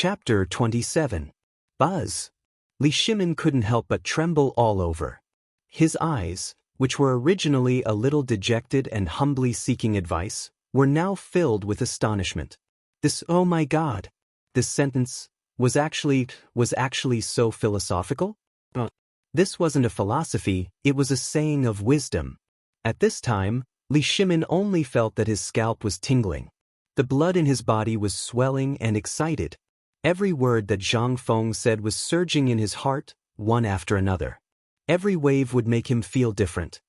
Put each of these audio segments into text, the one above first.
Chapter 27. Buzz. Li Shimin couldn't help but tremble all over. His eyes, which were originally a little dejected and humbly seeking advice, were now filled with astonishment. Oh my God! This sentence was actually so philosophical? This wasn't a philosophy, it was a saying of wisdom. At this time, Li Shimin only felt that his scalp was tingling. The blood in his body was swelling and excited. Every word that Zhang Feng said was surging in his heart, one after another. Every wave would make him feel different.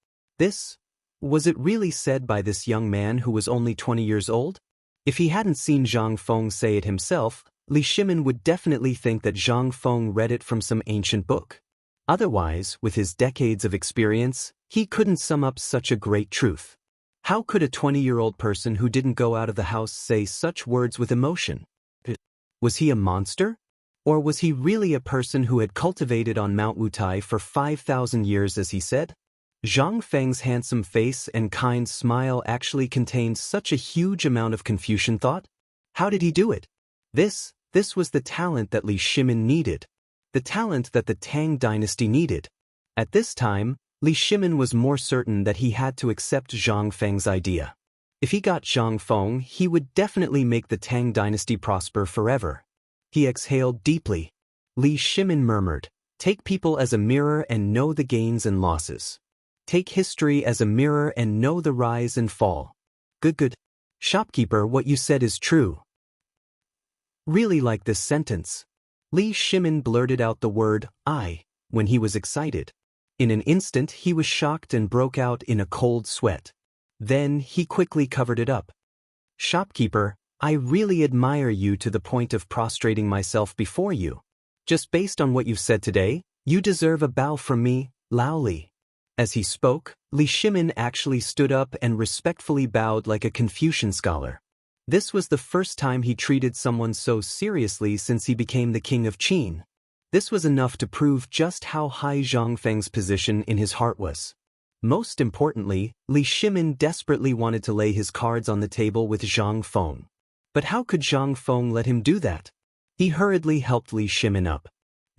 Was it really said by this young man who was only 20 years old? If he hadn't seen Zhang Feng say it himself, Li Shimin would definitely think that Zhang Feng read it from some ancient book. Otherwise, with his decades of experience, he couldn't sum up such a great truth. How could a 20-year-old person who didn't go out of the house say such words with emotion? Was he a monster? Or was he really a person who had cultivated on Mount Wutai for 5,000 years as he said? Zhang Feng's handsome face and kind smile actually contained such a huge amount of Confucian thought. How did he do it? This was the talent that Li Shimin needed. The talent that the Tang dynasty needed. At this time, Li Shimin was more certain that he had to accept Zhang Feng's idea. If he got Zhang Feng, he would definitely make the Tang dynasty prosper forever. He exhaled deeply. Li Shimin murmured, "Take people as a mirror and know the gains and losses. Take history as a mirror and know the rise and fall." Good. Shopkeeper, what you said is true. Really like this sentence. Li Shimin blurted out the word, "I," when he was excited. In an instant he was shocked and broke out in a cold sweat. Then he quickly covered it up. "Shopkeeper, I really admire you to the point of prostrating myself before you. Just based on what you've said today, you deserve a bow from me, Lao Li." As he spoke, Li Shimin actually stood up and respectfully bowed like a Confucian scholar. This was the first time he treated someone so seriously since he became the king of Qin. This was enough to prove just how high Zhang Feng's position in his heart was. Most importantly, Li Shimin desperately wanted to lay his cards on the table with Zhang Feng. But how could Zhang Feng let him do that? He hurriedly helped Li Shimin up.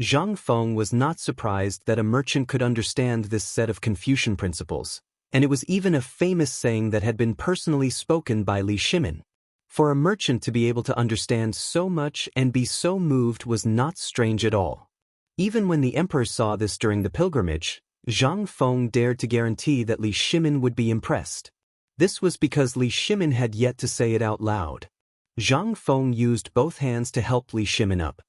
Zhang Feng was not surprised that a merchant could understand this set of Confucian principles, and it was even a famous saying that had been personally spoken by Li Shimin. For a merchant to be able to understand so much and be so moved was not strange at all. Even when the emperor saw this during the pilgrimage, Zhang Feng dared to guarantee that Li Shimin would be impressed. This was because Li Shimin had yet to say it out loud. Zhang Feng used both hands to help Li Shimin up.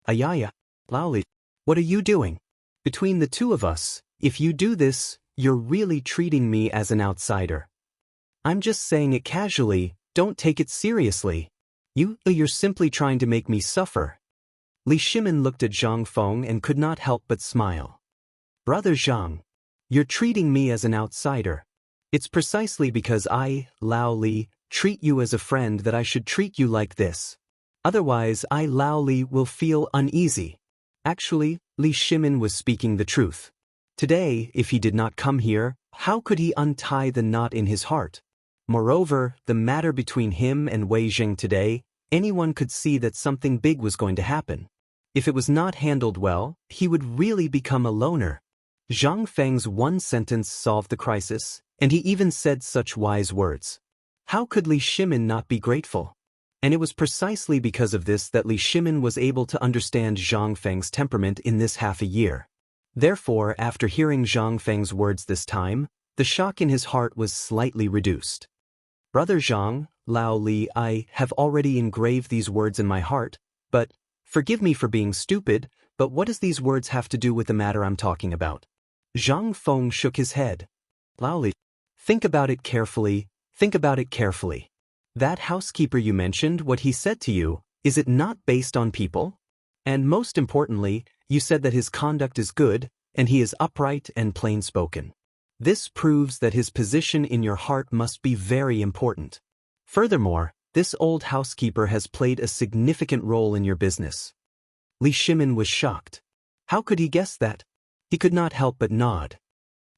"Ayaya, Lao Li, what are you doing? Between the two of us, if you do this, you're really treating me as an outsider. I'm just saying it casually, don't take it seriously. You're simply trying to make me suffer." Li Shimin looked at Zhang Feng and could not help but smile. "Brother Zhang, you're treating me as an outsider. It's precisely because I, Lao Li, treat you as a friend that I should treat you like this. Otherwise I, Lao Li, will feel uneasy." Actually, Li Shimin was speaking the truth. Today, if he did not come here, how could he untie the knot in his heart? Moreover, the matter between him and Wei Jing today, anyone could see that something big was going to happen. If it was not handled well, he would really become a loner. Zhang Feng's one sentence solved the crisis, and he even said such wise words. How could Li Shimin not be grateful? And it was precisely because of this that Li Shimin was able to understand Zhang Feng's temperament in this half a year. Therefore, after hearing Zhang Feng's words this time, the shock in his heart was slightly reduced. "Brother Zhang, Lao Li, I have already engraved these words in my heart, but, forgive me for being stupid, but what does these words have to do with the matter I'm talking about?" Zhang Feng shook his head. "Lao Li, think about it carefully. That housekeeper you mentioned, what he said to you, is it not based on people? And most importantly, you said that his conduct is good, and he is upright and plain-spoken. This proves that his position in your heart must be very important. Furthermore, this old housekeeper has played a significant role in your business." Li Shimin was shocked. How could he guess that? He could not help but nod.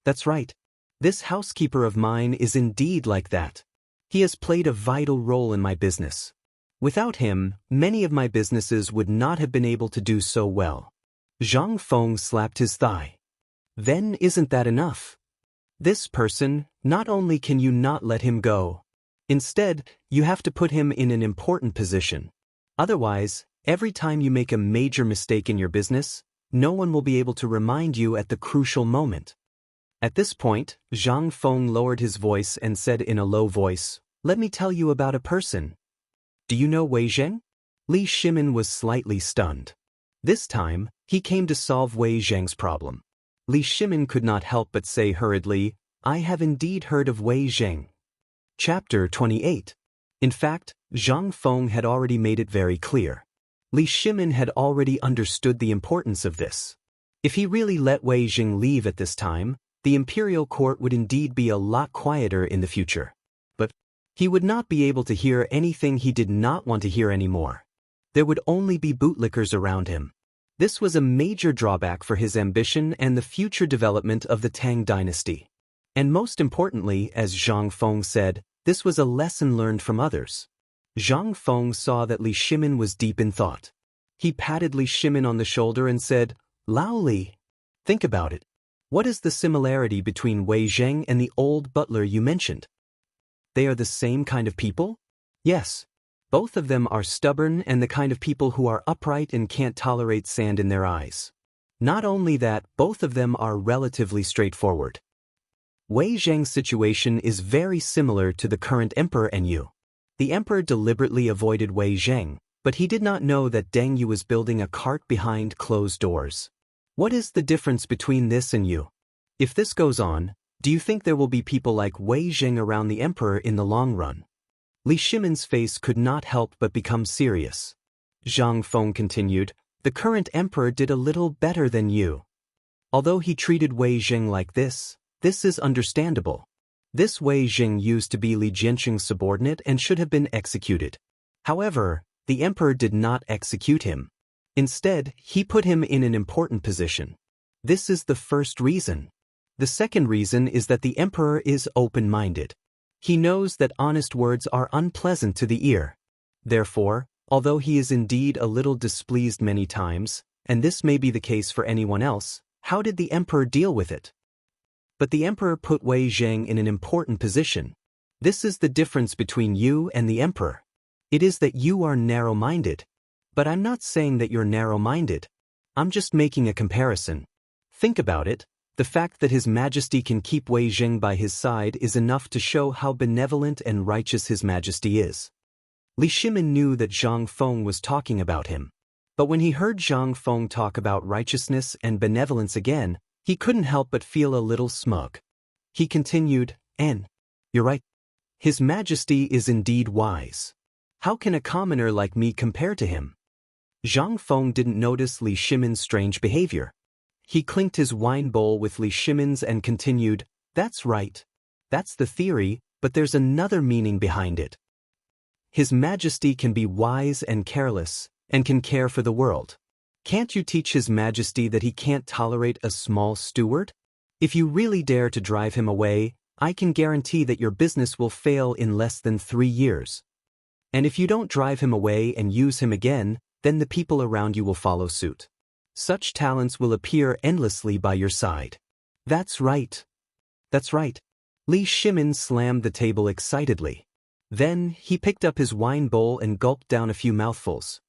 "That's right. This housekeeper of mine is indeed like that. He has played a vital role in my business. Without him, many of my businesses would not have been able to do so well. Zhang Feng slapped his thigh. Then isn't that enough? This person, not only can you not let him go, instead, you have to put him in an important position. Otherwise, every time you make a major mistake in your business, no one will be able to remind you at the crucial moment. At this point, Zhang Feng lowered his voice and said in a low voice, "Let me tell you about a person. Do you know Wei Zheng?" Li Shimin was slightly stunned. This time, he came to solve Wei Zheng's problem. Li Shimin could not help but say hurriedly, "I have indeed heard of Wei Zheng." Chapter 28. In fact, Zhang Feng had already made it very clear. Li Shimin had already understood the importance of this. If he really let Wei Zheng leave at this time, the imperial court would indeed be a lot quieter in the future. But he would not be able to hear anything he did not want to hear anymore. There would only be bootlickers around him. This was a major drawback for his ambition and the future development of the Tang dynasty. And most importantly, as Zhang Feng said, this was a lesson learned from others. Zhang Feng saw that Li Shimin was deep in thought. He patted Li Shimin on the shoulder and said, "Lao Li, think about it. What is the similarity between Wei Zheng and the old butler you mentioned? They are the same kind of people?" "Yes. Both of them are stubborn and the kind of people who are upright and can't tolerate sand in their eyes. Not only that, both of them are relatively straightforward. Wei Zheng's situation is very similar to the current emperor and you. The emperor deliberately avoided Wei Zheng, but he did not know that Deng Yu was building a cart behind closed doors. What is the difference between this and you? If this goes on, do you think there will be people like Wei Zheng around the emperor in the long run?" Li Shimin's face could not help but become serious. Zhang Feng continued, "The current emperor did a little better than you. Although he treated Wei Zheng like this is understandable. This Wei Zheng used to be Li Jianqing's subordinate and should have been executed. However, the emperor did not execute him. Instead, he put him in an important position. This is the first reason. The second reason is that the emperor is open-minded. He knows that honest words are unpleasant to the ear. Therefore, although he is indeed a little displeased many times, and this may be the case for anyone else, how did the emperor deal with it? But the emperor put Wei Zheng in an important position. This is the difference between you and the emperor. It is that you are narrow-minded. But I'm not saying that you're narrow-minded. I'm just making a comparison. Think about it. The fact that His Majesty can keep Wei Zheng by his side is enough to show how benevolent and righteous His Majesty is." Li Shimin knew that Zhang Feng was talking about him. But when he heard Zhang Feng talk about righteousness and benevolence again, he couldn't help but feel a little smug. He continued, "And you're right. His Majesty is indeed wise. How can a commoner like me compare to him?" Zhang Feng didn't notice Li Shimin's strange behavior. He clinked his wine bowl with Li Shimin's and continued, "That's right. That's the theory, but there's another meaning behind it. His Majesty can be wise and careless, and can care for the world. Can't you teach His Majesty that he can't tolerate a small steward? If you really dare to drive him away, I can guarantee that your business will fail in less than 3 years. And if you don't drive him away and use him again, then the people around you will follow suit. Such talents will appear endlessly by your side." "That's right. That's right." Li Shimin slammed the table excitedly. Then, he picked up his wine bowl and gulped down a few mouthfuls.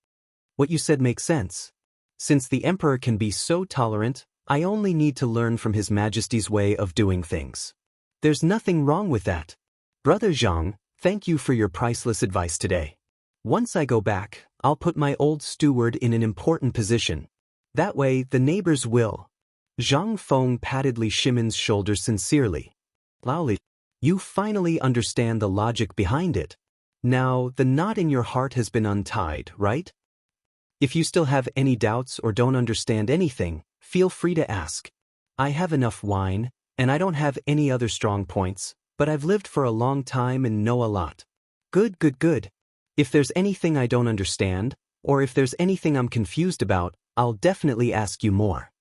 "What you said makes sense. Since the emperor can be so tolerant, I only need to learn from His Majesty's way of doing things. There's nothing wrong with that. Brother Zhang, thank you for your priceless advice today. Once I go back, I'll put my old steward in an important position. That way, the neighbors will." Zhang Feng patted Li Shimin's shoulder sincerely. "Lao Li, you finally understand the logic behind it. Now, the knot in your heart has been untied, right? If you still have any doubts or don't understand anything, feel free to ask. I have enough wine, and I don't have any other strong points, but I've lived for a long time and know a lot." Good. If there's anything I don't understand, or if there's anything I'm confused about, I'll definitely ask you more."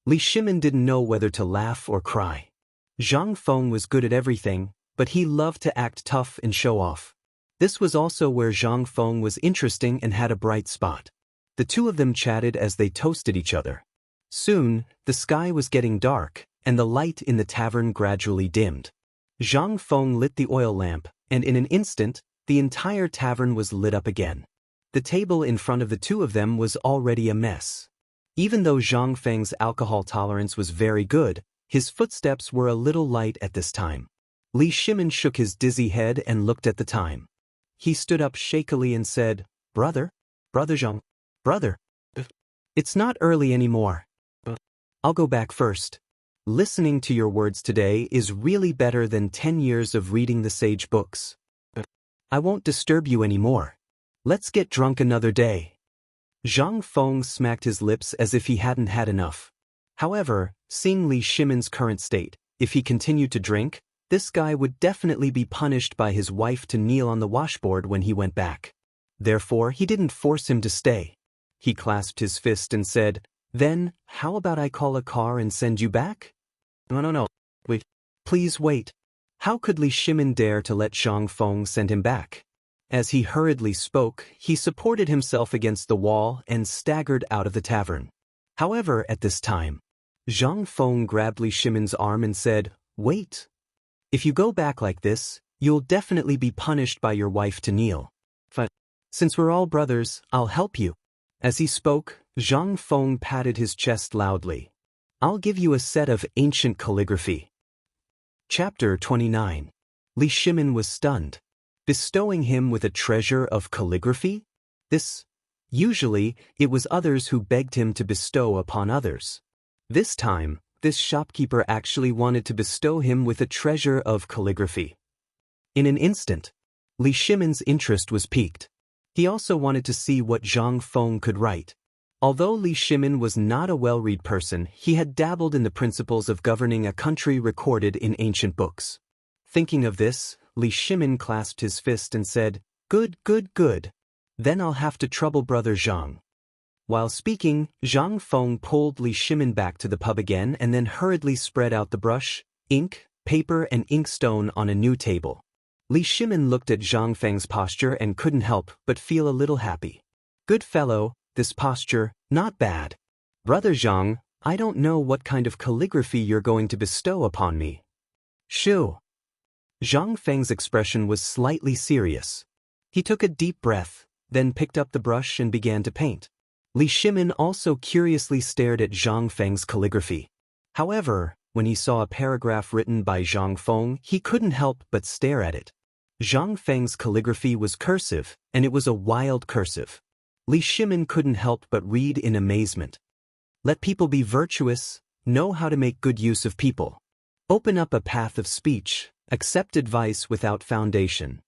Li Shimin didn't know whether to laugh or cry. Zhang Feng was good at everything, but he loved to act tough and show off. This was also where Zhang Feng was interesting and had a bright spot. The two of them chatted as they toasted each other. Soon, the sky was getting dark, and the light in the tavern gradually dimmed. Zhang Feng lit the oil lamp, and in an instant, the entire tavern was lit up again. The table in front of the two of them was already a mess. Even though Zhang Feng's alcohol tolerance was very good, his footsteps were a little light at this time. Li Shimin shook his dizzy head and looked at the time. He stood up shakily and said, Brother Zhang, brother. It's not early anymore. I'll go back first. Listening to your words today is really better than 10 years of reading the sage books. I won't disturb you anymore. Let's get drunk another day. Zhang Feng smacked his lips as if he hadn't had enough. However, seeing Li Shimin's current state, if he continued to drink, this guy would definitely be punished by his wife to kneel on the washboard when he went back. Therefore, he didn't force him to stay. He clasped his fist and said, Then, how about I call a car and send you back? No. Wait. Please wait. How could Li Shimin dare to let Zhang Feng send him back? As he hurriedly spoke, he supported himself against the wall and staggered out of the tavern. However, at this time, Zhang Feng grabbed Li Shimin's arm and said, Wait. If you go back like this, you'll definitely be punished by your wife to kneel. But since we're all brothers, I'll help you. As he spoke, Zhang Feng patted his chest loudly. I'll give you a set of ancient calligraphy. Chapter 29. Li Shimin was stunned. Bestowing him with a treasure of calligraphy? Usually, it was others who begged him to bestow upon others. This time, this shopkeeper actually wanted to bestow him with a treasure of calligraphy. In an instant, Li Shimin's interest was piqued. He also wanted to see what Zhang Feng could write. Although Li Shimin was not a well-read person, he had dabbled in the principles of governing a country recorded in ancient books. Thinking of this, Li Shimin clasped his fist and said, Good. Then I'll have to trouble brother Zhang. While speaking, Zhang Feng pulled Li Shimin back to the pub again and then hurriedly spread out the brush, ink, paper and inkstone on a new table. Li Shimin looked at Zhang Feng's posture and couldn't help but feel a little happy. Good fellow, this posture, not bad. Brother Zhang, I don't know what kind of calligraphy you're going to bestow upon me. Shoo. Zhang Feng's expression was slightly serious. He took a deep breath, then picked up the brush and began to paint. Li Shimin also curiously stared at Zhang Feng's calligraphy. However, when he saw a paragraph written by Zhang Feng, he couldn't help but stare at it. Zhang Feng's calligraphy was cursive, and it was a wild cursive. Li Shimin couldn't help but read in amazement. Let people be virtuous, know how to make good use of people. Open up a path of speech, accept advice without foundation.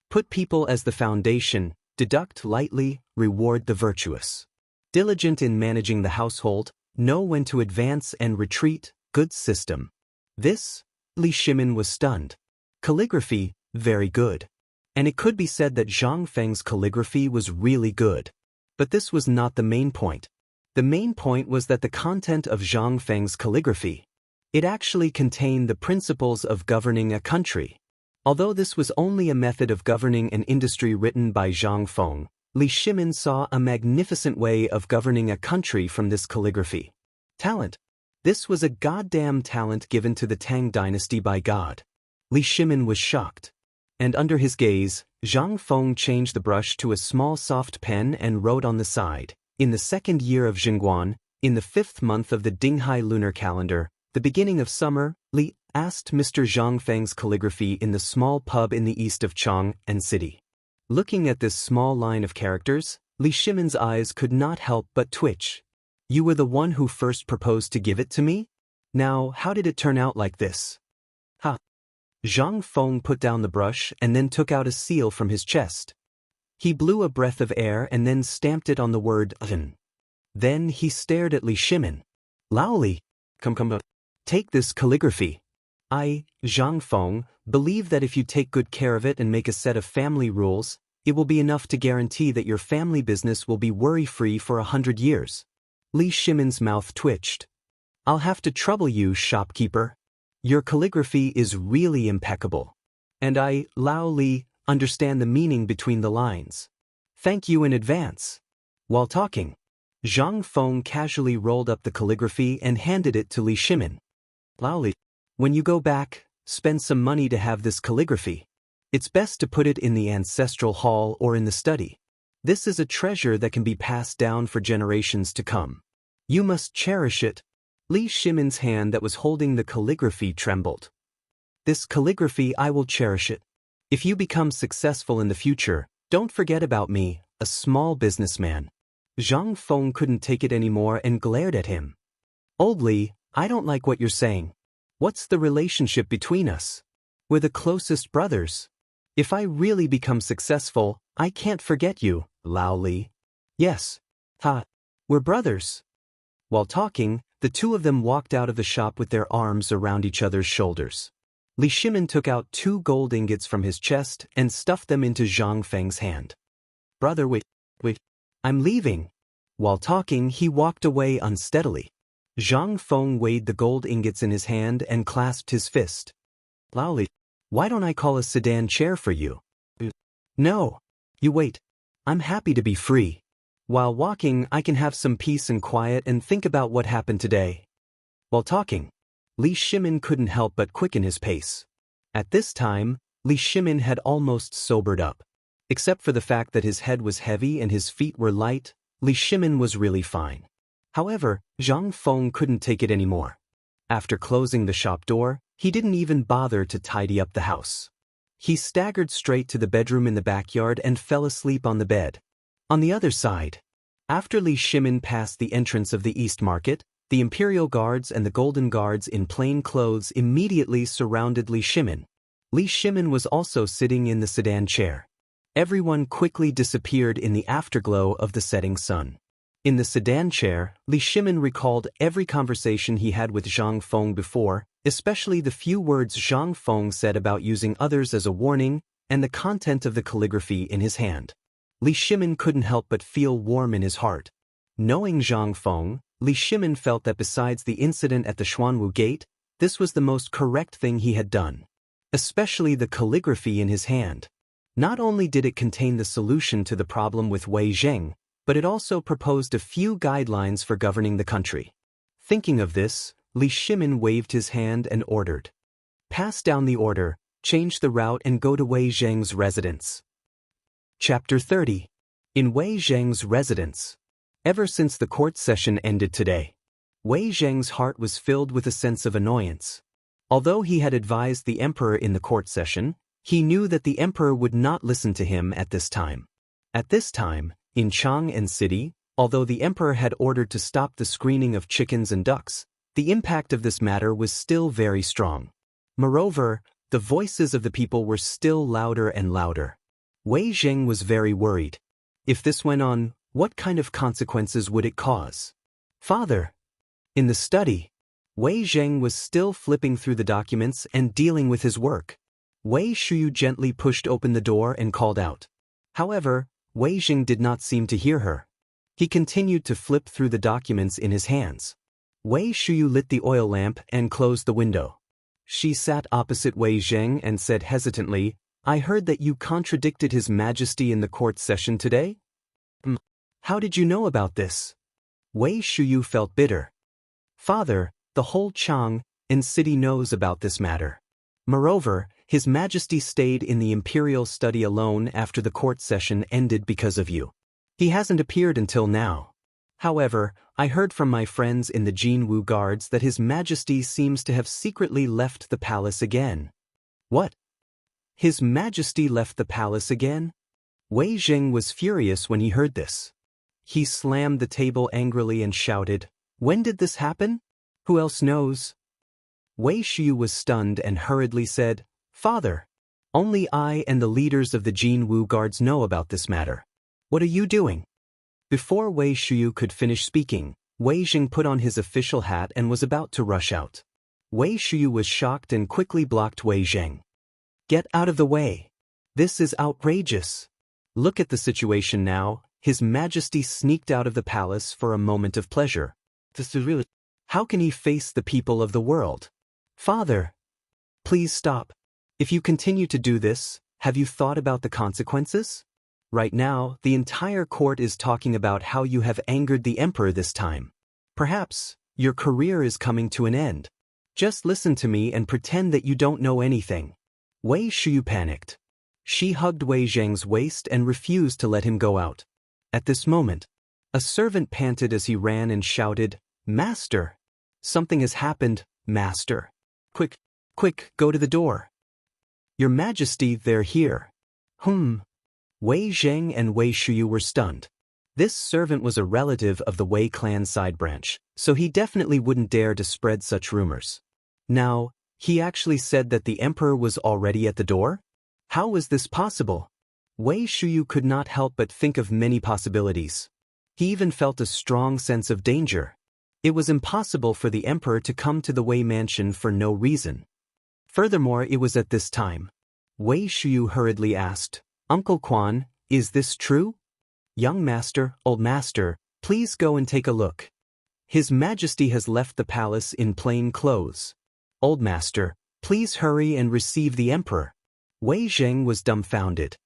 Put people as the foundation, deduct lightly, reward the virtuous. Diligent in managing the household, know when to advance and retreat, good system. This, Li Shimin was stunned. Calligraphy, very good. And it could be said that Zhang Feng's calligraphy was really good. But this was not the main point. The main point was that the content of Zhang Feng's calligraphy, it actually contained the principles of governing a country. Although this was only a method of governing an industry written by Zhang Feng, Li Shimin saw a magnificent way of governing a country from this calligraphy. Talent. This was a goddamn talent given to the Tang dynasty by God. Li Shimin was shocked. And under his gaze, Zhang Feng changed the brush to a small soft pen and wrote on the side, In the 2nd year of Xinguan, in the 5th month of the Dinghai lunar calendar, the beginning of summer, Li asked Mr. Zhang Feng's calligraphy in the small pub in the east of Chang'an city. Looking at this small line of characters, Li Shimin's eyes could not help but twitch. You were the one who first proposed to give it to me? Now, how did it turn out like this? Ha! Zhang Feng put down the brush and then took out a seal from his chest. He blew a breath of air and then stamped it on the word "N." Then he stared at Li Shimin. Laoli, come, take this calligraphy. I, Zhang Feng, believe that if you take good care of it and make a set of family rules, it will be enough to guarantee that your family business will be worry-free for 100 years. Li Shimin's mouth twitched. I'll have to trouble you, shopkeeper. Your calligraphy is really impeccable. And I, Lao Li, understand the meaning between the lines. Thank you in advance. While talking, Zhang Feng casually rolled up the calligraphy and handed it to Li Shimin. Lao Li, when you go back, spend some money to have this calligraphy. It's best to put it in the ancestral hall or in the study. This is a treasure that can be passed down for generations to come. You must cherish it. Li Shimin's hand that was holding the calligraphy trembled. This calligraphy, I will cherish it. If you become successful in the future, don't forget about me, a small businessman. Zhang Feng couldn't take it anymore and glared at him. Old Li, I don't like what you're saying. What's the relationship between us? We're the closest brothers. If I really become successful, I can't forget you, Lao Li. Yes. We're brothers. While talking, the two of them walked out of the shop with their arms around each other's shoulders. Li Shimin took out 2 gold ingots from his chest and stuffed them into Zhang Feng's hand. Brother, wait. I'm leaving. While talking, he walked away unsteadily. Zhang Feng weighed the gold ingots in his hand and clasped his fist. Lao Li, why don't I call a sedan chair for you? No. You wait. I'm happy to be free. While walking, I can have some peace and quiet and think about what happened today. While talking, Li Shimin couldn't help but quicken his pace. At this time, Li Shimin had almost sobered up. Except for the fact that his head was heavy and his feet were light, Li Shimin was really fine. However, Zhang Feng couldn't take it anymore. After closing the shop door, he didn't even bother to tidy up the house. He staggered straight to the bedroom in the backyard and fell asleep on the bed. On the other side, after Li Shimin passed the entrance of the East Market, the Imperial Guards and the Golden Guards in plain clothes immediately surrounded Li Shimin. Li Shimin was also sitting in the sedan chair. Everyone quickly disappeared in the afterglow of the setting sun. In the sedan chair, Li Shimin recalled every conversation he had with Zhang Feng before, especially the few words Zhang Feng said about using others as a warning, and the content of the calligraphy in his hand. Li Shimin couldn't help but feel warm in his heart. Knowing Zhang Feng, Li Shimin felt that besides the incident at the Xuanwu Gate, this was the most correct thing he had done. Especially the calligraphy in his hand. Not only did it contain the solution to the problem with Wei Zheng, but it also proposed a few guidelines for governing the country. Thinking of this, Li Shimin waved his hand and ordered. Pass down the order, change the route and go to Wei Zheng's residence. Chapter 30. In Wei Zheng's residence. Ever since the court session ended today, Wei Zheng's heart was filled with a sense of annoyance. Although he had advised the emperor in the court session, he knew that the emperor would not listen to him at this time. At this time, in Chang'an city, although the emperor had ordered to stop the screening of chickens and ducks, the impact of this matter was still very strong. Moreover, the voices of the people were still louder and louder. Wei Zheng was very worried. If this went on, what kind of consequences would it cause? Father! In the study, Wei Zheng was still flipping through the documents and dealing with his work. Wei Shuyu gently pushed open the door and called out. However, Wei Zheng did not seem to hear her. He continued to flip through the documents in his hands. Wei Shuyu lit the oil lamp and closed the window. She sat opposite Wei Zheng and said hesitantly, I heard that you contradicted His Majesty in the court session today? How did you know about this? Wei Shuyu felt bitter. Father, the whole Chang'an city knows about this matter. Moreover, His Majesty stayed in the imperial study alone after the court session ended because of you. He hasn't appeared until now. However, I heard from my friends in the Jinwu guards that His Majesty seems to have secretly left the palace again. What? His Majesty left the palace again? Wei Zheng was furious when he heard this. He slammed the table angrily and shouted, When did this happen? Who else knows? Wei Shuyu was stunned and hurriedly said, Father, only I and the leaders of the Jinwu guards know about this matter. What are you doing? Before Wei Shuyu could finish speaking, Wei Zheng put on his official hat and was about to rush out. Wei Shuyu was shocked and quickly blocked Wei Zheng. Get out of the way. This is outrageous. Look at the situation now. His Majesty sneaked out of the palace for a moment of pleasure. How can he face the people of the world? Father! Please stop. If you continue to do this, Have you thought about the consequences? Right now, the entire court is talking about how you have angered the emperor this time. Perhaps your career is coming to an end. Just listen to me and pretend that you don't know anything. Wei Shuyu panicked. She hugged Wei Zheng's waist and refused to let him go out. At this moment, a servant panted as he ran and shouted, "Master! Something has happened, Master! Quick, quick, go to the door! Your Majesty, they're here!" Wei Zheng and Wei Shuyu were stunned. This servant was a relative of the Wei clan side branch, so he definitely wouldn't dare to spread such rumors. Now, he actually said that the emperor was already at the door? How was this possible? Wei Shuyu could not help but think of many possibilities. He even felt a strong sense of danger. It was impossible for the emperor to come to the Wei mansion for no reason. Furthermore, it was at this time. Wei Shuyu hurriedly asked, "Uncle Quan, is this true?" "Young master, old master, please go and take a look. His Majesty has left the palace in plain clothes. Old master, please hurry and receive the emperor." Wei Zheng was dumbfounded.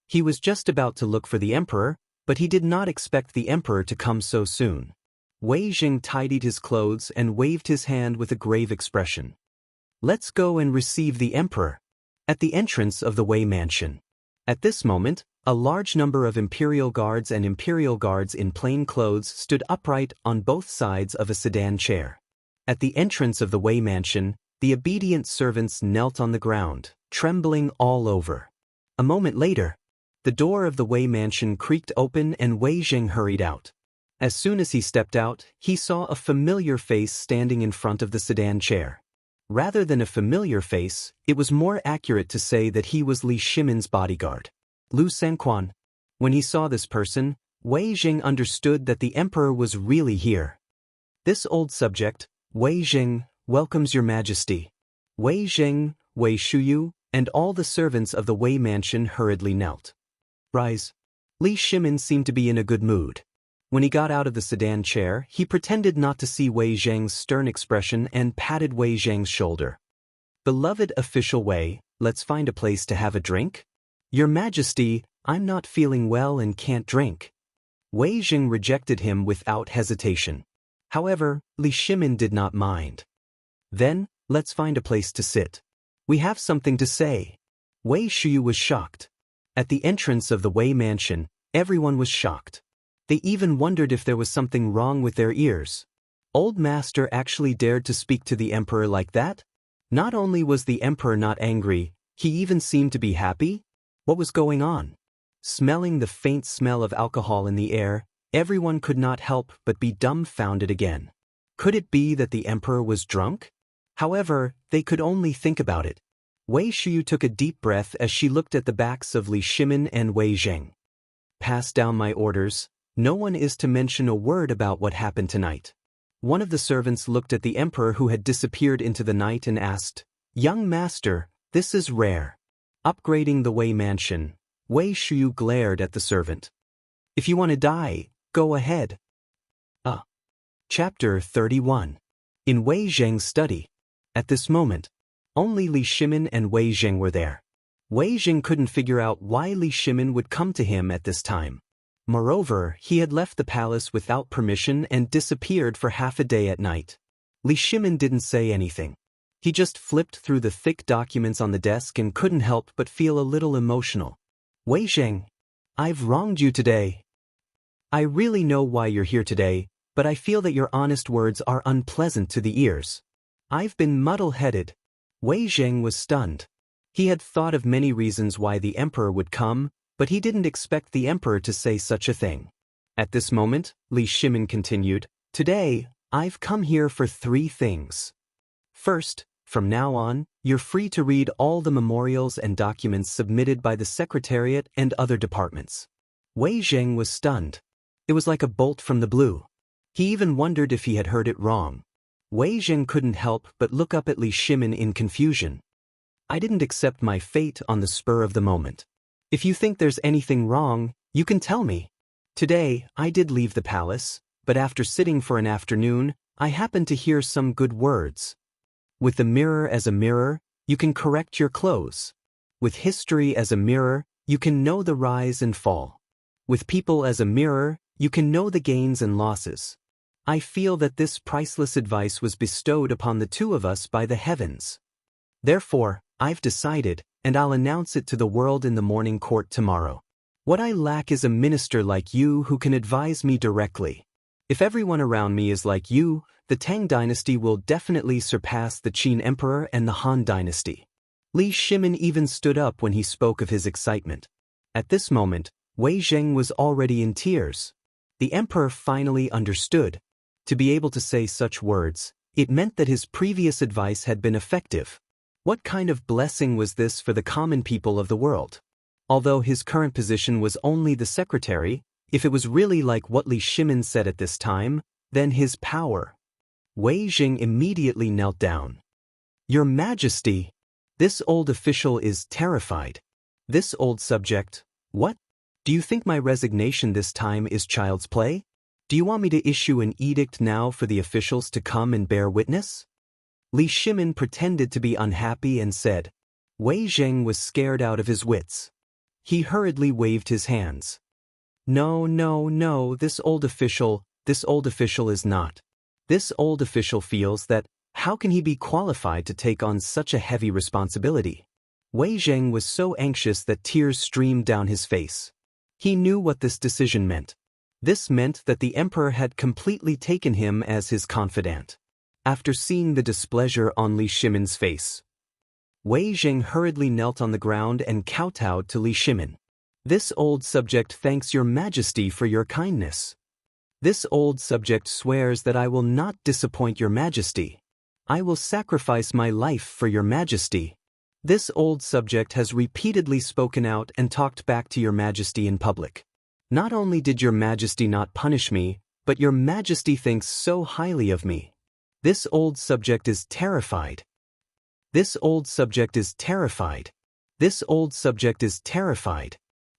He was just about to look for the emperor, but he did not expect the emperor to come so soon. Wei Zheng tidied his clothes and waved his hand with a grave expression. "Let's go and receive the emperor." At the entrance of the Wei mansion. At this moment, a large number of imperial guards and imperial guards in plain clothes stood upright on both sides of a sedan chair. At the entrance of the Wei mansion, the obedient servants knelt on the ground, trembling all over. A moment later, the door of the Wei mansion creaked open and Wei Zheng hurried out. As soon as he stepped out, he saw a familiar face standing in front of the sedan chair. Rather than a familiar face, it was more accurate to say that he was Li Shimin's bodyguard, Lu Sanquan. When he saw this person, Wei Zheng understood that the emperor was really here. This old subject, Wei Zheng, welcomes your Majesty. Wei Zheng, Wei Shuyu, and all the servants of the Wei mansion hurriedly knelt. Rise. Li Shimin seemed to be in a good mood. When he got out of the sedan chair, he pretended not to see Wei Zheng's stern expression and patted Wei Zheng's shoulder. "Beloved official Wei, let's find a place to have a drink?" "Your Majesty, I'm not feeling well and can't drink." Wei Zheng rejected him without hesitation. However, Li Shimin did not mind. "Then, let's find a place to sit. We have something to say." Wei Shuyu was shocked. At the entrance of the Wei mansion, everyone was shocked. They even wondered if there was something wrong with their ears. Old Master actually dared to speak to the emperor like that? Not only was the emperor not angry, he even seemed to be happy? What was going on? Smelling the faint smell of alcohol in the air, everyone could not help but be dumbfounded again. Could it be that the emperor was drunk? However, they could only think about it. Wei Shuyu took a deep breath as she looked at the backs of Li Shimin and Wei Zheng. "Pass down my orders. No one is to mention a word about what happened tonight." One of the servants looked at the emperor who had disappeared into the night and asked, "Young master, this is rare." Upgrading the Wei mansion, Wei Shuyu glared at the servant. "If you want to die, go ahead." Chapter 31. In Wei Zheng's study. At this moment, only Li Shimin and Wei Zheng were there. Wei Zheng couldn't figure out why Li Shimin would come to him at this time. Moreover, he had left the palace without permission and disappeared for half a day at night. Li Shimin didn't say anything. He just flipped through the thick documents on the desk and couldn't help but feel a little emotional. "Wei Zheng, I've wronged you today. I really know why you're here today, but I feel that your honest words are unpleasant to the ears. I've been muddle-headed." Wei Zheng was stunned. He had thought of many reasons why the emperor would come, but he didn't expect the emperor to say such a thing. At this moment, Li Shimin continued, "Today, I've come here for 3 things. First, from now on, you're free to read all the memorials and documents submitted by the Secretariat and other departments." Wei Zheng was stunned. It was like a bolt from the blue. He even wondered if he had heard it wrong. Wei Zheng couldn't help but look up at Li Shimin in confusion. "I didn't accept my fate on the spur of the moment. If you think there's anything wrong, you can tell me. Today, I did leave the palace, but after sitting for an afternoon, I happened to hear some good words. With the mirror as a mirror, you can correct your clothes. With history as a mirror, you can know the rise and fall. With people as a mirror, you can know the gains and losses. I feel that this priceless advice was bestowed upon the two of us by the heavens. Therefore, I've decided, and I'll announce it to the world in the morning court tomorrow. What I lack is a minister like you who can advise me directly. If everyone around me is like you, the Tang dynasty will definitely surpass the Qin Emperor and the Han dynasty. Li Shimin even stood up when he spoke of his excitement. At this moment, Wei Zheng was already in tears. The emperor finally understood. To be able to say such words, it meant that his previous advice had been effective. What kind of blessing was this for the common people of the world? Although his current position was only the secretary, if it was really like what Li Shimin said at this time, then his power. Wei Zheng immediately knelt down. Your Majesty! This old official is terrified. This old subject, what? Do you think my resignation this time is child's play? Do you want me to issue an edict now for the officials to come and bear witness? Li Shimin pretended to be unhappy and said. Wei Zheng was scared out of his wits. He hurriedly waved his hands. No, this old official is not. This old official feels that, how can he be qualified to take on such a heavy responsibility? Wei Zheng was so anxious that tears streamed down his face. He knew what this decision meant. This meant that the emperor had completely taken him as his confidant. After seeing the displeasure on Li Shimin's face, Wei Zheng hurriedly knelt on the ground and kowtowed to Li Shimin. This old subject thanks your Majesty for your kindness. This old subject swears that I will not disappoint your Majesty. I will sacrifice my life for your Majesty. This old subject has repeatedly spoken out and talked back to your Majesty in public. Not only did your Majesty not punish me, but your Majesty thinks so highly of me. This old subject is terrified. This old subject is terrified. This old subject is terrified.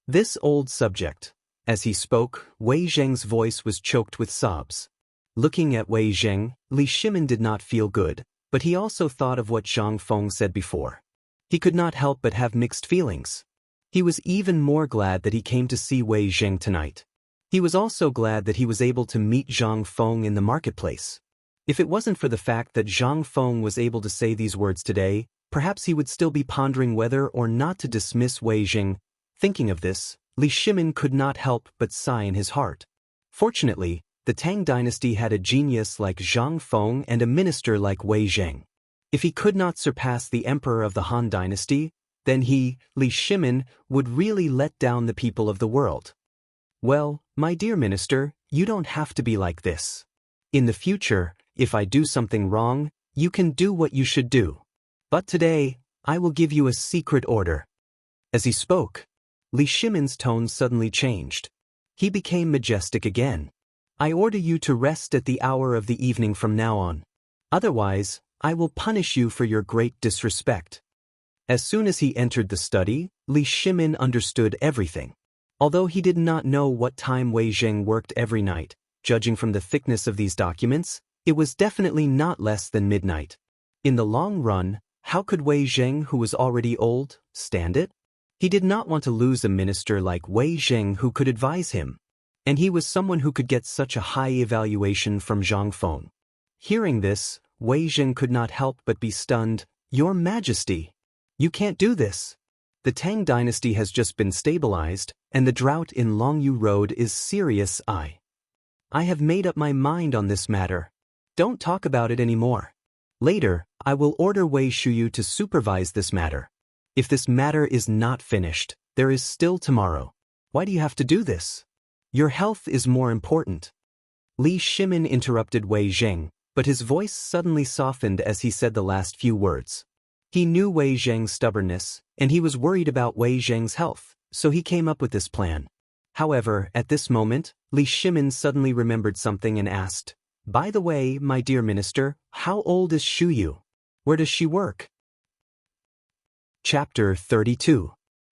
This old subject. As he spoke, Wei Zheng's voice was choked with sobs. Looking at Wei Zheng, Li Shimin did not feel good, but he also thought of what Zhang Feng said before. He could not help but have mixed feelings. He was even more glad that he came to see Wei Zheng tonight. He was also glad that he was able to meet Zhang Feng in the marketplace. If it wasn't for the fact that Zhang Feng was able to say these words today, perhaps he would still be pondering whether or not to dismiss Wei Zheng. Thinking of this, Li Shimin could not help but sigh in his heart. Fortunately, the Tang dynasty had a genius like Zhang Feng and a minister like Wei Zheng. If he could not surpass the emperor of the Han dynasty, then he, Li Shimin, would really let down the people of the world. Well, my dear minister, you don't have to be like this. In the future, if I do something wrong, you can do what you should do. But today, I will give you a secret order. As he spoke, Li Shimin's tone suddenly changed. He became majestic again. I order you to rest at the hour of the evening from now on. Otherwise, I will punish you for your great disrespect. As soon as he entered the study, Li Shimin understood everything. Although he did not know what time Wei Zheng worked every night, judging from the thickness of these documents, it was definitely not less than midnight. In the long run, how could Wei Zheng, who was already old, stand it? He did not want to lose a minister like Wei Zheng who could advise him. And he was someone who could get such a high evaluation from Zhang Feng. Hearing this, Wei Zheng could not help but be stunned. Your Majesty! You can't do this! The Tang dynasty has just been stabilized, and the drought in Longyu Road is serious. I have made up my mind on this matter. Don't talk about it anymore. Later, I will order Wei Shuyu to supervise this matter. If this matter is not finished, there is still tomorrow. Why do you have to do this? Your health is more important. Li Shimin interrupted Wei Zheng, but his voice suddenly softened as he said the last few words. He knew Wei Zheng's stubbornness, and he was worried about Wei Zheng's health, so he came up with this plan. However, at this moment, Li Shimin suddenly remembered something and asked, By the way, my dear minister, how old is Shuyu? Where does she work? Chapter 32.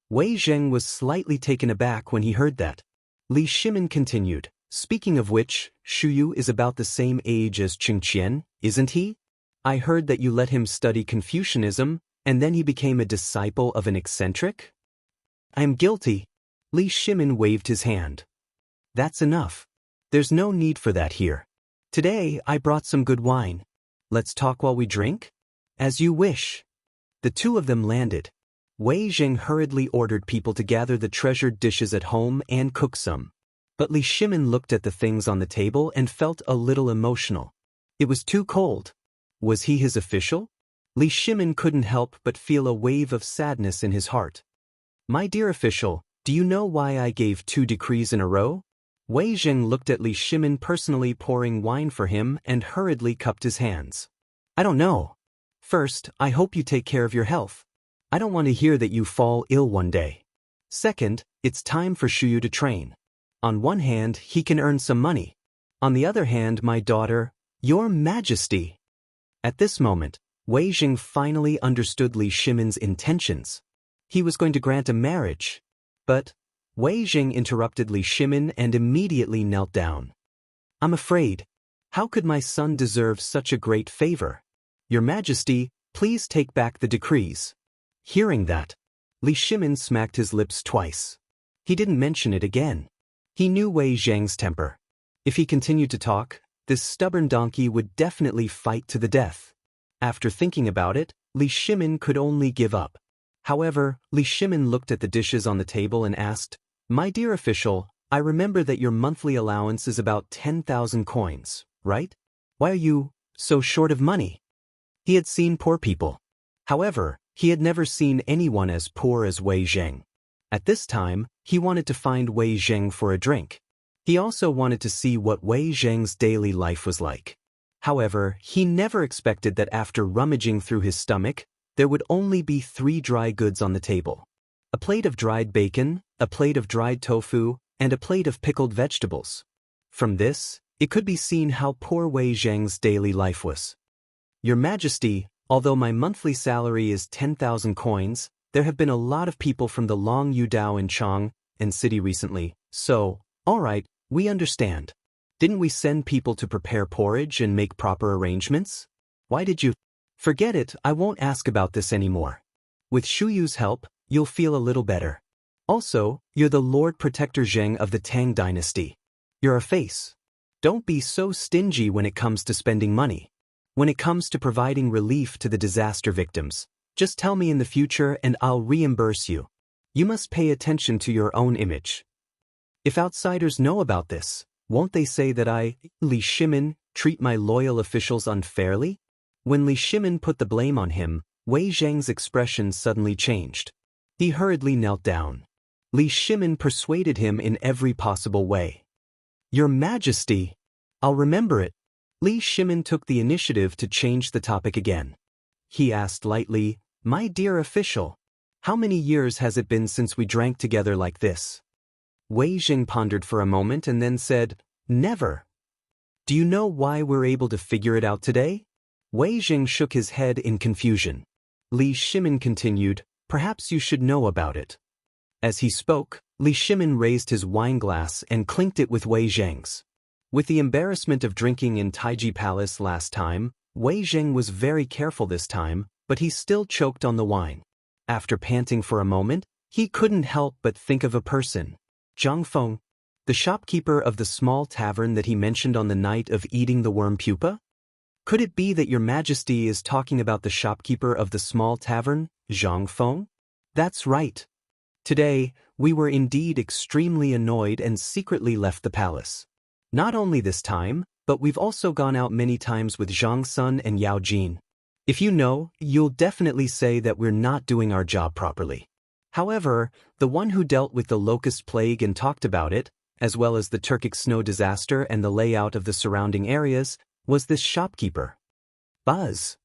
Wei Zheng was slightly taken aback when he heard that. Li Shimin continued, Speaking of which, Shuyu is about the same age as Chingqian, isn't he? I heard that you let him study Confucianism, And then he became a disciple of an eccentric? I am guilty. Li Shimin waved his hand. That's enough. There's no need for that here. Today, I brought some good wine. Let's talk while we drink? As you wish. The two of them landed. Wei Zheng hurriedly ordered people to gather the treasured dishes at home and cook some. But Li Shimin looked at the things on the table and felt a little emotional. It was too cold. Was he his official? Li Shimin couldn't help but feel a wave of sadness in his heart. My dear official, do you know why I gave 2 decrees in a row? Wei Zheng looked at Li Shimin personally pouring wine for him and hurriedly cupped his hands. I don't know. First, I hope you take care of your health. I don't want to hear that you fall ill one day. Second, it's time for Shuyu to train. On one hand, he can earn some money. On the other hand, my daughter, Your Majesty. At this moment, Wei Zheng finally understood Li Shimin's intentions. He was going to grant a marriage. But Wei Zheng interrupted Li Shimin and immediately knelt down. I'm afraid. How could my son deserve such a great favor? Your Majesty, please take back the decrees. Hearing that, Li Shimin smacked his lips twice. He didn't mention it again. He knew Wei Zheng's temper. If he continued to talk, this stubborn donkey would definitely fight to the death. After thinking about it, Li Shimin could only give up. However, Li Shimin looked at the dishes on the table and asked, My dear official, I remember that your monthly allowance is about 10,000 coins, right? Why are you so short of money? He had seen poor people. However, he had never seen anyone as poor as Wei Zheng. At this time, he wanted to find Wei Zheng for a drink. He also wanted to see what Wei Zheng's daily life was like. However, he never expected that after rummaging through his stomach, there would only be 3 dry goods on the table. A plate of dried bacon, a plate of dried tofu, and a plate of pickled vegetables. From this, it could be seen how poor Wei Zheng's daily life was. Your Majesty, although my monthly salary is 10,000 coins, there have been a lot of people from the Long Yudao in Chang'an city recently, so, alright, we understand. Didn't we send people to prepare porridge and make proper arrangements? Why did you? Forget it, I won't ask about this anymore. With Shuyu's help, you'll feel a little better. Also, you're the Lord Protector Zheng of the Tang dynasty. You're a face. Don't be so stingy when it comes to spending money. When it comes to providing relief to the disaster victims, just tell me in the future and I'll reimburse you. You must pay attention to your own image. If outsiders know about this, won't they say that I, Li Shimin, treat my loyal officials unfairly? When Li Shimin put the blame on him, Wei Zheng's expression suddenly changed. He hurriedly knelt down. Li Shimin persuaded him in every possible way. Your Majesty, I'll remember it. Li Shimin took the initiative to change the topic again. He asked lightly, My dear official, how many years has it been since we drank together like this? Wei Zheng pondered for a moment and then said, Never. Do you know why we're able to figure it out today? Wei Zheng shook his head in confusion. Li Shimin continued, Perhaps you should know about it. As he spoke, Li Shimin raised his wine glass and clinked it with Wei Zheng's. With the embarrassment of drinking in Taiji Palace last time, Wei Zheng was very careful this time, but he still choked on the wine. After panting for a moment, he couldn't help but think of a person. Zhang Feng, the shopkeeper of the small tavern that he mentioned on the night of eating the worm pupa? Could it be that Your Majesty is talking about the shopkeeper of the small tavern, Zhang Feng? That's right. Today, we were indeed extremely annoyed and secretly left the palace. Not only this time, but we've also gone out many times with Zhang Sun and Yao Jin. If you know, you'll definitely say that we're not doing our job properly. However, the one who dealt with the locust plague and talked about it, as well as the Turkic snow disaster and the layout of the surrounding areas, was this shopkeeper. Buzz.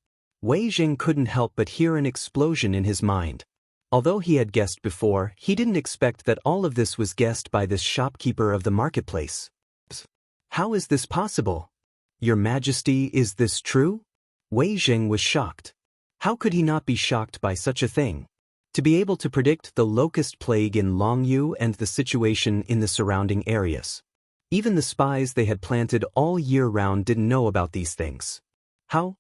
Wei Zheng couldn't help but hear an explosion in his mind. Although he had guessed before, he didn't expect that all of this was guessed by this shopkeeper of the marketplace. How is this possible? Your Majesty, is this true? Wei Zheng was shocked. How could he not be shocked by such a thing? To be able to predict the locust plague in Longyu and the situation in the surrounding areas. Even the spies they had planted all year round didn't know about these things. How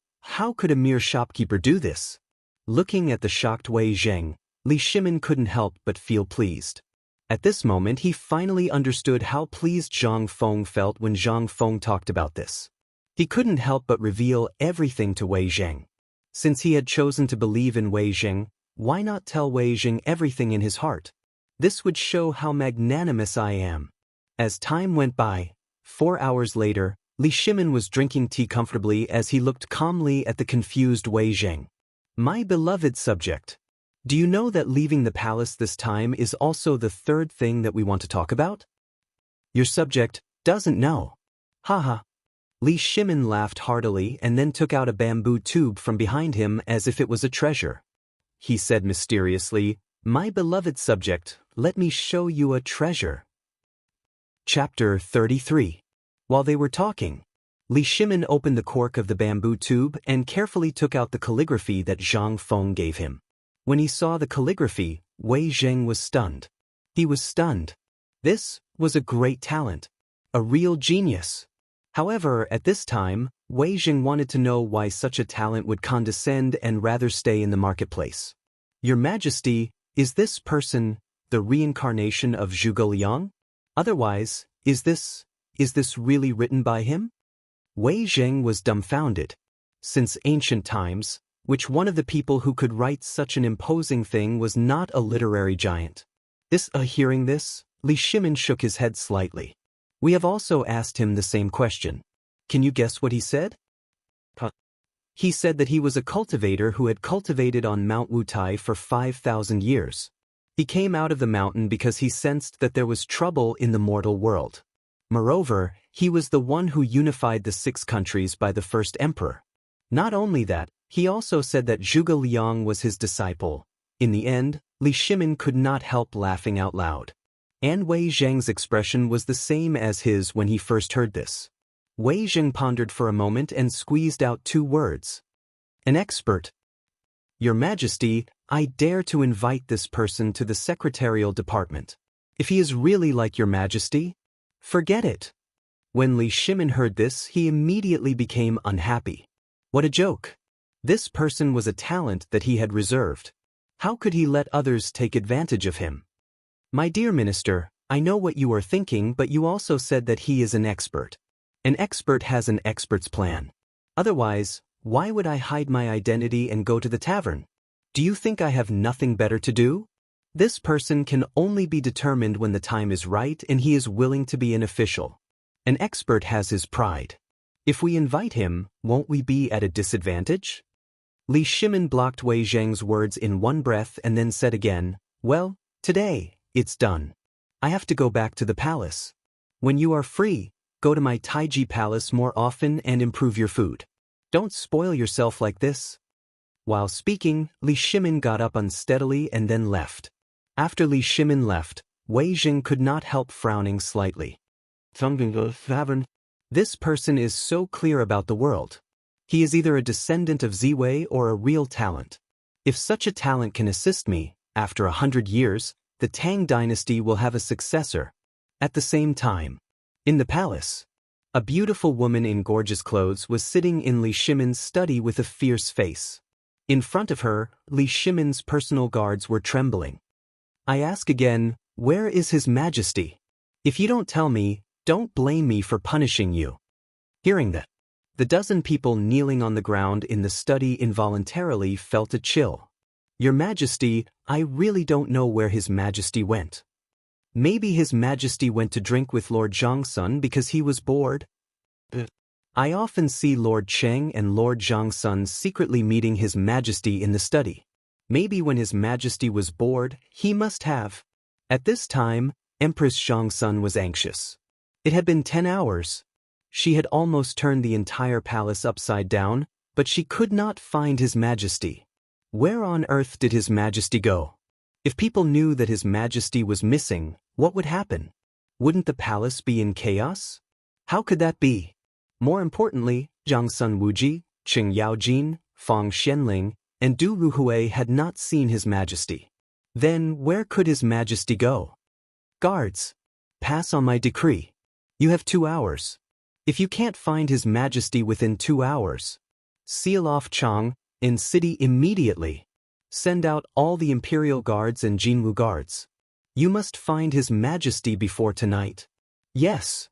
could a mere shopkeeper do this? Looking at the shocked Wei Zheng, Li Shimin couldn't help but feel pleased. At this moment he finally understood how pleased Zhang Feng felt when Zhang Feng talked about this. He couldn't help but reveal everything to Wei Zheng. Since he had chosen to believe in Wei Zheng, why not tell Wei Zheng everything in his heart? This would show how magnanimous I am. As time went by, 4 hours later, Li Shimin was drinking tea comfortably as he looked calmly at the confused Wei Zheng. My beloved subject, do you know that leaving the palace this time is also the third thing that we want to talk about? Your subject doesn't know. Haha. Li Shimin laughed heartily and then took out a bamboo tube from behind him as if it was a treasure. He said mysteriously, "My beloved subject, let me show you a treasure." Chapter 33. While they were talking, Li Shimin opened the cork of the bamboo tube and carefully took out the calligraphy that Zhang Feng gave him. When he saw the calligraphy, Wei Zheng was stunned. He was stunned. This was a great talent. A real genius. However, at this time, Wei Zheng wanted to know why such a talent would condescend and rather stay in the marketplace. Your Majesty, is this person the reincarnation of Zhuge Liang? Otherwise, is this really written by him? Wei Zheng was dumbfounded. Since ancient times, which one of the people who could write such an imposing thing was not a literary giant? Hearing this, Li Shimin shook his head slightly. We have also asked him the same question. Can you guess what he said? He said that he was a cultivator who had cultivated on Mount Wutai for 5,000 years. He came out of the mountain because he sensed that there was trouble in the mortal world. Moreover, he was the one who unified the 6 countries by the first emperor. Not only that, he also said that Zhuge Liang was his disciple. In the end, Li Shimin could not help laughing out loud. And Wei Zheng's expression was the same as his when he first heard this. Wei Zheng pondered for a moment and squeezed out 2 words. An expert. Your Majesty, I dare to invite this person to the secretarial department. If he is really like your Majesty, forget it. When Li Shimin heard this, he immediately became unhappy. What a joke. This person was a talent that he had reserved. How could he let others take advantage of him? My dear Minister, I know what you are thinking, but you also said that he is an expert. An expert has an expert's plan. Otherwise, why would I hide my identity and go to the tavern? Do you think I have nothing better to do? This person can only be determined when the time is right and he is willing to be an official. An expert has his pride. If we invite him, won't we be at a disadvantage? Li Shimin blocked Wei Zheng's words in one breath and then said again, well, today, it's done. I have to go back to the palace. When you are free, go to my Taiji palace more often and improve your food. Don't spoil yourself like this. While speaking, Li Shimin got up unsteadily and then left. After Li Shimin left, Wei Zheng could not help frowning slightly. This person is so clear about the world. He is either a descendant of Ziwei or a real talent. If such a talent can assist me, after 100 years, the Tang dynasty will have a successor. At the same time, in the palace, a beautiful woman in gorgeous clothes was sitting in Li Shimin's study with a fierce face. In front of her, Li Shimin's personal guards were trembling. I ask again, where is His Majesty? If you don't tell me, don't blame me for punishing you. Hearing that, the dozen people kneeling on the ground in the study involuntarily felt a chill. Your Majesty, I really don't know where His Majesty went. Maybe His Majesty went to drink with Lord Zhangsun because he was bored. I often see Lord Cheng and Lord Zhangsun secretly meeting His Majesty in the study. Maybe when His Majesty was bored, he must have. At this time, Empress Zhangsun was anxious. It had been 10 hours. She had almost turned the entire palace upside down, but she could not find His Majesty. Where on earth did His Majesty go? If people knew that His Majesty was missing, what would happen? Wouldn't the palace be in chaos? How could that be? More importantly, Zhang Sun Wuji, Qing Yaojin, Fang Xianling, and Du Ruhui had not seen His Majesty. Then where could His Majesty go? Guards, pass on my decree. You have 2 hours. If you can't find His Majesty within 2 hours, seal off Chang'an city immediately. Send out all the Imperial Guards and Jinwu Guards. You must find His Majesty before tonight. Yes.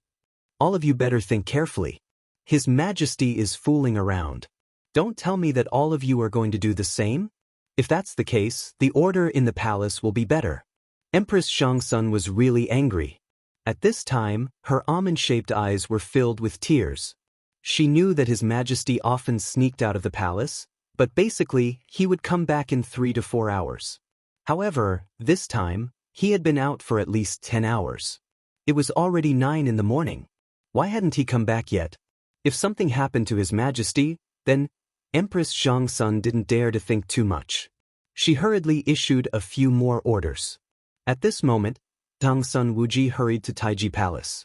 All of you better think carefully. His Majesty is fooling around. Don't tell me that all of you are going to do the same? If that's the case, the order in the palace will be better. Empress Xianxia was really angry. At this time, her almond-shaped eyes were filled with tears. She knew that His Majesty often sneaked out of the palace, but basically, he would come back in 3 to 4 hours. However, this time, he had been out for at least 10 hours. It was already 9 in the morning. Why hadn't he come back yet? If something happened to His Majesty, then Empress Xianxia didn't dare to think too much. She hurriedly issued a few more orders. At this moment, Tangsun Wuji hurried to Taiji Palace.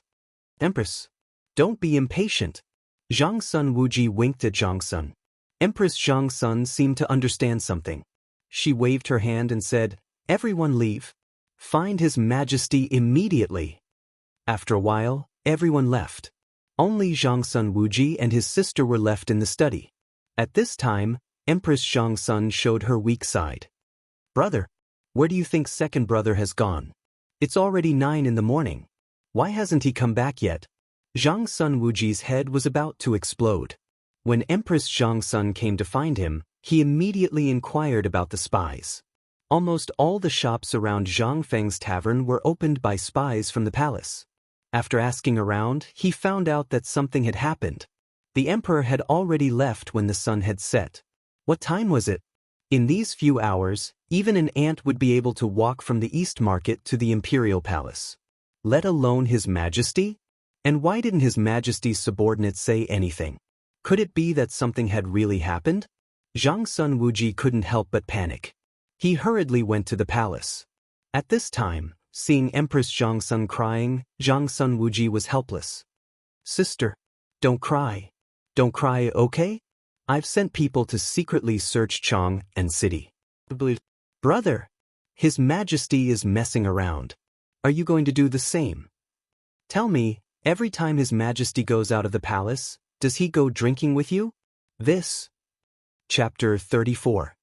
Empress, don't be impatient. Zhangsun Wuji winked at Zhangsun. Empress Zhangsun seemed to understand something. She waved her hand and said, "Everyone leave. Find His Majesty immediately." After a while, everyone left. Only Zhangsun Wuji and his sister were left in the study. At this time, Empress Zhangsun showed her weak side. "Brother, where do you think second brother has gone? It's already 9 in the morning. Why hasn't he come back yet?" Zhangsun Wuji's head was about to explode. When Empress Zhangsun came to find him, he immediately inquired about the spies. Almost all the shops around Zhang Feng's tavern were opened by spies from the palace. After asking around, he found out that something had happened. The emperor had already left when the sun had set. What time was it? In these few hours, even an ant would be able to walk from the East Market to the Imperial Palace. Let alone His Majesty? And why didn't His Majesty's subordinates say anything? Could it be that something had really happened? Zhangsun Wuji couldn't help but panic. He hurriedly went to the palace. At this time, seeing Empress Zhangsun crying, Zhangsun Wuji was helpless. "Sister, don't cry. Don't cry, okay? I've sent people to secretly search Chang'an city." "Brother, His Majesty is messing around. Are you going to do the same? Tell me, every time His Majesty goes out of the palace, does he go drinking with you?" This. Chapter 34.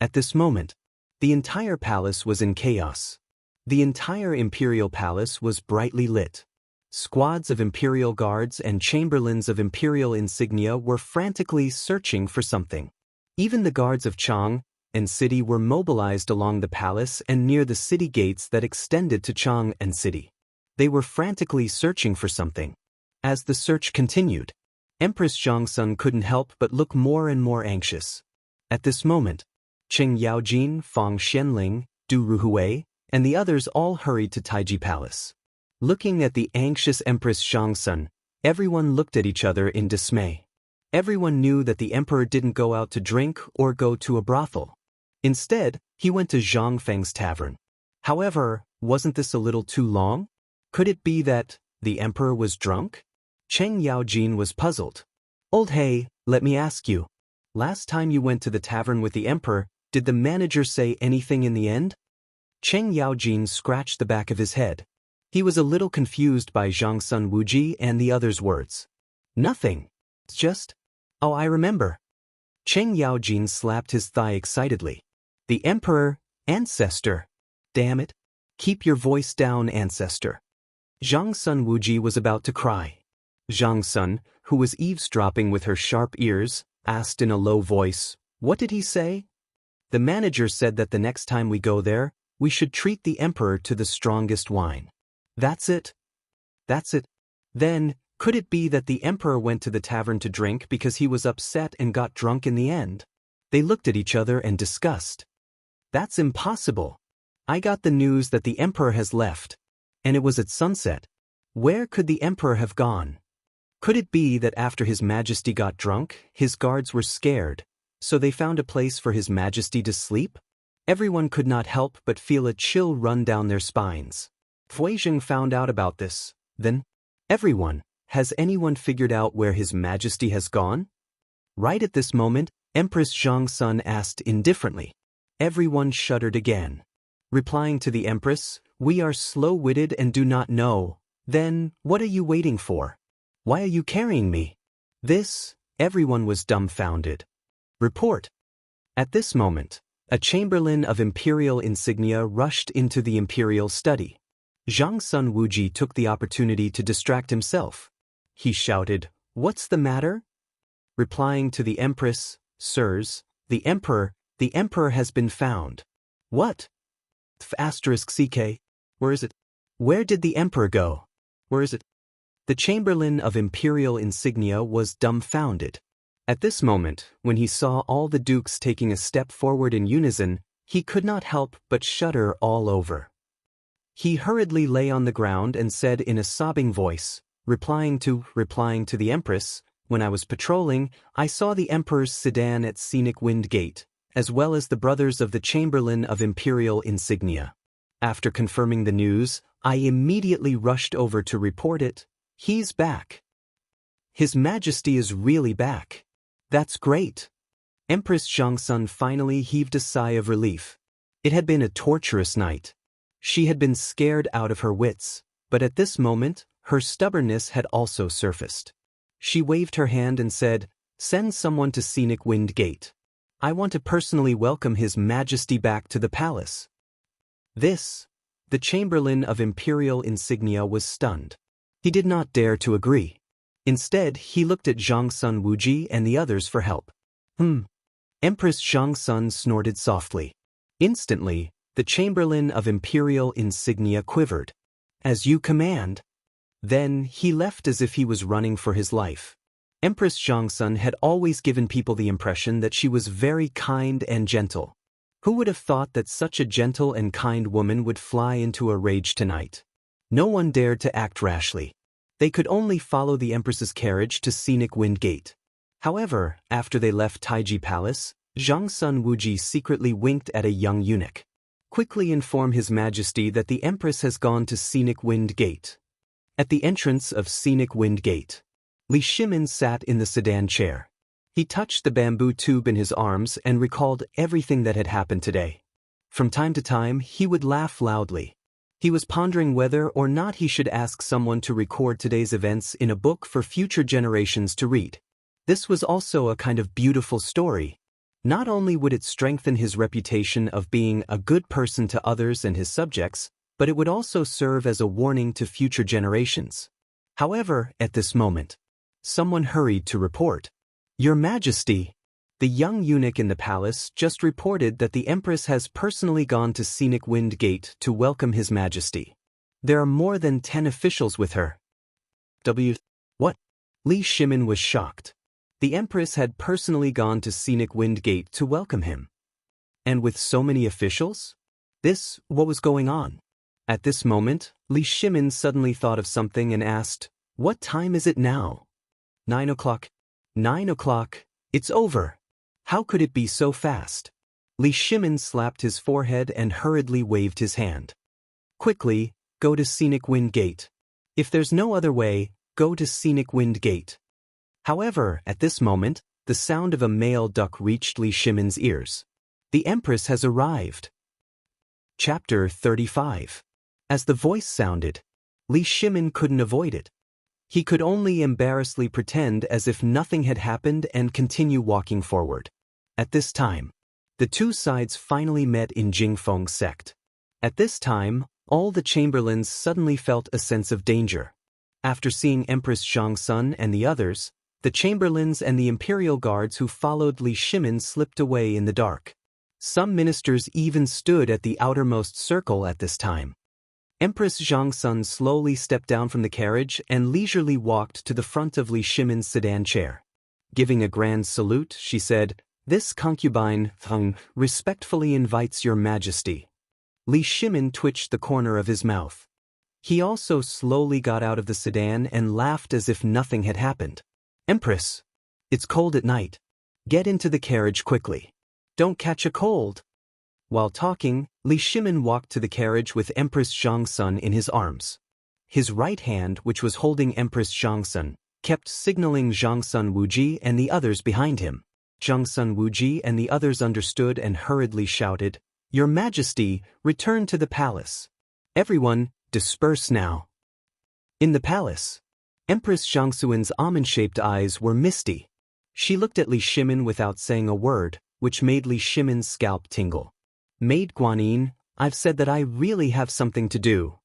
At this moment, the entire palace was in chaos. The entire imperial palace was brightly lit. Squads of imperial guards and chamberlains of imperial insignia were frantically searching for something. Even the guards of Chang'an city were mobilized along the palace and near the city gates that extended to Chang'an city. They were frantically searching for something. As the search continued, Empress Zhangsun couldn't help but look more and more anxious. At this moment, Cheng Yaojin, Fang Xianling, Du Ruhui, and the others all hurried to Taiji Palace. Looking at the anxious Empress Zhangsun, everyone looked at each other in dismay. Everyone knew that the emperor didn't go out to drink or go to a brothel. Instead, he went to Zhang Feng's tavern. However, wasn't this a little too long? Could it be that the emperor was drunk? Cheng Yaojin was puzzled. "Old Hey, let me ask you. Last time you went to the tavern with the emperor, did the manager say anything in the end?" Cheng Yaojin scratched the back of his head. He was a little confused by Zhangsun Wuji and the others' words. "Nothing. It's just... Oh, I remember." Cheng Yaojin slapped his thigh excitedly. "The emperor, ancestor. Damn it. Keep your voice down, ancestor." Zhangsun Wuji was about to cry. Zhangsun, who was eavesdropping with her sharp ears, asked in a low voice, "What did he say?" "The manager said that the next time we go there, we should treat the emperor to the strongest wine." "That's it? That's it. Then, could it be that the emperor went to the tavern to drink because he was upset and got drunk in the end?" They looked at each other and discussed. "That's impossible. I got the news that the emperor has left. And it was at sunset. Where could the emperor have gone? Could it be that after His Majesty got drunk, his guards were scared, so they found a place for His Majesty to sleep?" Everyone could not help but feel a chill run down their spines. Fuizheng found out about this. Then, "Everyone, has anyone figured out where His Majesty has gone?" Right at this moment, Empress Zhangsun asked indifferently. Everyone shuddered again. Replying to the Empress, "We are slow-witted and do not know." "Then, what are you waiting for? Why are you carrying me?" Everyone was dumbfounded. Report. At this moment, A chamberlain of imperial insignia rushed into the imperial study. Zhang Sun Wuji took the opportunity to distract himself. He shouted, "What's the matter?" Replying to the Empress, "Sirs, the Emperor has been found." "What? *CK. Where is it? Where did the Emperor go? Where is it?" The chamberlain of imperial insignia was dumbfounded. At this moment, when he saw all the dukes taking a step forward in unison, he could not help but shudder all over. He hurriedly lay on the ground and said in a sobbing voice, replying to the Empress, "When I was patrolling, I saw the Emperor's sedan at Scenic Wind Gate, as well as the brothers of the Chamberlain of Imperial Insignia. After confirming the news, I immediately rushed over to report it. He's back. His Majesty is really back. That's great." Empress Zhangsun finally heaved a sigh of relief. It had been a torturous night. She had been scared out of her wits, but at this moment, her stubbornness had also surfaced. She waved her hand and said, "Send someone to Scenic Wind Gate. I want to personally welcome His Majesty back to the palace." The Chamberlain of Imperial Insignia was stunned. He did not dare to agree. Instead, he looked at Zhang Sun Wuji and the others for help. Empress Zhang Sun snorted softly. Instantly, the Chamberlain of Imperial Insignia quivered. "As you command." Then he left as if he was running for his life. Empress Zhangsun had always given people the impression that she was very kind and gentle. Who would have thought that such a gentle and kind woman would fly into a rage tonight? No one dared to act rashly. They could only follow the Empress's carriage to Scenic Wind Gate. However, after they left Taiji Palace, Zhang Sun Wuji secretly winked at a young eunuch. "Quickly inform His Majesty that the Empress has gone to Scenic Wind Gate." At the entrance of Scenic Wind Gate, Li Shimin sat in the sedan chair. He touched the bamboo tube in his arms and recalled everything that had happened today. From time to time, he would laugh loudly. He was pondering whether or not he should ask someone to record today's events in a book for future generations to read. This was also a kind of beautiful story. Not only would it strengthen his reputation of being a good person to others and his subjects, but it would also serve as a warning to future generations. However, at this moment, someone hurried to report. "Your Majesty, the young eunuch in the palace just reported that the Empress has personally gone to Scenic Wind Gate to welcome His Majesty. There are more than 10 officials with her." What? Li Shimin was shocked. The Empress had personally gone to Scenic Wind Gate to welcome him. And with so many officials? What was going on? At this moment, Li Shimin suddenly thought of something and asked, "What time is it now?" 9 o'clock. 9 o'clock. It's over. How could it be so fast? Li Shimin slapped his forehead and hurriedly waved his hand. "Quickly, go to Scenic Wind Gate. If there's no other way, go to Scenic Wind Gate." However, at this moment, the sound of a male duck reached Li Shimin's ears. "The Empress has arrived." Chapter 35. As the voice sounded, Li Shimin couldn't avoid it. He could only embarrassedly pretend as if nothing had happened and continue walking forward. At this time, the two sides finally met in Jingfeng sect. At this time, all the chamberlains suddenly felt a sense of danger. After seeing Empress Zhangsun and the others, the chamberlains and the imperial guards who followed Li Shimin slipped away in the dark. Some ministers even stood at the outermost circle at this time. Empress Zhangsun slowly stepped down from the carriage and leisurely walked to the front of Li Shimin's sedan chair. Giving a grand salute, she said, "This concubine, respectfully invites your Majesty." Li Shimin twitched the corner of his mouth. He also slowly got out of the sedan and laughed as if nothing had happened. "Empress, it's cold at night. Get into the carriage quickly. Don't catch a cold." While talking, Li Shimin walked to the carriage with Empress Zhangsun in his arms. His right hand, which was holding Empress Zhangsun, kept signaling Zhang Sun Wuji and the others behind him. Zhang Sun Wuji and the others understood and hurriedly shouted, "Your Majesty, return to the palace. Everyone, disperse now." In the palace, Empress Zhangsuan's almond-shaped eyes were misty. She looked at Li Shimin without saying a word, which made Li Shimin's scalp tingle. Maid Guanyin, I've said that I really have something to do.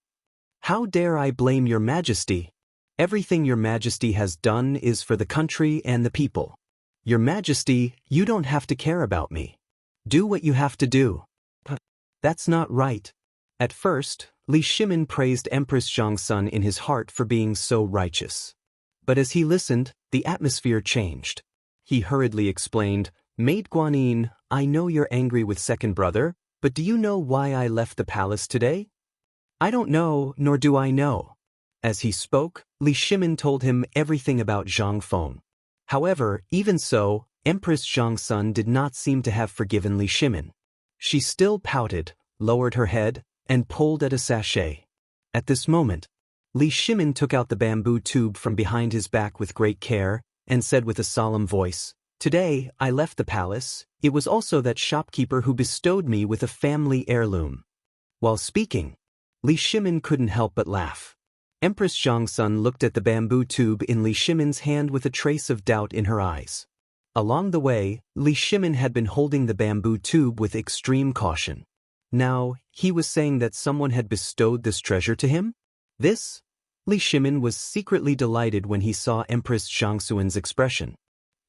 How dare I blame your majesty? Everything your majesty has done is for the country and the people. Your majesty, you don't have to care about me. Do what you have to do. That's not right. At first, Li Shimin praised Empress Xianxia in his heart for being so righteous. But as he listened, the atmosphere changed. He hurriedly explained, Maid Guanyin, I know you're angry with second brother, but do you know why I left the palace today? I don't know, nor do I know. As he spoke, Li Shimin told him everything about Zhang Feng. However, even so, Empress Xianxia did not seem to have forgiven Li Shimin. She still pouted, lowered her head, and pulled at a sachet. At this moment, Li Shimin took out the bamboo tube from behind his back with great care, and said with a solemn voice, Today, I left the palace. It was also that shopkeeper who bestowed me with a family heirloom. While speaking, Li Shimin couldn't help but laugh. Empress Xianxia looked at the bamboo tube in Li Shimin's hand with a trace of doubt in her eyes. Along the way, Li Shimin had been holding the bamboo tube with extreme caution. Now, he was saying that someone had bestowed this treasure to him? This? Li Shimin was secretly delighted when he saw Empress Xiangxuan's expression.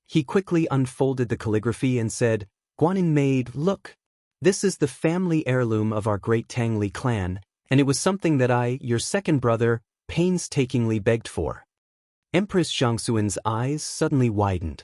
He quickly unfolded the calligraphy and said, Guanyin maid, look. This is the family heirloom of our great Tangli clan, and it was something that I, your second brother, painstakingly begged for. Empress Xiangxuan's eyes suddenly widened.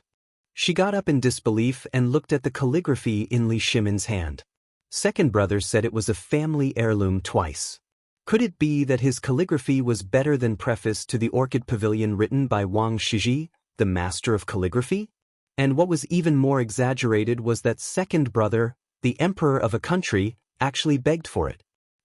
She got up in disbelief and looked at the calligraphy in Li Shimin's hand. Second brother said it was a family heirloom twice. Could it be that his calligraphy was better than preface to the Orchid Pavilion written by Wang Shiji, the master of calligraphy? And what was even more exaggerated was that second brother, the emperor of a country, actually begged for it.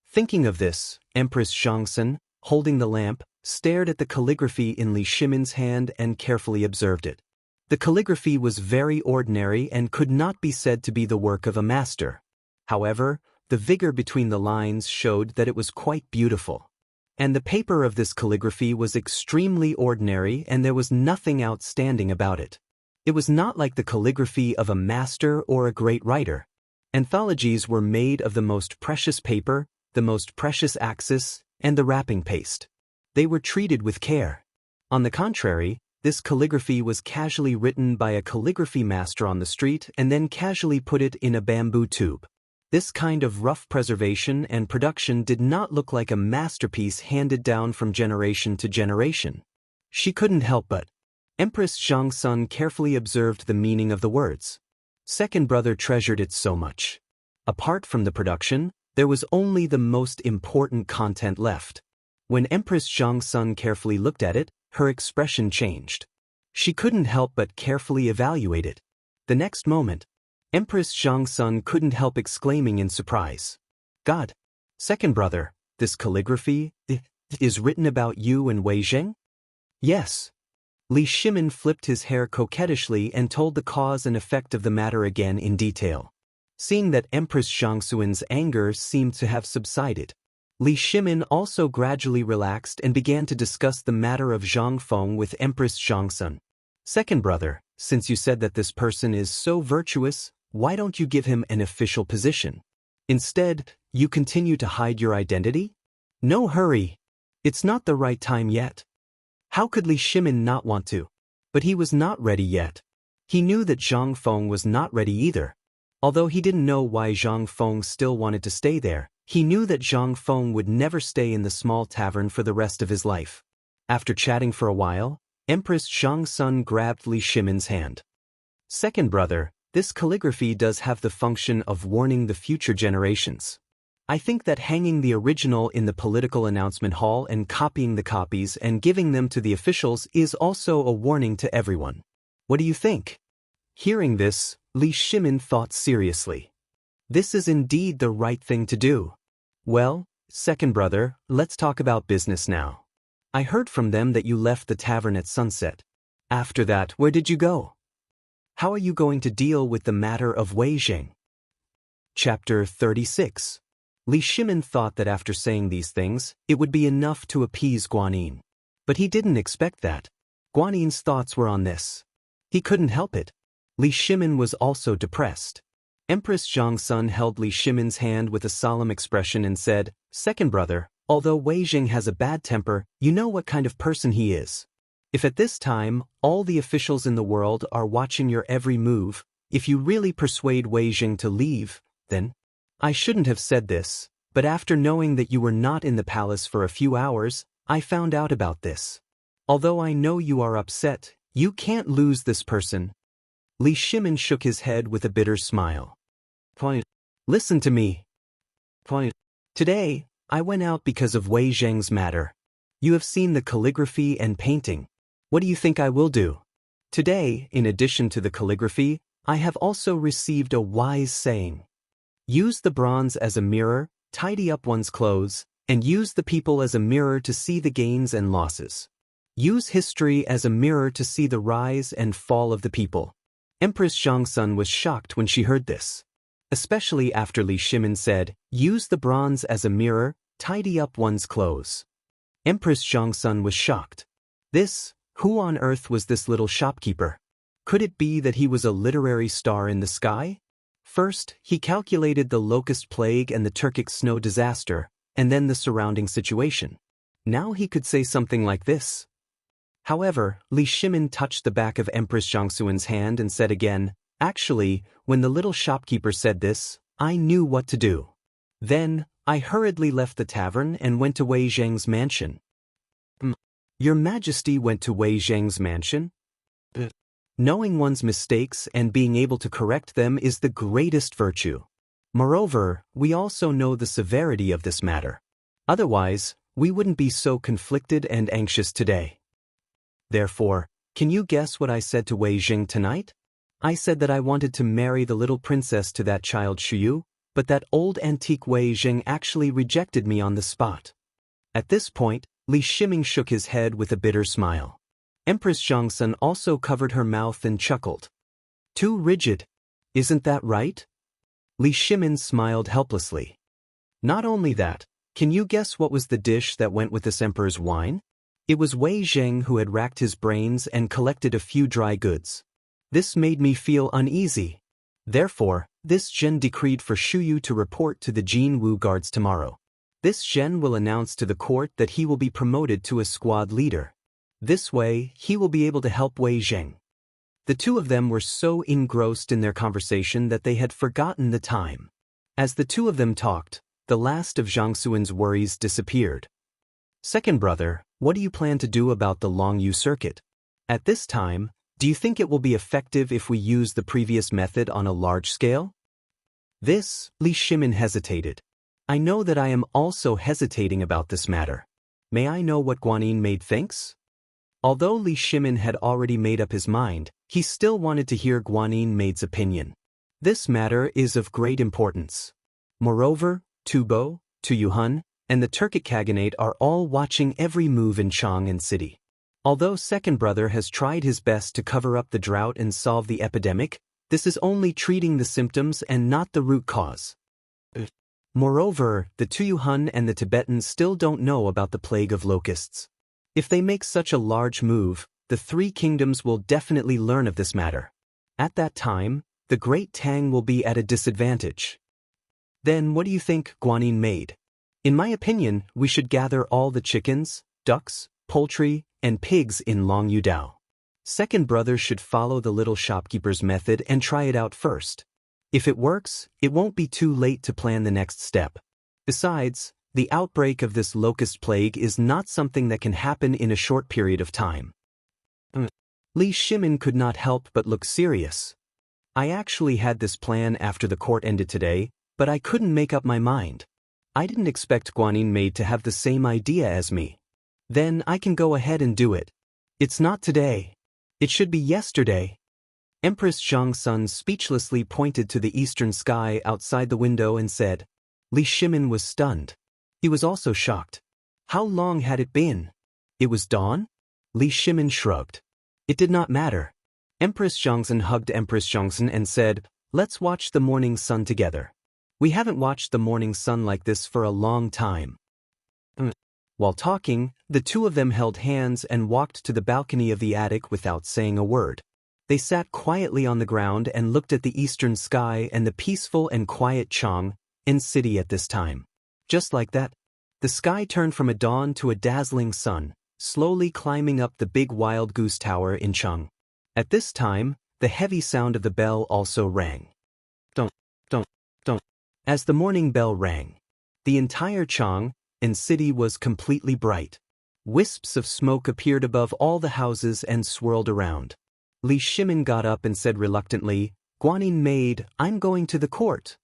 Thinking of this, Empress Xiangxia, holding the lamp, stared at the calligraphy in Li Shimin's hand and carefully observed it. The calligraphy was very ordinary and could not be said to be the work of a master. However, the vigor between the lines showed that it was quite beautiful. And the paper of this calligraphy was extremely ordinary and there was nothing outstanding about it. It was not like the calligraphy of a master or a great writer. Anthologies were made of the most precious paper, the most precious axis, and the wrapping paste. They were treated with care. On the contrary, this calligraphy was casually written by a calligraphy master on the street and then casually put it in a bamboo tube. This kind of rough preservation and production did not look like a masterpiece handed down from generation to generation. She couldn't help but. Empress Xiangxia carefully observed the meaning of the words. Second brother treasured it so much. Apart from the production, there was only the most important content left. When Empress Xiangxia carefully looked at it, her expression changed. She couldn't help but carefully evaluate it. The next moment, Empress Xiangxia couldn't help exclaiming in surprise. God! Second brother, this calligraphy is written about you and Wei Zheng? Yes. Li Shimin flipped his hair coquettishly and told the cause and effect of the matter again in detail. Seeing that Empress Xiangxuan's anger seemed to have subsided, Li Shimin also gradually relaxed and began to discuss the matter of Zhang Feng with Empress Xiangxia. Second brother, since you said that this person is so virtuous, why don't you give him an official position? Instead, you continue to hide your identity? No hurry. It's not the right time yet. How could Li Shimin not want to? But he was not ready yet. He knew that Zhang Feng was not ready either. Although he didn't know why Zhang Feng still wanted to stay there, he knew that Zhang Feng would never stay in the small tavern for the rest of his life. After chatting for a while, Empress Xiangxia grabbed Li Shimin's hand. Second brother, this calligraphy does have the function of warning the future generations. I think that hanging the original in the political announcement hall and copying the copies and giving them to the officials is also a warning to everyone. What do you think? Hearing this, Li Shimin thought seriously. This is indeed the right thing to do. Well, second brother, let's talk about business now. I heard from them that you left the tavern at sunset. After that, where did you go? How are you going to deal with the matter of Wei Zheng? Chapter 36. Li Shimin thought that after saying these things, it would be enough to appease Guanyin. But he didn't expect that. Guanyin's thoughts were on this. He couldn't help it. Li Shimin was also depressed. Empress Zhongsun held Li Shimin's hand with a solemn expression and said, "Second brother, although Wei Jing has a bad temper, you know what kind of person he is. If at this time, all the officials in the world are watching your every move, if you really persuade Wei Jing to leave, then I shouldn't have said this, but after knowing that you were not in the palace for a few hours, I found out about this. Although I know you are upset, you can't lose this person." Li Shimin shook his head with a bitter smile. "Listen to me. Today, I went out because of Wei Zheng's matter. You have seen the calligraphy and painting. What do you think I will do? Today, in addition to the calligraphy, I have also received a wise saying. Use the bronze as a mirror, tidy up one's clothes, and use the people as a mirror to see the gains and losses. Use history as a mirror to see the rise and fall of the people." Empress Zhongsun was shocked when she heard this. Especially after Li Shimin said, "Use the bronze as a mirror, tidy up one's clothes." Empress Zhongsun was shocked. Who on earth was this little shopkeeper? Could it be that he was a literary star in the sky? First, he calculated the locust plague and the Turkic snow disaster, and then the surrounding situation. Now he could say something like this. However, Li Shimin touched the back of Empress Zhongsun's hand and said again, "Actually, when the little shopkeeper said this, I knew what to do. Then, I hurriedly left the tavern and went to Wei Zheng's mansion." "Your Majesty went to Wei Zheng's mansion?" Knowing one's mistakes and being able to correct them is the greatest virtue. Moreover, we also know the severity of this matter. Otherwise, we wouldn't be so conflicted and anxious today. Therefore, can you guess what I said to Wei Jing tonight? I said that I wanted to marry the little princess to that child Shuyu, but that old antique Wei Jing actually rejected me on the spot. At this point, Li Shimin shook his head with a bitter smile. Empress Zhongsun also covered her mouth and chuckled. "Too rigid. Isn't that right?" Li Shimin smiled helplessly. "Not only that, can you guess what was the dish that went with this emperor's wine? It was Wei Zheng who had racked his brains and collected a few dry goods. This made me feel uneasy. Therefore, this Zhen decreed for Shuyu to report to the Jin Wu guards tomorrow. This Zhen will announce to the court that he will be promoted to a squad leader. This way, he will be able to help Wei Zheng." The two of them were so engrossed in their conversation that they had forgotten the time. As the two of them talked, the last of Zhang Suan's worries disappeared. "Second brother, what do you plan to do about the Longyu circuit? At this time, do you think it will be effective if we use the previous method on a large scale?" Li Shimin hesitated. "I know that I am also hesitating about this matter. May I know what Guanyin Maid thinks?" Although Li Shimin had already made up his mind, he still wanted to hear Guanyin Maid's opinion. This matter is of great importance. Moreover, Tubo, Tuyuhun, and the Turkic Khaganate are all watching every move in Chang'an city. Although second brother has tried his best to cover up the drought and solve the epidemic, this is only treating the symptoms and not the root cause. Moreover, the Tuyuhun and the Tibetans still don't know about the plague of locusts. If they make such a large move, the three kingdoms will definitely learn of this matter. At that time, the Great Tang will be at a disadvantage. Then what do you think, Guanyin Maid? In my opinion, we should gather all the chickens, ducks, poultry, and pigs in Longyu Dao. Second brother should follow the little shopkeeper's method and try it out first. If it works, it won't be too late to plan the next step. Besides, the outbreak of this locust plague is not something that can happen in a short period of time. Li Shimin could not help but look serious. "I actually had this plan after the court ended today, but I couldn't make up my mind. I didn't expect Guanyin Maid to have the same idea as me. Then I can go ahead and do it. It's not today. It should be yesterday." Empress Zhongsun speechlessly pointed to the eastern sky outside the window and said. Li Shimin was stunned. He was also shocked. How long had it been? It was dawn? Li Shimin shrugged. It did not matter. Empress Zhongsun hugged Empress Zhongsun and said, "Let's watch the morning sun together. We haven't watched the morning sun like this for a long time." While talking, the two of them held hands and walked to the balcony of the attic without saying a word. They sat quietly on the ground and looked at the eastern sky and the peaceful and quiet Chang'an city at this time. Just like that, the sky turned from a dawn to a dazzling sun, slowly climbing up the big wild goose tower in Chang'an. At this time, the heavy sound of the bell also rang. Don't, don't, don't. As the morning bell rang, the entire Chang'an city was completely bright. Wisps of smoke appeared above all the houses and swirled around. Li Shimin got up and said reluctantly, "Guanyin maid, I'm going to the court."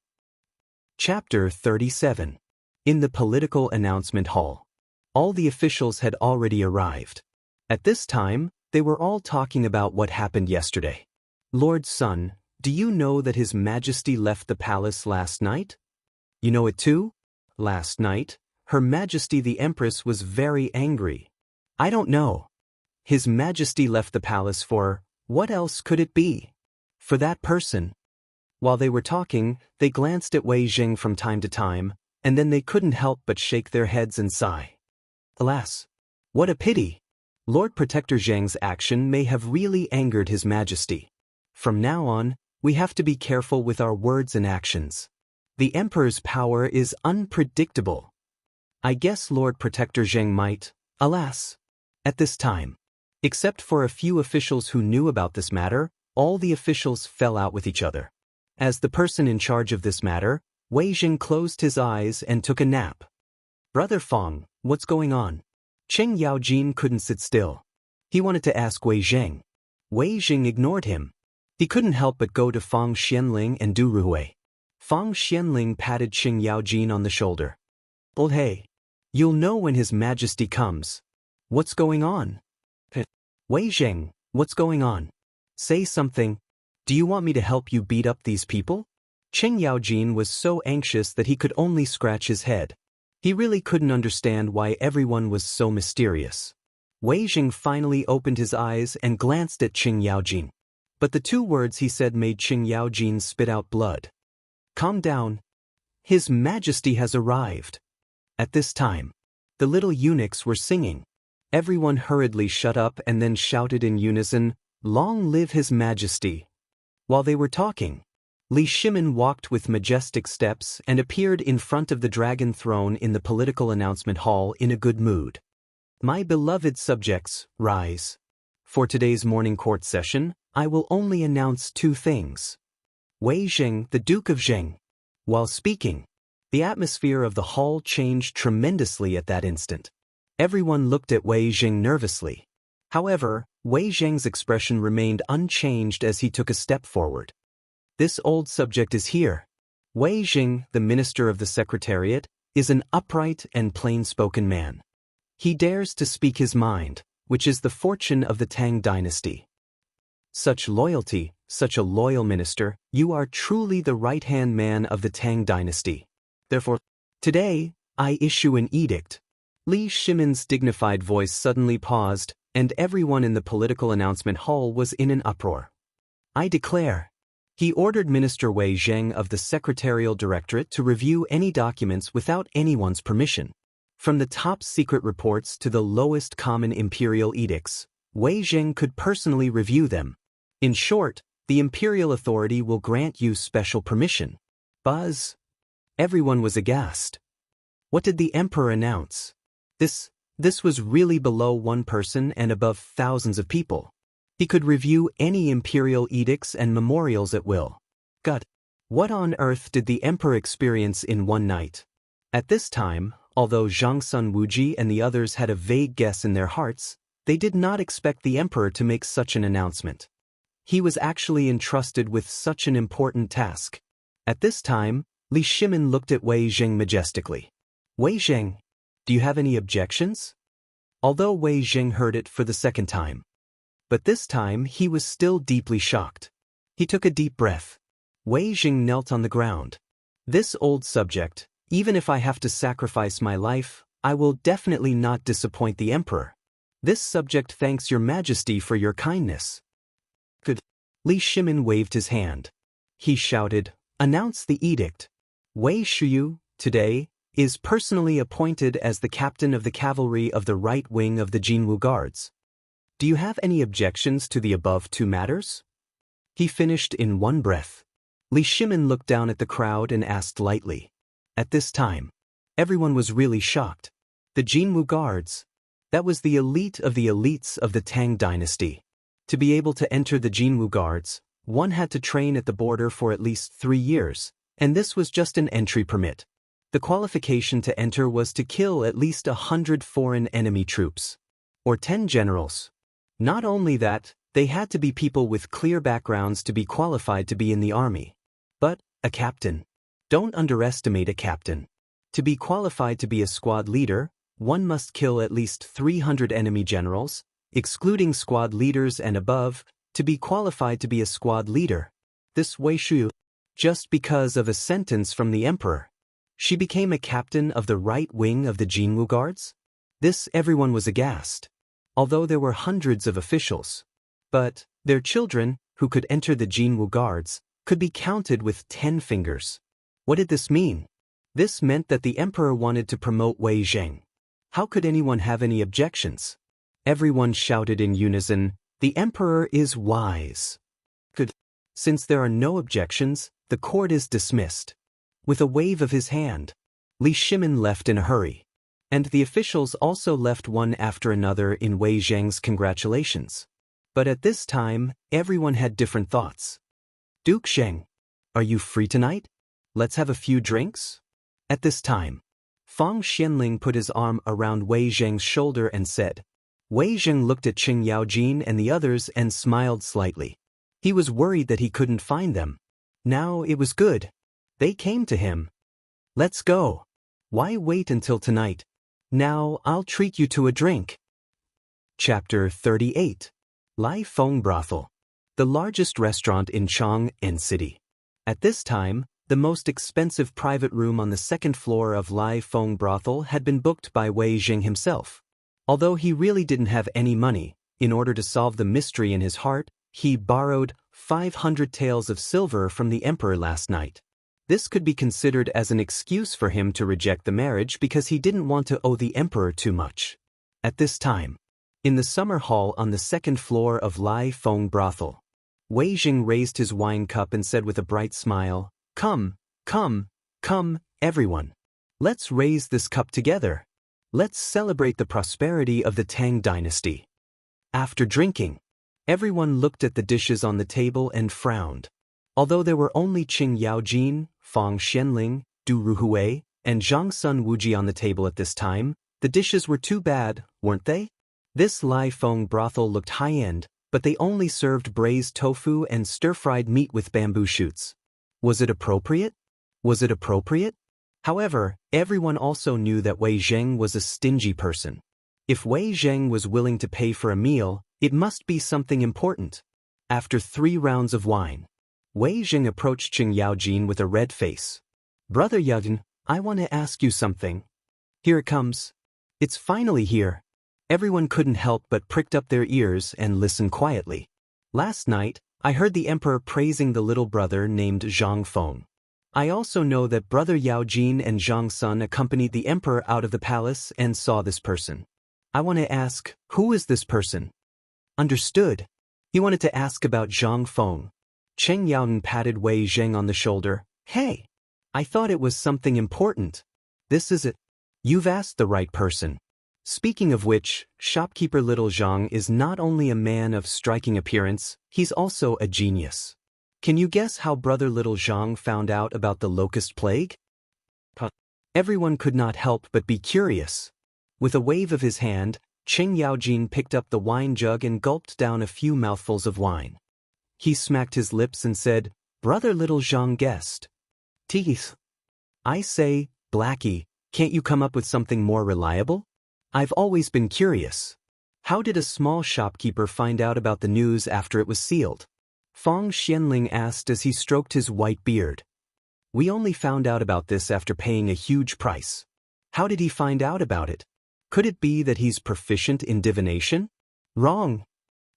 Chapter 37. In the political announcement hall. All the officials had already arrived. At this time, they were all talking about what happened yesterday. "Lord Sun, do you know that His Majesty left the palace last night?" "You know it too?" "Last night, Her Majesty the Empress was very angry." "I don't know. His Majesty left the palace for, what else could it be? For that person." While they were talking, they glanced at Wei Jing from time to time, and then they couldn't help but shake their heads and sigh. Alas, what a pity! Lord Protector Zhang's action may have really angered His Majesty. From now on, we have to be careful with our words and actions. The Emperor's power is unpredictable. I guess Lord Protector Zhang might, alas. At this time, except for a few officials who knew about this matter, all the officials fell out with each other. As the person in charge of this matter, Wei Jing closed his eyes and took a nap. "Brother Feng, what's going on?" Cheng Yaojin couldn't sit still. He wanted to ask Wei Jing. Wei Jing ignored him. He couldn't help but go to Feng Xianling and Du Ruhui. Feng Xianling patted Cheng Yaojin on the shoulder. "Old hey, you'll know when His Majesty comes. What's going on?" "Wei Jing, what's going on? Say something. Do you want me to help you beat up these people?" Cheng Yaojin was so anxious that he could only scratch his head. He really couldn't understand why everyone was so mysterious. Wei Jing finally opened his eyes and glanced at Cheng Yaojin. But the two words he said made Cheng Yaojin spit out blood. "Calm down. His Majesty has arrived." At this time, the little eunuchs were singing. Everyone hurriedly shut up and then shouted in unison, "Long live His Majesty." While they were talking, Li Shimin walked with majestic steps and appeared in front of the dragon throne in the political announcement hall in a good mood. "My beloved subjects, rise. For today's morning court session, I will only announce two things." Wei Jing, the Duke of Zheng. While speaking, the atmosphere of the hall changed tremendously at that instant. Everyone looked at Wei Jing nervously. However, Wei Jing's expression remained unchanged as he took a step forward. "This old subject is here." Wei Jing, the Minister of the Secretariat, is an upright and plain-spoken man. He dares to speak his mind, which is the fortune of the Tang dynasty. Such loyalty, such a loyal minister, you are truly the right-hand man of the Tang dynasty. Therefore, today, I issue an edict. Li Shimin's dignified voice suddenly paused, and everyone in the political announcement hall was in an uproar. "I declare." He ordered Minister Wei Zheng of the Secretarial Directorate to review any documents without anyone's permission. From the top secret reports to the lowest common imperial edicts, Wei Zheng could personally review them. In short, the imperial authority will grant you special permission. Buzz. Everyone was aghast. What did the emperor announce? This was really below one person and above thousands of people. He could review any imperial edicts and memorials at will. God, what on earth did the emperor experience in one night? At this time, although Zhang Sun Wuji and the others had a vague guess in their hearts, they did not expect the emperor to make such an announcement. He was actually entrusted with such an important task. At this time, Li Shimin looked at Wei Jing majestically. "Wei Jing, do you have any objections?" Although Wei Jing heard it for the second time. But this time he was still deeply shocked. He took a deep breath. Wei Jing knelt on the ground. "This old subject, even if I have to sacrifice my life, I will definitely not disappoint the emperor. This subject thanks your majesty for your kindness." Good. Li Shimin waved his hand. He shouted, "Announce the edict. Wei Shuyu, today, is personally appointed as the captain of the cavalry of the right wing of the Jinwu Guards. Do you have any objections to the above two matters?" he finished in one breath. Li Shimin looked down at the crowd and asked lightly. At this time, everyone was really shocked. The Jinwu guards. That was the elite of the elites of the Tang dynasty. To be able to enter the Jinwu guards, one had to train at the border for at least 3 years, and this was just an entry permit. The qualification to enter was to kill at least 100 foreign enemy troops. Or 10 generals. Not only that, they had to be people with clear backgrounds to be qualified to be in the army. But, a captain. Don't underestimate a captain. To be qualified to be a squad leader, one must kill at least 300 enemy generals, excluding squad leaders and above, to be qualified to be a squad leader. This Wei Shu, just because of a sentence from the emperor. She became a captain of the right wing of the Jinwu guards? This everyone was aghast. Although there were hundreds of officials. But, their children, who could enter the Jinwu guards, could be counted with 10 fingers. What did this mean? This meant that the emperor wanted to promote Wei Zheng. How could anyone have any objections? Everyone shouted in unison, "The emperor is wise." Good. Since there are no objections, the court is dismissed. With a wave of his hand, Li Shimin left in a hurry. And the officials also left one after another in Wei Zheng's congratulations. But at this time, everyone had different thoughts. "Duke Zheng, are you free tonight? Let's have a few drinks?" At this time, Fang Xianling put his arm around Wei Zheng's shoulder and said. Wei Zheng looked at Qing Yaojin and the others and smiled slightly. He was worried that he couldn't find them. Now it was good. They came to him. "Let's go. Why wait until tonight? Now I'll treat you to a drink." Chapter 38. Lai Feng Brothel. The largest restaurant in Chang'an City. At this time, the most expensive private room on the second floor of Lai Feng Brothel had been booked by Wei Zheng himself. Although he really didn't have any money, in order to solve the mystery in his heart, he borrowed 500 taels of silver from the emperor last night. This could be considered as an excuse for him to reject the marriage because he didn't want to owe the emperor too much. At this time, in the summer hall on the second floor of Lai Feng Brothel, Wei Zheng raised his wine cup and said with a bright smile, "Come, come, come, everyone. Let's raise this cup together. Let's celebrate the prosperity of the Tang dynasty." After drinking, everyone looked at the dishes on the table and frowned. Although there were only Qing Yaojin, Fang Xianling, Du Ruhui, and Zhang Sun Wuji on the table at this time, the dishes were too bad, weren't they? This Lai Feng brothel looked high-end, but they only served braised tofu and stir-fried meat with bamboo shoots. Was it appropriate? Was it appropriate? However, everyone also knew that Wei Zheng was a stingy person. If Wei Zheng was willing to pay for a meal, it must be something important. After 3 rounds of wine, Wei Zheng approached Qing Yaojin with a red face. "Brother Yaojin, I want to ask you something." "Here it comes." "It's finally here." Everyone couldn't help but pricked up their ears and listened quietly. "Last night, I heard the emperor praising the little brother named Zhang Feng. I also know that brother Yaojin and Zhang Sun accompanied the emperor out of the palace and saw this person. I want to ask, who is this person?" "Understood." He wanted to ask about Zhang Feng. Cheng Yaonan patted Wei Zheng on the shoulder. "Hey, I thought it was something important." "This is it. You've asked the right person." Speaking of which, shopkeeper Little Zhang is not only a man of striking appearance, he's also a genius. Can you guess how brother Little Zhang found out about the locust plague? Everyone could not help but be curious. With a wave of his hand, Qing Yaojin picked up the wine jug and gulped down a few mouthfuls of wine. He smacked his lips and said, "Brother Little Zhang guessed." "Teeth. I say, Blackie, can't you come up with something more reliable? I've always been curious. How did a small shopkeeper find out about the news after it was sealed?" Fang Xianling asked as he stroked his white beard. "We only found out about this after paying a huge price." "How did he find out about it? Could it be that he's proficient in divination?" "Wrong."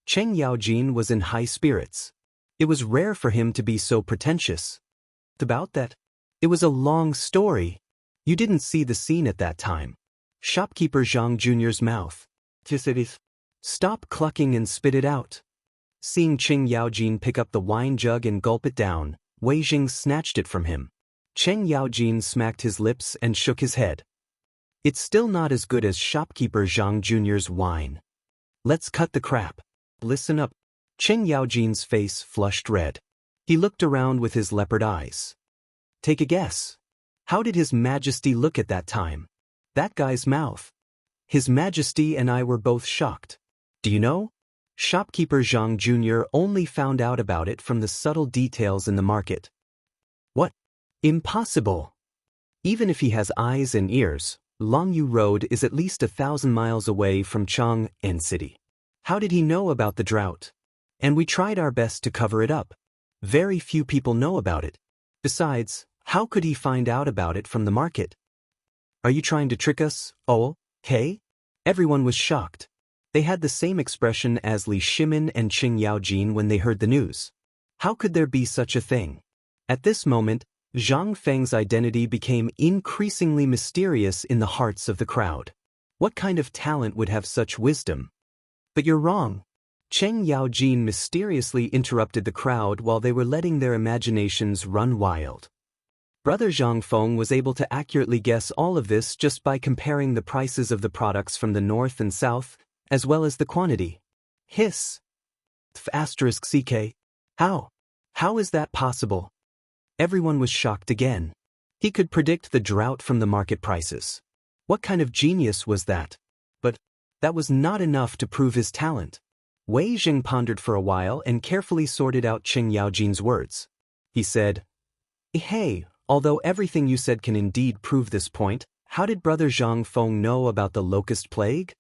Cheng Yaojin was in high spirits. It was rare for him to be so pretentious. "About that? It was a long story. You didn't see the scene at that time." Shopkeeper Zhang Jr.'s mouth. "Stop clucking and spit it out." Seeing Cheng Yaojin pick up the wine jug and gulp it down, Wei Jing snatched it from him. Cheng Yaojin smacked his lips and shook his head. It's still not as good as shopkeeper Zhang Jr.'s wine. Let's cut the crap. Listen up. Cheng Yaojin's face flushed red. He looked around with his leopard eyes. Take a guess. How did His Majesty look at that time? That guy's mouth. His Majesty and I were both shocked. Do you know? Shopkeeper Zhang Jr. only found out about it from the subtle details in the market. What? Impossible. Even if he has eyes and ears, Longyu Road is at least 1,000 miles away from Chang'an City. How did he know about the drought? And we tried our best to cover it up. Very few people know about it. Besides, how could he find out about it from the market? Are you trying to trick us? Oh, hey? Everyone was shocked. They had the same expression as Li Shimin and Cheng Yaojin when they heard the news. How could there be such a thing? At this moment, Zhang Feng's identity became increasingly mysterious in the hearts of the crowd. What kind of talent would have such wisdom? But you're wrong. Cheng Yaojin mysteriously interrupted the crowd while they were letting their imaginations run wild. Brother Zhang Feng was able to accurately guess all of this just by comparing the prices of the products from the north and south, as well as the quantity. Hiss. *CK. How? How is that possible? Everyone was shocked again. He could predict the drought from the market prices. What kind of genius was that? But that was not enough to prove his talent. Wei Jing pondered for a while and carefully sorted out Cheng Yaojin's words. He said, Hey, although everything you said can indeed prove this point, how did Brother Zhang Feng know about the locust plague?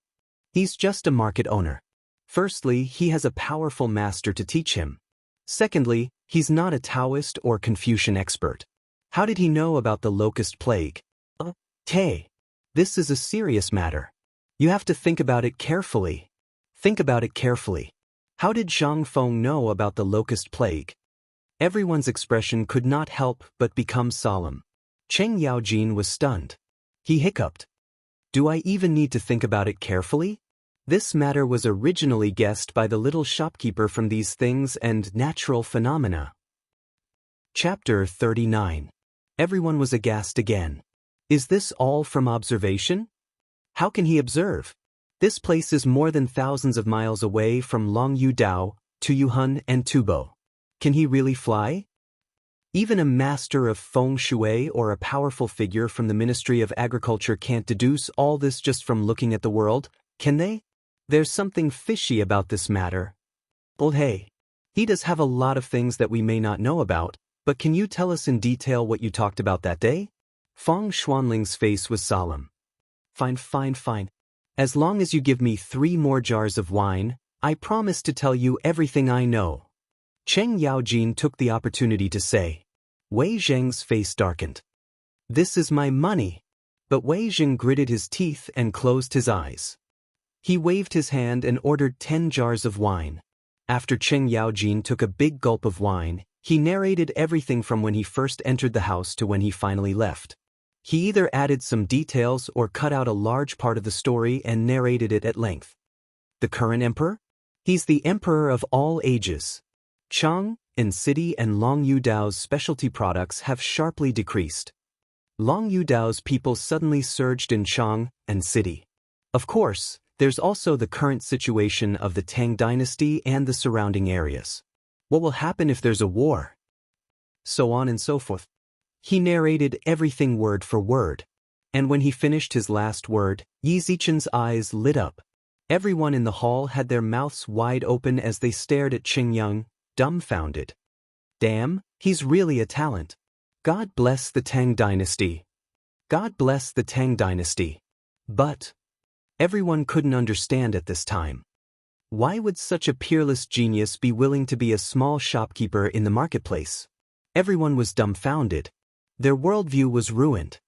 He's just a market owner. Firstly, he has a powerful master to teach him. Secondly, he's not a Daoist or Confucian expert. How did he know about the locust plague? Hey, this is a serious matter. You have to think about it carefully. Think about it carefully. How did Zhang Feng know about the locust plague? Everyone's expression could not help but become solemn. Cheng Yaojin was stunned. He hiccuped. Do I even need to think about it carefully? This matter was originally guessed by the little shopkeeper from These Things and Natural Phenomena. Chapter 39. Everyone was aghast again. Is this all from observation? How can he observe? This place is more than thousands of miles away from Longyu Dao, Tuyuhun and Tubo. Can he really fly? Even a master of feng shui or a powerful figure from the Ministry of Agriculture can't deduce all this just from looking at the world, can they? There's something fishy about this matter. Well, hey, he does have a lot of things that we may not know about, but can you tell us in detail what you talked about that day? Feng Xuanling's face was solemn. Fine. As long as you give me 3 more jars of wine, I promise to tell you everything I know. Cheng Yaojin took the opportunity to say. Wei Zheng's face darkened. This is my money. But Wei Zheng gritted his teeth and closed his eyes. He waved his hand and ordered 10 jars of wine. After Cheng Yaojin took a big gulp of wine, he narrated everything from when he first entered the house to when he finally left. He either added some details or cut out a large part of the story and narrated it at length. The current emperor? He's the emperor of all ages. Chang'an City and Longyu Dao's specialty products have sharply decreased. Longyu Dao's people suddenly surged in Chang'an City. Of course, there's also the current situation of the Tang dynasty and the surrounding areas. What will happen if there's a war? So on and so forth. He narrated everything word for word. And when he finished his last word, Yi Zichen's eyes lit up. Everyone in the hall had their mouths wide open as they stared at Qing Yang, dumbfounded. Damn, he's really a talent. God bless the Tang dynasty. God bless the Tang dynasty. But everyone couldn't understand at this time. Why would such a peerless genius be willing to be a small shopkeeper in the marketplace? Everyone was dumbfounded. Their worldview was ruined.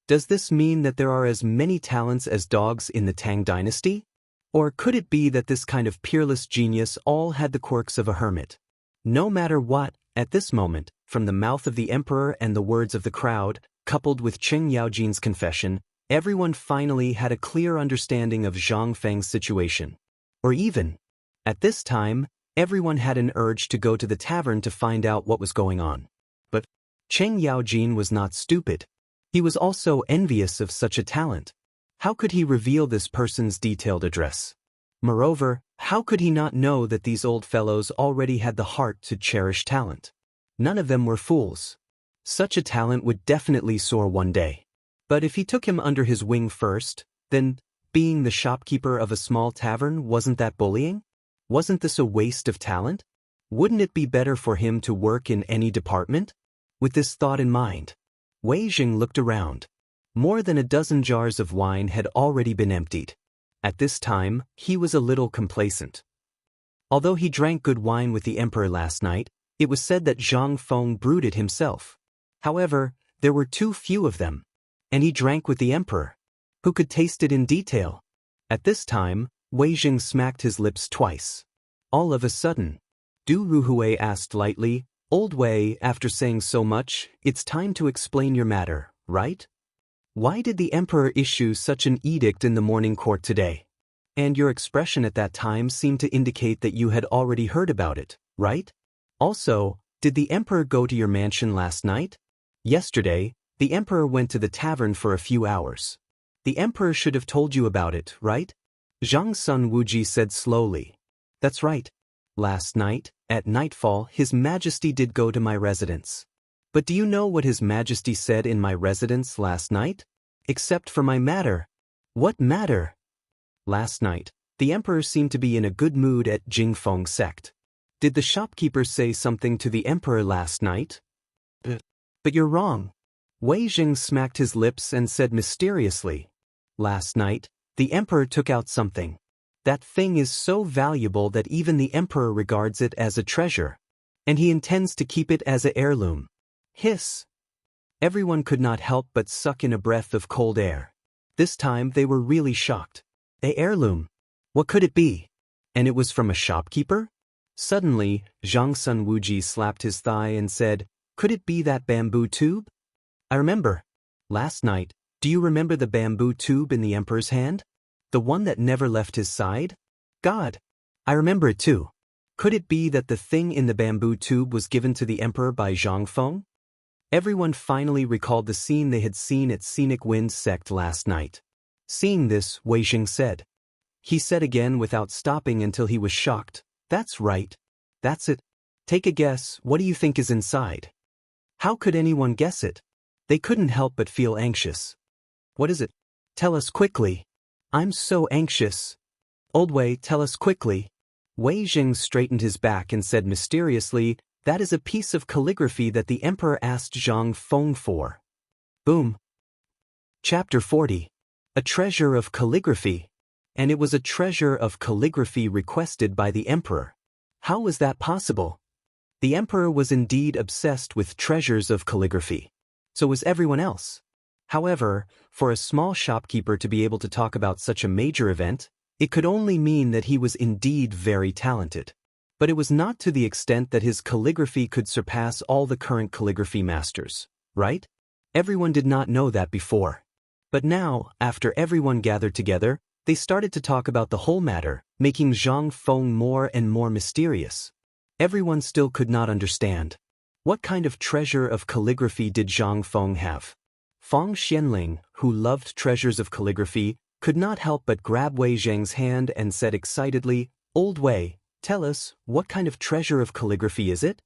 Does this mean that there are as many talents as dogs in the Tang dynasty? Or could it be that this kind of peerless genius all had the quirks of a hermit? No matter what, at this moment, from the mouth of the emperor and the words of the crowd, coupled with Cheng Yaojin's confession, everyone finally had a clear understanding of Zhang Feng's situation. Or even, at this time, Everyone had an urge to go to the tavern to find out what was going on. But Cheng Yaojin was not stupid. He was also envious of such a talent. How could he reveal this person's detailed address? Moreover, how could he not know that these old fellows already had the heart to cherish talent? None of them were fools. Such a talent would definitely soar one day. But if he took him under his wing first, then, being the shopkeeper of a small tavern, wasn't that bullying? Wasn't this a waste of talent? Wouldn't it be better for him to work in any department? With this thought in mind, Wei Jing looked around. More than a dozen jars of wine had already been emptied. At this time, he was a little complacent. Although he drank good wine with the emperor last night, it was said that Zhang Feng brewed it himself. However, there were too few of them. And he drank with the emperor, who could taste it in detail. At this time, Wei Jing smacked his lips twice. All of a sudden, Du Ruhui asked lightly, "Old Wei, after saying so much, it's time to explain your matter, right? Why did the emperor issue such an edict in the morning court today? And your expression at that time seemed to indicate that you had already heard about it, right? Also, did the emperor go to your mansion last night? Yesterday, the emperor went to the tavern for a few hours. The emperor should have told you about it, right?" Zhang Sun Wuji said slowly. "That's right. Last night, at nightfall, His Majesty did go to my residence. But do you know what His Majesty said in my residence last night? Except for my matter." "What matter?" "Last night, the emperor seemed to be in a good mood at Jingfeng sect. Did the shopkeeper say something to the emperor last night?" But you're wrong." Wei Jing smacked his lips and said mysteriously, "Last night, the emperor took out something. That thing is so valuable that even the emperor regards it as a treasure. And he intends to keep it as an heirloom." Hiss! Everyone could not help but suck in a breath of cold air. This time they were really shocked. A heirloom? What could it be? And it was from a shopkeeper? Suddenly, Zhang Sun Wuji slapped his thigh and said, "Could it be that bamboo tube? I remember. Last night, do you remember the bamboo tube in the emperor's hand? The one that never left his side? God! I remember it too. Could it be that the thing in the bamboo tube was given to the emperor by Zhang Feng?" Everyone finally recalled the scene they had seen at Scenic Wind Sect last night. Seeing this, Wei Jing said. He said again without stopping until he was shocked, "That's right. That's it. Take a guess, what do you think is inside?" How could anyone guess it? They couldn't help but feel anxious. "What is it? Tell us quickly." "I'm so anxious." "Old Wei, tell us quickly." Wei Jing straightened his back and said mysteriously, "That is a piece of calligraphy that the emperor asked Zhang Feng for." Boom. Chapter 40. A treasure of calligraphy. And it was a treasure of calligraphy requested by the emperor. How was that possible? The emperor was indeed obsessed with treasures of calligraphy. So was everyone else. However, for a small shopkeeper to be able to talk about such a major event, it could only mean that he was indeed very talented. But it was not to the extent that his calligraphy could surpass all the current calligraphy masters, right? Everyone did not know that before. But now, after everyone gathered together, they started to talk about the whole matter, making Zhang Feng more and more mysterious. Everyone still could not understand. What kind of treasure of calligraphy did Zhang Feng have? Feng Xianling, who loved treasures of calligraphy, could not help but grab Wei Zheng's hand and said excitedly, "Old Wei, tell us, what kind of treasure of calligraphy is it?"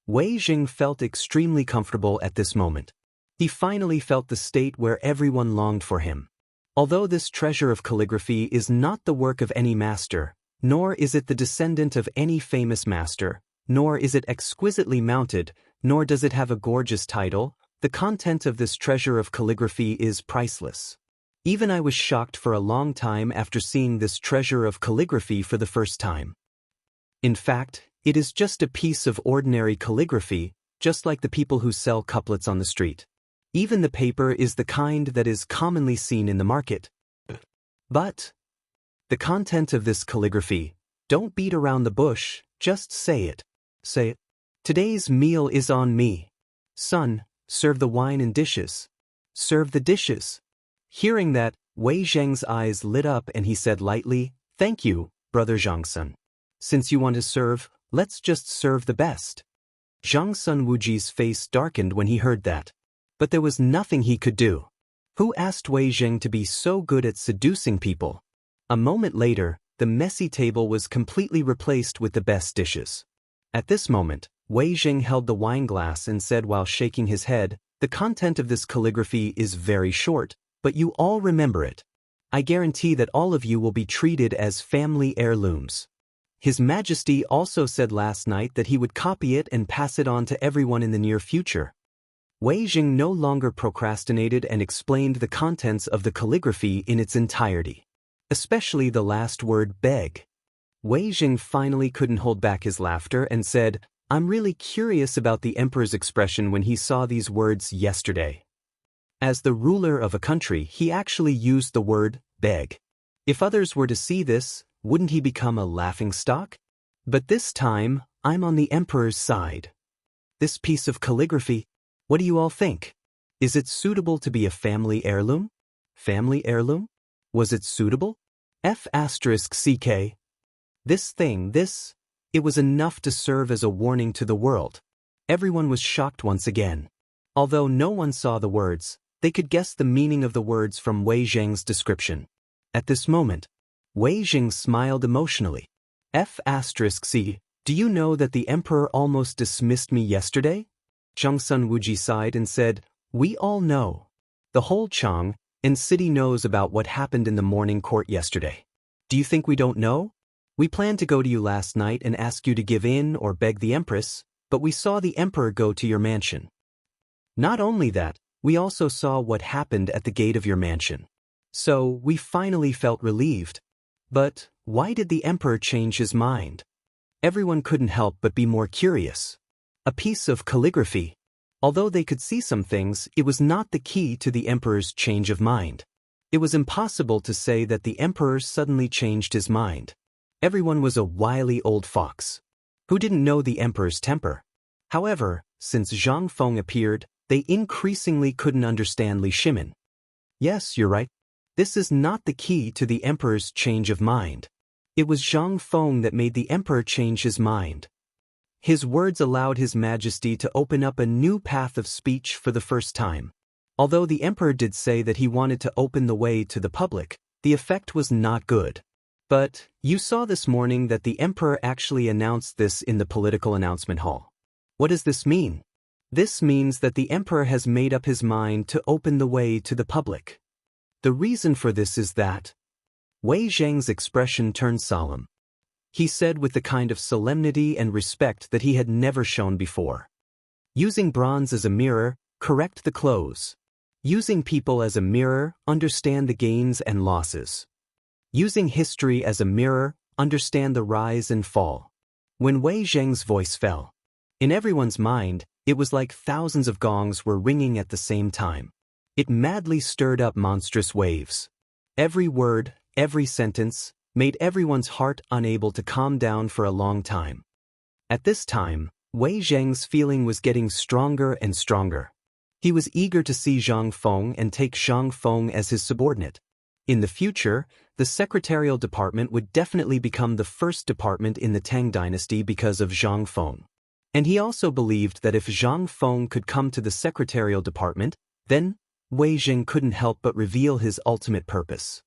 Wei Jing felt extremely comfortable at this moment. He finally felt the state where everyone longed for him. Although this treasure of calligraphy is not the work of any master, nor is it the descendant of any famous master, nor is it exquisitely mounted, nor does it have a gorgeous title, the content of this treasure of calligraphy is priceless. Even I was shocked for a long time after seeing this treasure of calligraphy for the first time. In fact, it is just a piece of ordinary calligraphy, just like the people who sell couplets on the street. Even the paper is the kind that is commonly seen in the market. But the content of this calligraphy, don't beat around the bush, just say it. Say it. Today's meal is on me. Son, serve the wine and dishes. Serve the dishes. Hearing that, Wei Zheng's eyes lit up and he said lightly, "Thank you, brother Zhangsun. Since you want to serve, Let's just serve the best. Zhang Sun Wuji's face darkened when he heard that. But there was nothing he could do. Who asked Wei Zheng to be so good at seducing people? A moment later, the messy table was completely replaced with the best dishes. At this moment, Wei Zheng held the wine glass and said while shaking his head, "The content of this calligraphy is very short, but you all remember it. I guarantee that all of you will be treated as family heirlooms." His Majesty also said last night that he would copy it and pass it on to everyone in the near future. Wei Zheng no longer procrastinated and explained the contents of the calligraphy in its entirety. Especially the last word beg. Wei Zheng finally couldn't hold back his laughter and said, "I'm really curious about the emperor's expression when he saw these words yesterday." As the ruler of a country, he actually used the word beg. If others were to see this, wouldn't he become a laughingstock? But this time, I'm on the emperor's side. This piece of calligraphy, what do you all think? Is it suitable to be a family heirloom? Family heirloom? Was it suitable? F***ck. It was enough to serve as a warning to the world. Everyone was shocked once again. Although no one saw the words, they could guess the meaning of the words from Wei Zheng's description. At this moment, Wei Zheng smiled emotionally. F***c, do you know that the emperor almost dismissed me yesterday? Zhang Sun Wuji sighed and said, "We all know. The whole Chang'an city knows about what happened in the morning court yesterday. Do you think we don't know? We planned to go to you last night and ask you to give in or beg the empress, but we saw the emperor go to your mansion. Not only that, we also saw what happened at the gate of your mansion. So we finally felt relieved. But why did the emperor change his mind?" Everyone couldn't help but be more curious. A piece of calligraphy. Although they could see some things, it was not the key to the emperor's change of mind. It was impossible to say that the emperor suddenly changed his mind. Everyone was a wily old fox who didn't know the emperor's temper. However, since Zhang Feng appeared, they increasingly couldn't understand Li Shimin. Yes, you're right. This is not the key to the emperor's change of mind. It was Zhang Feng that made the emperor change his mind. His words allowed His Majesty to open up a new path of speech for the first time. Although the emperor did say that he wanted to open the way to the public, the effect was not good. But you saw this morning that the emperor actually announced this in the political announcement hall. What does this mean? This means that the emperor has made up his mind to open the way to the public. The reason for this is that Wei Zheng's expression turned solemn. He said with the kind of solemnity and respect that he had never shown before. Using bronze as a mirror, correct the close. Using people as a mirror, understand the gains and losses. Using history as a mirror, understand the rise and fall. When Wei Zheng's voice fell, in everyone's mind, it was like thousands of gongs were ringing at the same time. It madly stirred up monstrous waves. Every word, every sentence, made everyone's heart unable to calm down for a long time. At this time, Wei Zheng's feeling was getting stronger and stronger. He was eager to see Zhang Feng and take Zhang Feng as his subordinate. In the future, the secretarial department would definitely become the first department in the Tang dynasty because of Zhang Feng. And he also believed that if Zhang Feng could come to the secretarial department, then Wei Zheng couldn't help but reveal his ultimate purpose.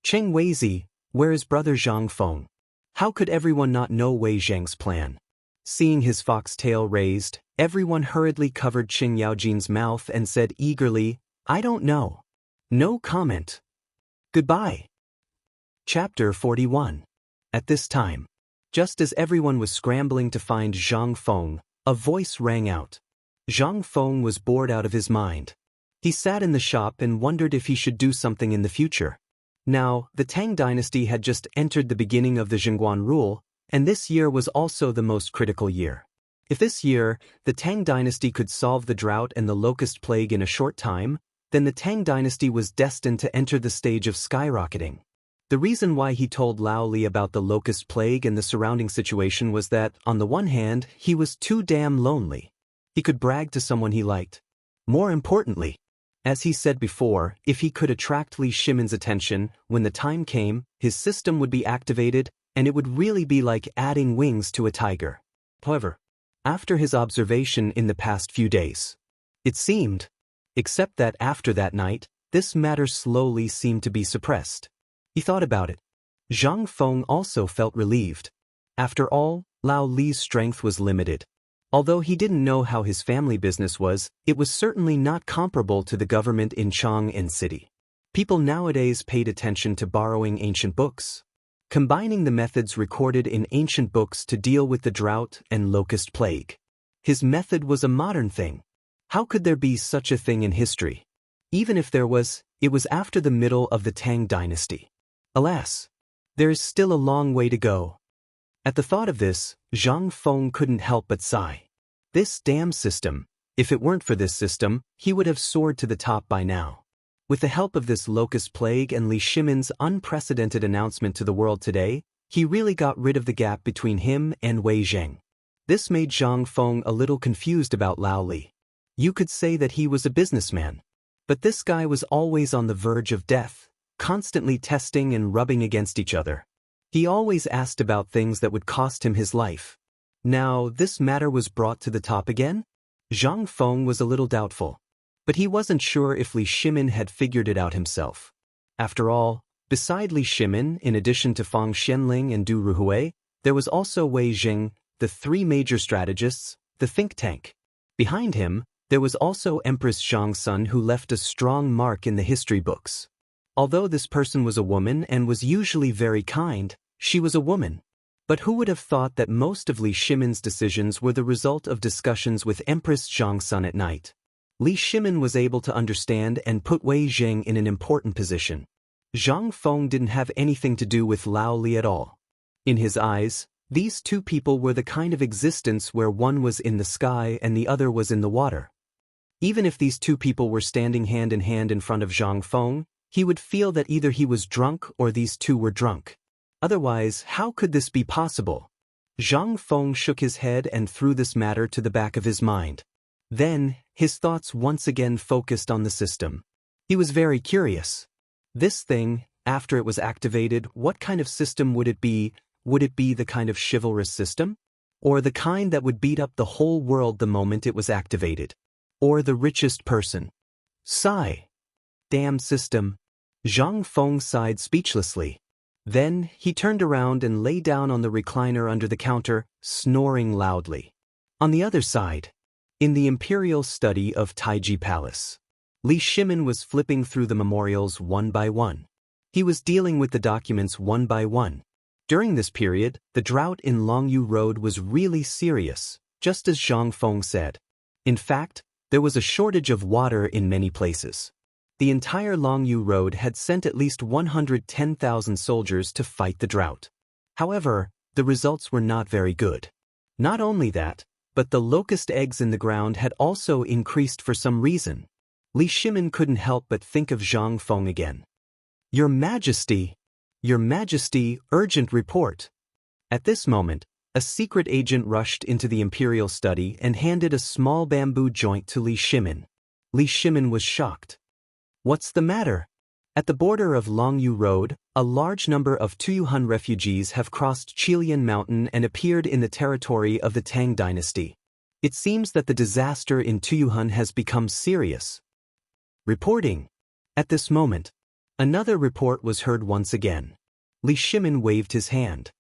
Cheng Weizi, where is brother Zhang Feng? How could everyone not know Wei Zheng's plan? Seeing his fox-tail raised, everyone hurriedly covered Qing Yaojin's mouth and said eagerly, "I don't know. No comment. Goodbye." Chapter 41. At this time, just as everyone was scrambling to find Zhang Feng, a voice rang out. Zhang Feng was bored out of his mind. He sat in the shop and wondered if he should do something in the future. Now, the Tang dynasty had just entered the beginning of the Zhenguan rule, and this year was also the most critical year. If this year, the Tang dynasty could solve the drought and the locust plague in a short time, then the Tang dynasty was destined to enter the stage of skyrocketing. The reason why he told Lao Li about the locust plague and the surrounding situation was that, on the one hand, he was too damn lonely. He could brag to someone he liked. More importantly, as he said before, if he could attract Li Shimin's attention, when the time came, his system would be activated, and it would really be like adding wings to a tiger. However, after his observation in the past few days, it seemed, except that after that night, this matter slowly seemed to be suppressed. He thought about it. Zhang Feng also felt relieved. After all, Lao Li's strength was limited. Although he didn't know how his family business was, it was certainly not comparable to the government in Chang'an City. People nowadays paid attention to borrowing ancient books, combining the methods recorded in ancient books to deal with the drought and locust plague. His method was a modern thing. How could there be such a thing in history? Even if there was, it was after the middle of the Tang dynasty. Alas, there is still a long way to go. At the thought of this, Zhang Feng couldn't help but sigh. This damn system, if it weren't for this system, he would have soared to the top by now. With the help of this locust plague and Li Shimin's unprecedented announcement to the world today, he really got rid of the gap between him and Wei Zheng. This made Zhang Feng a little confused about Lao Li. You could say that he was a businessman. But this guy was always on the verge of death, constantly testing and rubbing against each other. He always asked about things that would cost him his life. Now, this matter was brought to the top again? Zhang Feng was a little doubtful. But he wasn't sure if Li Shimin had figured it out himself. After all, beside Li Shimin, in addition to Fang Xianling and Du Ruhui, there was also Wei Zheng, the three major strategists, the think tank. Behind him, there was also Empress Zhangsun, who left a strong mark in the history books. Although this person was a woman and was usually very kind, she was a woman. But who would have thought that most of Li Shimin's decisions were the result of discussions with Empress Zhangsun at night? Li Shimin was able to understand and put Wei Zheng in an important position. Zhang Feng didn't have anything to do with Lao Li at all. In his eyes, these two people were the kind of existence where one was in the sky and the other was in the water. Even if these two people were standing hand in hand in front of Zhang Feng, he would feel that either he was drunk or these two were drunk. Otherwise, how could this be possible? Zhang Feng shook his head and threw this matter to the back of his mind. Then, his thoughts once again focused on the system. He was very curious. This thing, after it was activated, what kind of system would it be? Would it be the kind of chivalrous system? Or the kind that would beat up the whole world the moment it was activated? Or the richest person? Sigh. Damn system. Zhang Feng sighed speechlessly. Then, he turned around and lay down on the recliner under the counter, snoring loudly. On the other side, in the imperial study of Taiji Palace, Li Shimin was flipping through the memorials one by one. He was dealing with the documents one by one. During this period, the drought in Longyu Road was really serious, just as Zhang Feng said. In fact, there was a shortage of water in many places. The entire Longyu Road had sent at least 110,000 soldiers to fight the drought. However, the results were not very good. Not only that, but the locust eggs in the ground had also increased for some reason. Li Shimin couldn't help but think of Zhang Feng again. Your Majesty! Your Majesty, urgent report! At this moment, a secret agent rushed into the imperial study and handed a small bamboo joint to Li Shimin. Li Shimin was shocked. What's the matter? At the border of Longyu Road, a large number of Tuyuhun refugees have crossed Qilian Mountain and appeared in the territory of the Tang dynasty. It seems that the disaster in Tuyuhun has become serious. Reporting. At this moment, another report was heard once again. Li Shimin waved his hand.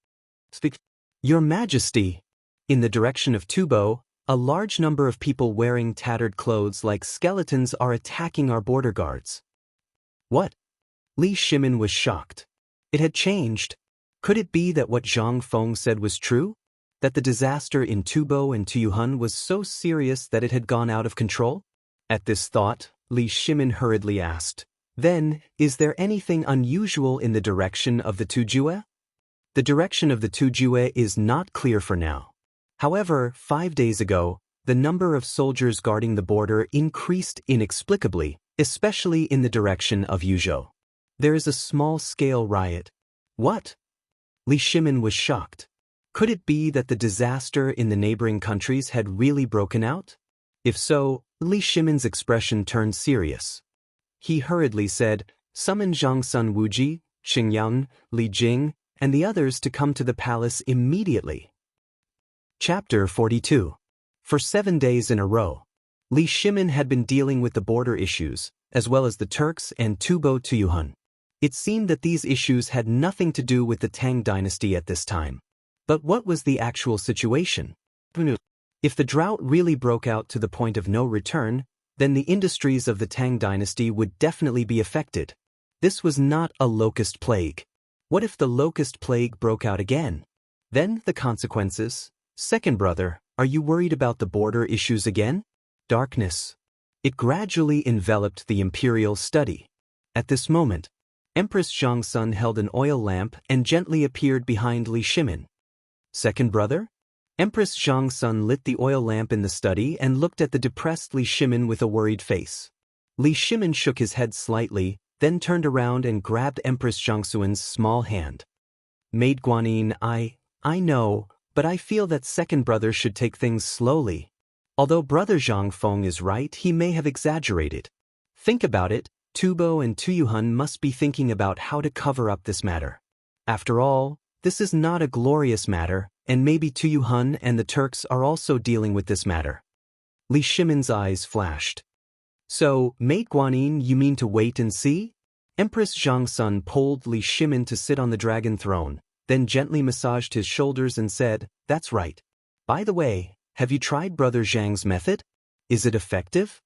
Speak. Your Majesty! In the direction of Tubo, a large number of people wearing tattered clothes like skeletons are attacking our border guards. What? Li Shimin was shocked. It had changed. Could it be that what Zhang Feng said was true? That the disaster in Tubo and Tuyuhun was so serious that it had gone out of control? At this thought, Li Shimin hurriedly asked, Then, is there anything unusual in the direction of the Tujue? The direction of the Tujue is not clear for now. However, 5 days ago, the number of soldiers guarding the border increased inexplicably, especially in the direction of Yuzhou. There is a small-scale riot. What? Li Shimin was shocked. Could it be that the disaster in the neighboring countries had really broken out? If so, Li Shimin's expression turned serious. He hurriedly said, Summon Zhangsun Wuji, Xingyang, Li Jing, and the others to come to the palace immediately. Chapter 42. For 7 days in a row, Li Shimin had been dealing with the border issues, as well as the Turks and Tubo Tuyuhun. It seemed that these issues had nothing to do with the Tang dynasty at this time. But what was the actual situation? If the drought really broke out to the point of no return, then the industries of the Tang dynasty would definitely be affected. This was not a locust plague. What if the locust plague broke out again? Then the consequences. Second brother, are you worried about the border issues again? Darkness. It gradually enveloped the imperial study. At this moment, Empress Zhangsun held an oil lamp and gently appeared behind Li Shimin. Second brother? Empress Zhangsun lit the oil lamp in the study and looked at the depressed Li Shimin with a worried face. Li Shimin shook his head slightly, then turned around and grabbed Empress Zhangsun's small hand. Maid Guanyin, I know, but I feel that second brother should take things slowly. Although brother Zhang Feng is right, he may have exaggerated. Think about it, Tubo and Tuyuhun must be thinking about how to cover up this matter. After all, this is not a glorious matter, and maybe Tuyuhun and the Turks are also dealing with this matter. Li Shimin's eyes flashed. So, Maid Guanyin, you mean to wait and see? Empress Zhangsun pulled Li Shimin to sit on the dragon throne, then gently massaged his shoulders and said, That's right. By the way, have you tried Brother Zhang's method? Is it effective?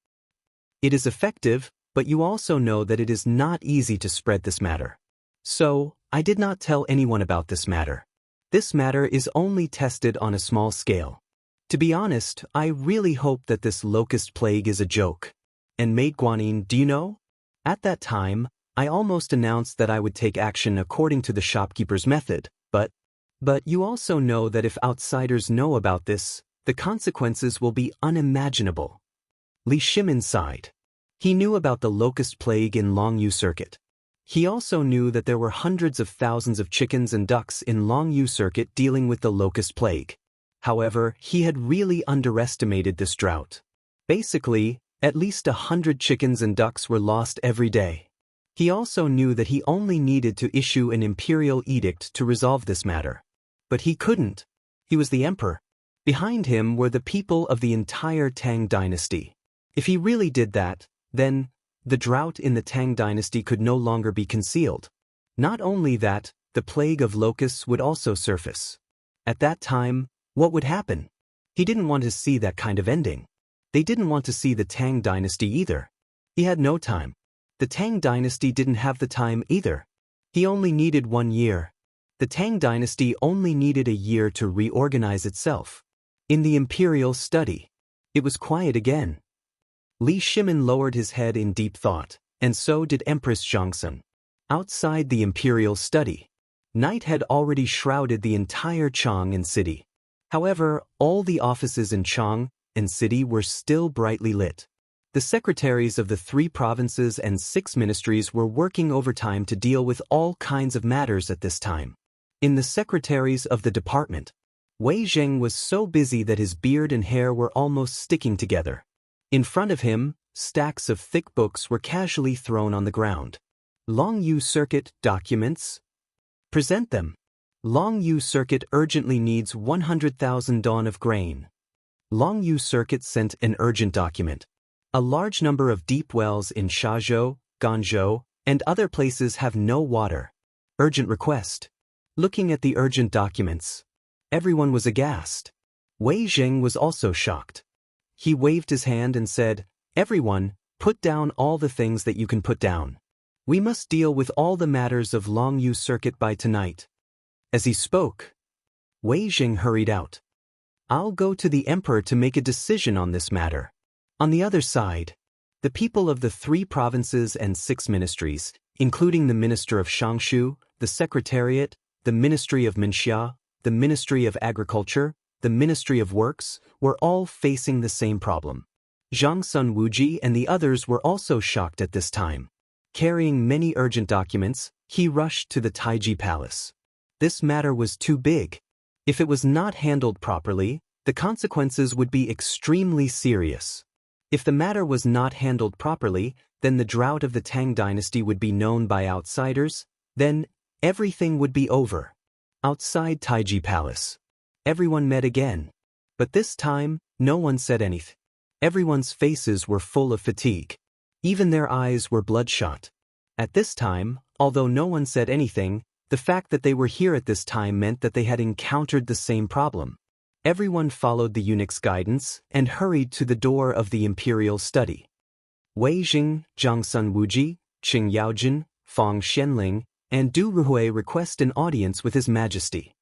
It is effective, but you also know that it is not easy to spread this matter. So, I did not tell anyone about this matter. This matter is only tested on a small scale. To be honest, I really hope that this locust plague is a joke. And Maid Guanyin, do you know? At that time, I almost announced that I would take action according to the shopkeeper's method, but you also know that if outsiders know about this, the consequences will be unimaginable. Li Shimin sighed. He knew about the locust plague in Longyu Circuit. He also knew that there were hundreds of thousands of chickens and ducks in Longyu Circuit dealing with the locust plague. However, he had really underestimated this drought. Basically, at least 100 chickens and ducks were lost every day. He also knew that he only needed to issue an imperial edict to resolve this matter. But he couldn't. He was the emperor. Behind him were the people of the entire Tang dynasty. If he really did that, then the drought in the Tang dynasty could no longer be concealed. Not only that, the plague of locusts would also surface. At that time, what would happen? He didn't want to see that kind of ending. They didn't want to see the Tang dynasty either. He had no time. The Tang dynasty didn't have the time either. He only needed 1 year. The Tang dynasty only needed a year to reorganize itself. In the imperial study, it was quiet again. Li Shimin lowered his head in deep thought, and so did Empress Zhangsun. Outside the imperial study, night had already shrouded the entire Chang'an city. However, all the offices in Chang'an city were still brightly lit. The secretaries of the 3 provinces and 6 ministries were working overtime to deal with all kinds of matters at this time. In the secretaries of the department, Wei Zheng was so busy that his beard and hair were almost sticking together. In front of him, stacks of thick books were casually thrown on the ground. Longyu Circuit documents? Present them. Longyu Circuit urgently needs 100,000 dawn of grain. Longyu Circuit sent an urgent document. A large number of deep wells in Shazhou, Ganzhou, and other places have no water. Urgent request. Looking at the urgent documents, everyone was aghast. Wei Zheng was also shocked. He waved his hand and said, Everyone, put down all the things that you can put down. We must deal with all the matters of Longyu Circuit by tonight. As he spoke, Wei Zheng hurried out. I'll go to the emperor to make a decision on this matter. On the other side, the people of the 3 provinces and 6 ministries, including the Minister of Shangshu, the Secretariat, the Ministry of Minxia, the Ministry of Agriculture, the Ministry of Works, were all facing the same problem. Zhang Sun Wuji and the others were also shocked at this time. Carrying many urgent documents, he rushed to the Taiji Palace. This matter was too big. If it was not handled properly, the consequences would be extremely serious. If the matter was not handled properly, then the drought of the Tang dynasty would be known by outsiders, then everything would be over. Outside Taiji Palace. Everyone met again. But this time, no one said anything. Everyone's faces were full of fatigue. Even their eyes were bloodshot. At this time, although no one said anything, the fact that they were here at this time meant that they had encountered the same problem. Everyone followed the eunuch's guidance and hurried to the door of the imperial study. Wei Jing, Zhangsun Wuji, Qing Yaojin, Fang Xianling, and Du Ruhui request an audience with His Majesty.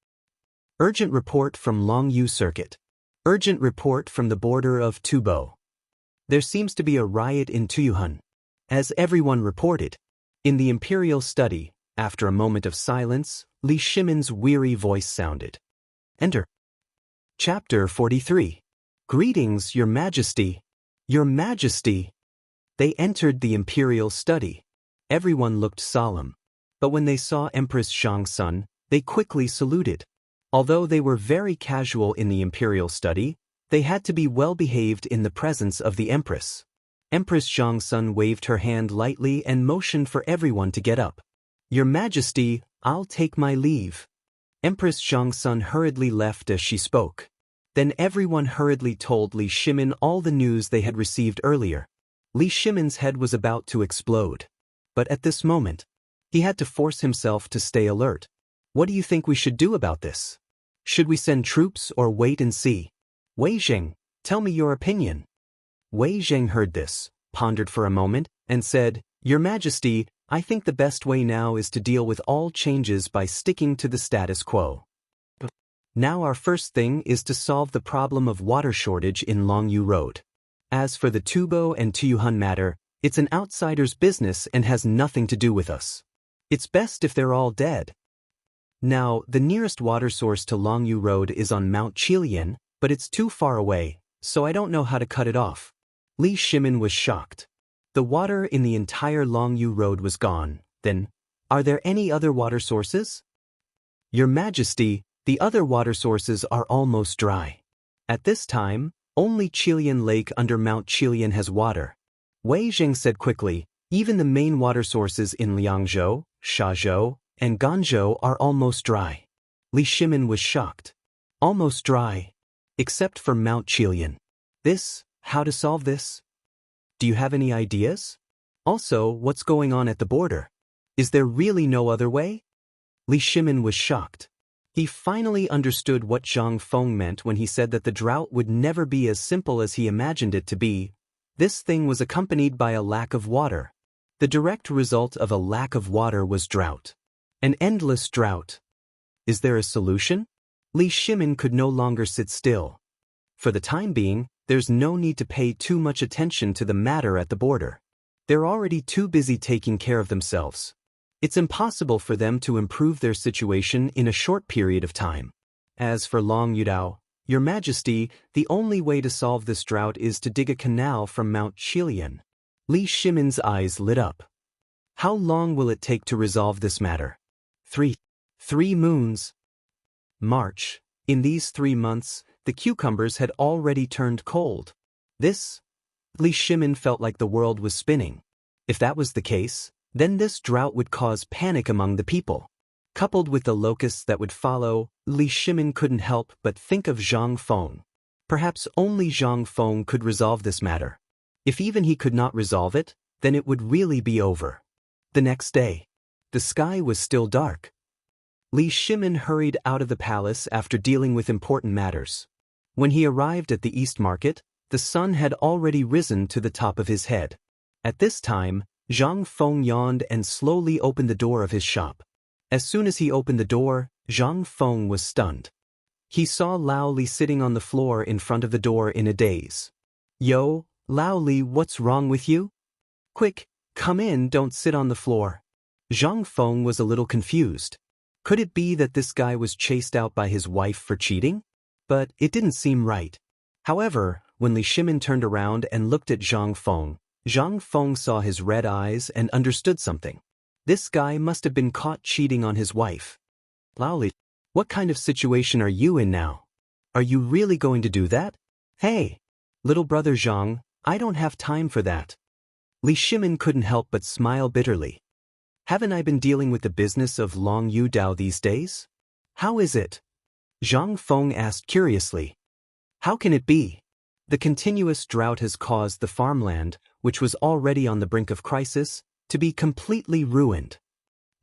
Urgent report from Longyu Circuit. Urgent report from the border of Tubo. There seems to be a riot in Tuyuhun. As everyone reported. In the imperial study, after a moment of silence, Li Shimin's weary voice sounded. Enter. Chapter 43. Greetings, Your Majesty. Your Majesty. They entered the imperial study. Everyone looked solemn. But when they saw Empress Shangsun, they quickly saluted. Although they were very casual in the imperial study, they had to be well behaved in the presence of the Empress. Empress Shangsun waved her hand lightly and motioned for everyone to get up. Your Majesty, I'll take my leave. Empress Shangsun hurriedly left as she spoke. Then everyone hurriedly told Li Shimin all the news they had received earlier. Li Shimin's head was about to explode. But at this moment, he had to force himself to stay alert. What do you think we should do about this? Should we send troops or wait and see? Wei Zheng, tell me your opinion. Wei Zheng heard this, pondered for a moment, and said, Your Majesty, I think the best way now is to deal with all changes by sticking to the status quo. Now our first thing is to solve the problem of water shortage in Longyu Road. As for the Tubo and Tuyuhun matter, it's an outsider's business and has nothing to do with us. It's best if they're all dead. Now, the nearest water source to Longyu Road is on Mount Qilian, but it's too far away, so I don't know how to cut it off. Li Shimin was shocked. The water in the entire Longyu Road was gone. Then, are there any other water sources? Your Majesty, the other water sources are almost dry. At this time, only Qilian Lake under Mount Qilian has water. Wei Zheng said quickly, even the main water sources in Liangzhou, Shazhou, and Ganzhou are almost dry. Li Shimin was shocked. Almost dry. Except for Mount Qilian. How to solve this? Do you have any ideas? Also, what's going on at the border? Is there really no other way? Li Shimin was shocked. He finally understood what Zhang Feng meant when he said that the drought would never be as simple as he imagined it to be. This thing was accompanied by a lack of water. The direct result of a lack of water was drought. An endless drought. Is there a solution? Li Shimin could no longer sit still. For the time being, there's no need to pay too much attention to the matter at the border. They're already too busy taking care of themselves. It's impossible for them to improve their situation in a short period of time. As for Longyu, Your Majesty, the only way to solve this drought is to dig a canal from Mount Qilian. Li Shimin's eyes lit up. How long will it take to resolve this matter? 3 moons. March. In these 3 months, the cucumbers had already turned cold. Li Shimin felt like the world was spinning. If that was the case, then this drought would cause panic among the people. Coupled with the locusts that would follow, Li Shimin couldn't help but think of Zhang Feng. Perhaps only Zhang Feng could resolve this matter. If even he could not resolve it, then it would really be over. The next day, the sky was still dark. Li Shimin hurried out of the palace after dealing with important matters. When he arrived at the East Market, the sun had already risen to the top of his head. At this time, Zhang Feng yawned and slowly opened the door of his shop. As soon as he opened the door, Zhang Feng was stunned. He saw Lao Li sitting on the floor in front of the door in a daze. Yo, Lao Li, what's wrong with you? Quick, come in, don't sit on the floor. Zhang Feng was a little confused. Could it be that this guy was chased out by his wife for cheating? But it didn't seem right. However, when Li Shimin turned around and looked at Zhang Feng saw his red eyes and understood something. This guy must have been caught cheating on his wife. Lao Li, what kind of situation are you in now? Are you really going to do that? Hey, little brother Zhang, I don't have time for that. Li Shimin couldn't help but smile bitterly. Haven't I been dealing with the business of Longyu these days? How is it? Zhang Feng asked curiously. How can it be? The continuous drought has caused the farmland, which was already on the brink of crisis, to be completely ruined.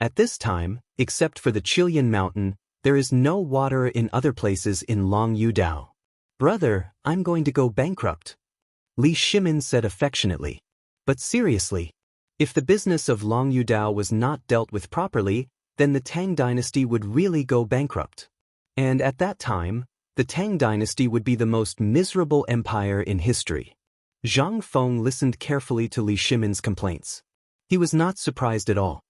At this time, except for the Qilian mountain, there is no water in other places in Longyudao. Brother, I'm going to go bankrupt, Li Shimin said affectionately. But seriously, if the business of Longyudao was not dealt with properly, then the Tang dynasty would really go bankrupt. And at that time, the Tang dynasty would be the most miserable empire in history. Zhang Feng listened carefully to Li Shimin's complaints. He was not surprised at all.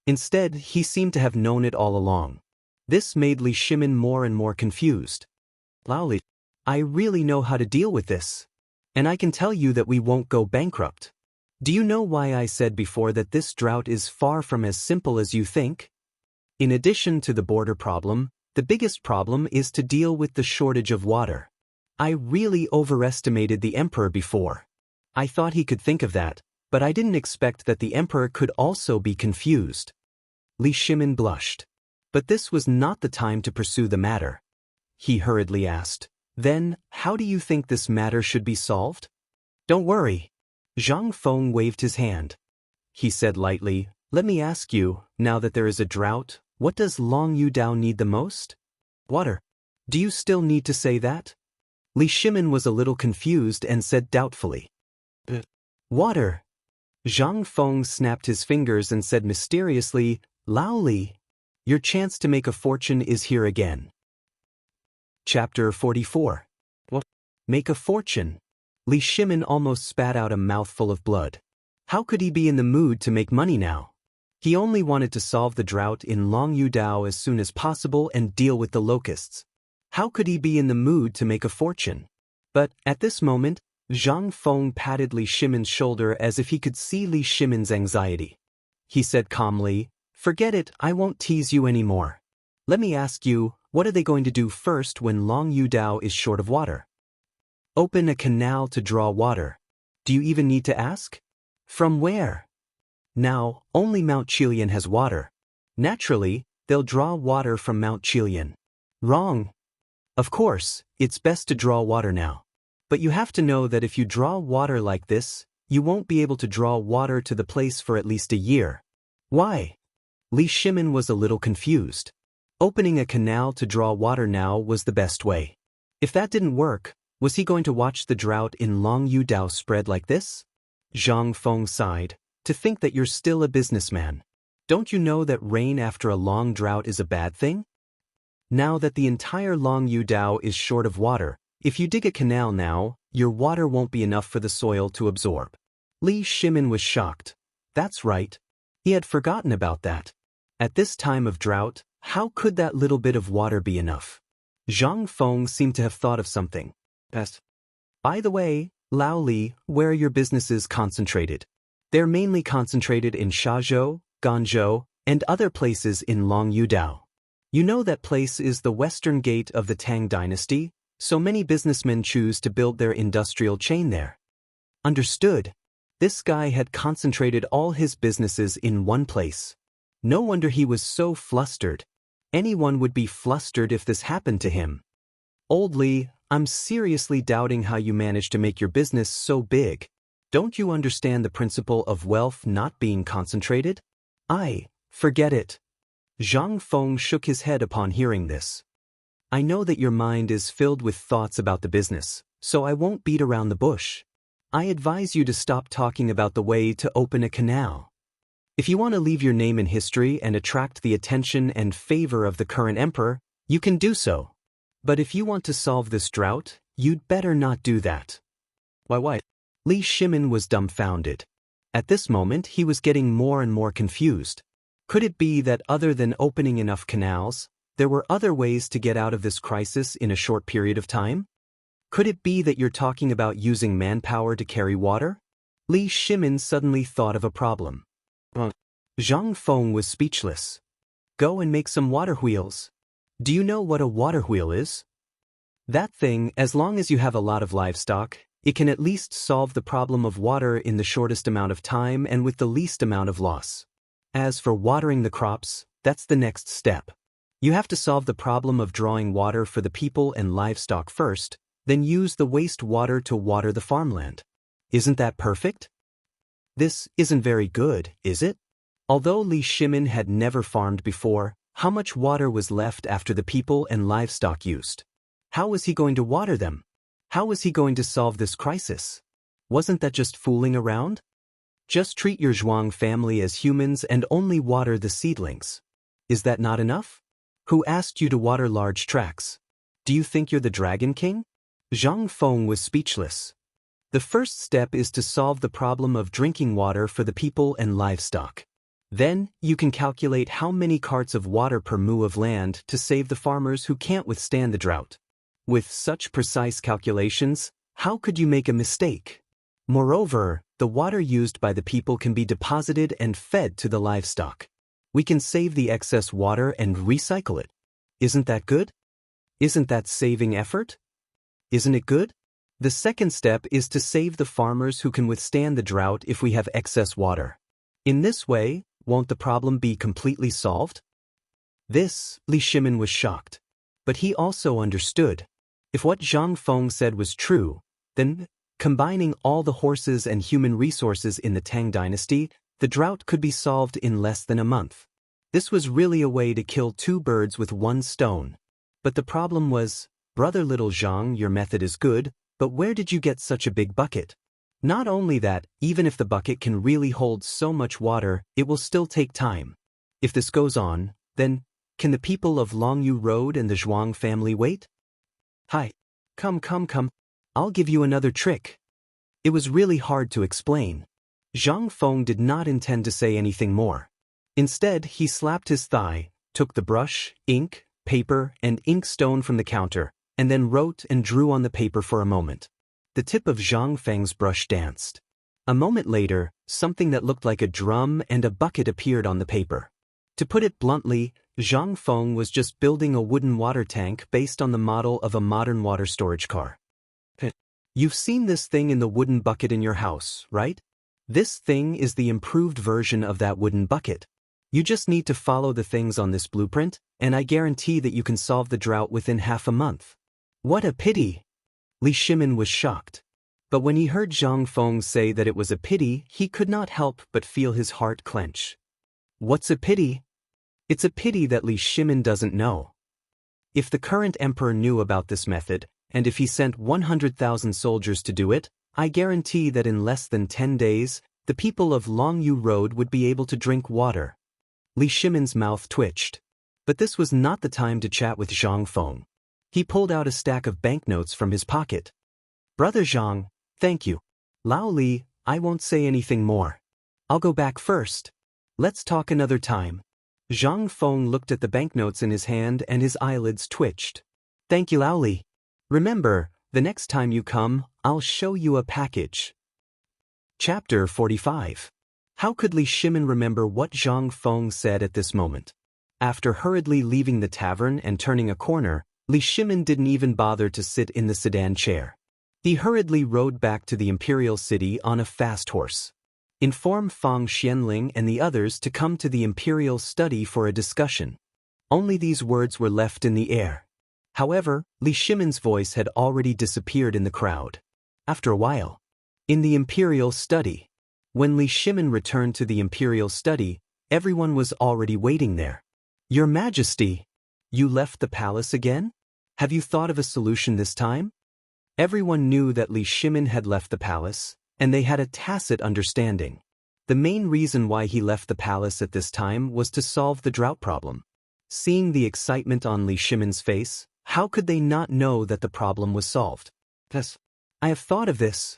Instead, he seemed to have known it all along. This made Li Shimin more and more confused. Lao Li, I really know how to deal with this. And I can tell you that we won't go bankrupt. Do you know why I said before that this drought is far from as simple as you think? In addition to the border problem, the biggest problem is to deal with the shortage of water. I really overestimated the emperor before. I thought he could think of that, but I didn't expect that the emperor could also be confused. Li Shimin blushed. But this was not the time to pursue the matter. He hurriedly asked, Then, how do you think this matter should be solved? Don't worry. Zhang Feng waved his hand. He said lightly, Let me ask you, now that there is a drought, what does Longyudao need the most? Water. Do you still need to say that? Li Shimin was a little confused and said doubtfully. Water. Zhang Feng snapped his fingers and said mysteriously, Lao Li, your chance to make a fortune is here again. Chapter 44. What? Make a fortune? Li Shimin almost spat out a mouthful of blood. How could he be in the mood to make money now? He only wanted to solve the drought in Longyudao as soon as possible and deal with the locusts. How could he be in the mood to make a fortune? But, at this moment, Zhang Feng patted Li Shimin's shoulder as if he could see Li Shimin's anxiety. He said calmly, Forget it, I won't tease you anymore. Let me ask you, what are they going to do first when Longyudao is short of water? Open a canal to draw water. Do you even need to ask? From where? Now, only Mount Qilian has water. Naturally, they'll draw water from Mount Qilian. Wrong. Of course, it's best to draw water now. But you have to know that if you draw water like this, you won't be able to draw water to the place for at least a year. Why? Li Shimin was a little confused. Opening a canal to draw water now was the best way. If that didn't work, was he going to watch the drought in Longyudao spread like this? Zhang Feng sighed. To think that you're still a businessman. Don't you know that rain after a long drought is a bad thing? Now that the entire Longyudao is short of water, if you dig a canal now, your water won't be enough for the soil to absorb. Li Shimin was shocked. That's right. He had forgotten about that. At this time of drought, how could that little bit of water be enough? Zhang Feng seemed to have thought of something. By the way, Lao Li, where are your businesses concentrated? They're mainly concentrated in Shazhou, Ganzhou, and other places in Longyudao. You know that place is the western gate of the Tang dynasty, so many businessmen choose to build their industrial chain there. Understood. This guy had concentrated all his businesses in one place. No wonder he was so flustered. Anyone would be flustered if this happened to him. Old Li, I'm seriously doubting how you managed to make your business so big. Don't you understand the principle of wealth not being concentrated? Forget it. Zhang Feng shook his head upon hearing this. I know that your mind is filled with thoughts about the business, so I won't beat around the bush. I advise you to stop talking about the way to open a canal. If you want to leave your name in history and attract the attention and favor of the current emperor, you can do so. But if you want to solve this drought, you'd better not do that. Why? Li Shimin was dumbfounded. At this moment he was getting more and more confused. Could it be that other than opening enough canals, there were other ways to get out of this crisis in a short period of time? Could it be that you're talking about using manpower to carry water? Li Shimin suddenly thought of a problem. Zhang Feng was speechless. Go and make some water wheels. Do you know what a water wheel is? That thing, as long as you have a lot of livestock, it can at least solve the problem of water in the shortest amount of time and with the least amount of loss. As for watering the crops, that's the next step. You have to solve the problem of drawing water for the people and livestock first, then use the waste water to water the farmland. Isn't that perfect? This isn't very good, is it? Although Li Shimin had never farmed before, how much water was left after the people and livestock used? How was he going to water them? How was he going to solve this crisis? Wasn't that just fooling around? Just treat your Zhuang family as humans and only water the seedlings. Is that not enough? Who asked you to water large tracts? Do you think you're the Dragon King? Zhang Feng was speechless. The first step is to solve the problem of drinking water for the people and livestock. Then, you can calculate how many carts of water per mu of land to save the farmers who can't withstand the drought. With such precise calculations, how could you make a mistake? Moreover, the water used by the people can be deposited and fed to the livestock. We can save the excess water and recycle it. Isn't that good? Isn't that saving effort? Isn't it good? The second step is to save the farmers who can withstand the drought if we have excess water. In this way, won't the problem be completely solved? This, Li Shimin was shocked. But he also understood. If what Zhang Feng said was true, then, combining all the horses and human resources in the Tang dynasty, the drought could be solved in less than a month. This was really a way to kill two birds with one stone. But the problem was, brother little Zhang, your method is good, but where did you get such a big bucket? Not only that, even if the bucket can really hold so much water, it will still take time. If this goes on, then, can the people of Longyu Road and the Zhuang family wait? Hi. Come. I'll give you another trick. It was really hard to explain. Zhang Feng did not intend to say anything more. Instead, he slapped his thigh, took the brush, ink, paper, and inkstone from the counter, and then wrote and drew on the paper for a moment. The tip of Zhang Feng's brush danced. A moment later, something that looked like a drum and a bucket appeared on the paper. To put it bluntly, Zhang Feng was just building a wooden water tank based on the model of a modern water storage car. You've seen this thing in the wooden bucket in your house, right? This thing is the improved version of that wooden bucket. You just need to follow the things on this blueprint, and I guarantee that you can solve the drought within half a month. What a pity! Li Shimin was shocked. But when he heard Zhang Feng say that it was a pity, he could not help but feel his heart clench. What's a pity? It's a pity that Li Shimin doesn't know. If the current emperor knew about this method, and if he sent 100,000 soldiers to do it, I guarantee that in less than 10 days, the people of Longyu Road would be able to drink water. Li Shimin's mouth twitched. But this was not the time to chat with Zhang Feng. He pulled out a stack of banknotes from his pocket. Brother Zhang, thank you. Lao Li, I won't say anything more. I'll go back first. Let's talk another time. Zhang Feng looked at the banknotes in his hand and his eyelids twitched. Thank you, Lao Li. Remember, the next time you come, I'll show you a package. Chapter 45. How could Li Shimin remember what Zhang Feng said at this moment? After hurriedly leaving the tavern and turning a corner, Li Shimin didn't even bother to sit in the sedan chair. He hurriedly rode back to the imperial city on a fast horse. Inform Fang Xianling and the others to come to the imperial study for a discussion. Only these words were left in the air. However, Li Shimin's voice had already disappeared in the crowd. After a while, in the imperial study, when Li Shimin returned to the imperial study, everyone was already waiting there. Your Majesty, you left the palace again? Have you thought of a solution this time? Everyone knew that Li Shimin had left the palace, and they had a tacit understanding. The main reason why he left the palace at this time was to solve the drought problem. Seeing the excitement on Li Shimin's face, how could they not know that the problem was solved? Yes, I have thought of this.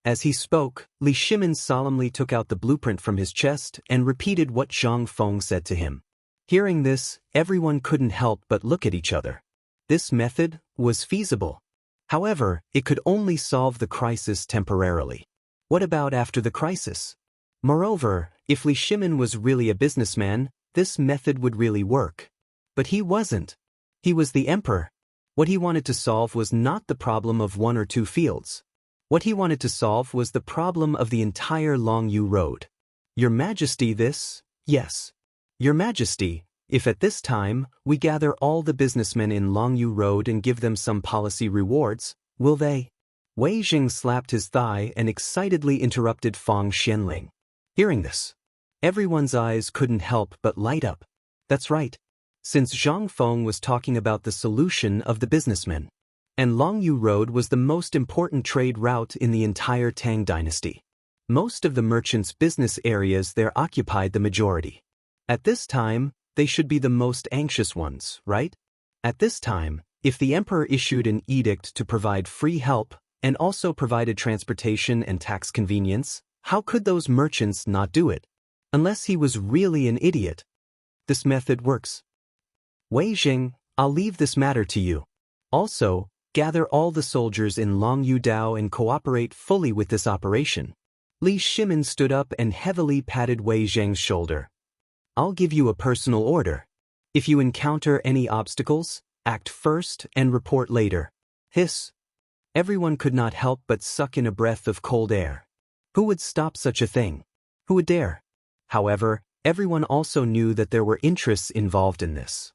As he spoke, Li Shimin solemnly took out the blueprint from his chest and repeated what Zhang Feng said to him. Hearing this, everyone couldn't help but look at each other. This method was feasible. However, it could only solve the crisis temporarily. What about after the crisis? Moreover, if Li Shimin was really a businessman, this method would really work. But he wasn't. He was the emperor. What he wanted to solve was not the problem of one or two fields. What he wanted to solve was the problem of the entire Longyu Road. Your Majesty, this? Yes. Your Majesty, If at this time, we gather all the businessmen in Longyu Road and give them some policy rewards, will they? Wei Jing slapped his thigh and excitedly interrupted Fang Xianling. Hearing this, everyone's eyes couldn't help but light up. That's right. Since Zhang Feng was talking about the solution of the businessmen, and Longyu Road was the most important trade route in the entire Tang dynasty. Most of the merchants' business areas there occupied the majority. At this time, they should be the most anxious ones, right? At this time, if the emperor issued an edict to provide free help, and also provided transportation and tax convenience, how could those merchants not do it? Unless he was really an idiot. This method works. Wei Jing, I'll leave this matter to you. Also, gather all the soldiers in Longyu Dao and cooperate fully with this operation. Li Shimin stood up and heavily patted Wei Jing's shoulder. I'll give you a personal order. If you encounter any obstacles, act first and report later. Hiss. Everyone could not help but suck in a breath of cold air. Who would stop such a thing? Who would dare? However, everyone also knew that there were interests involved in this.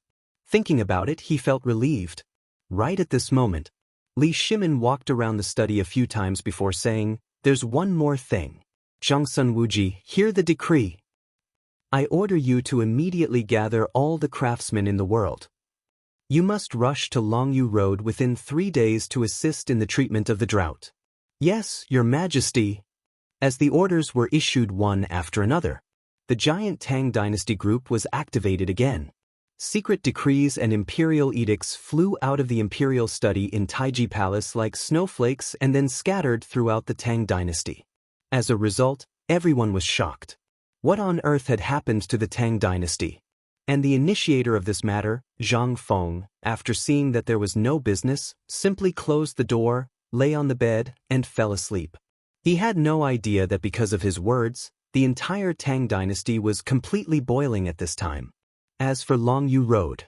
Thinking about it, he felt relieved. Right at this moment, Li Shimin walked around the study a few times before saying, "There's one more thing. Zhangsun Wuji, hear the decree. I order you to immediately gather all the craftsmen in the world. You must rush to Longyu Road within 3 days to assist in the treatment of the drought." "Yes, Your Majesty." As the orders were issued one after another, the giant Tang dynasty group was activated again. Secret decrees and imperial edicts flew out of the imperial study in Taiji Palace like snowflakes and then scattered throughout the Tang dynasty. As a result, everyone was shocked. What on earth had happened to the Tang dynasty? And the initiator of this matter, Zhang Feng, after seeing that there was no business, simply closed the door, lay on the bed, and fell asleep. He had no idea that because of his words, the entire Tang dynasty was completely boiling at this time. As for Longyu Road,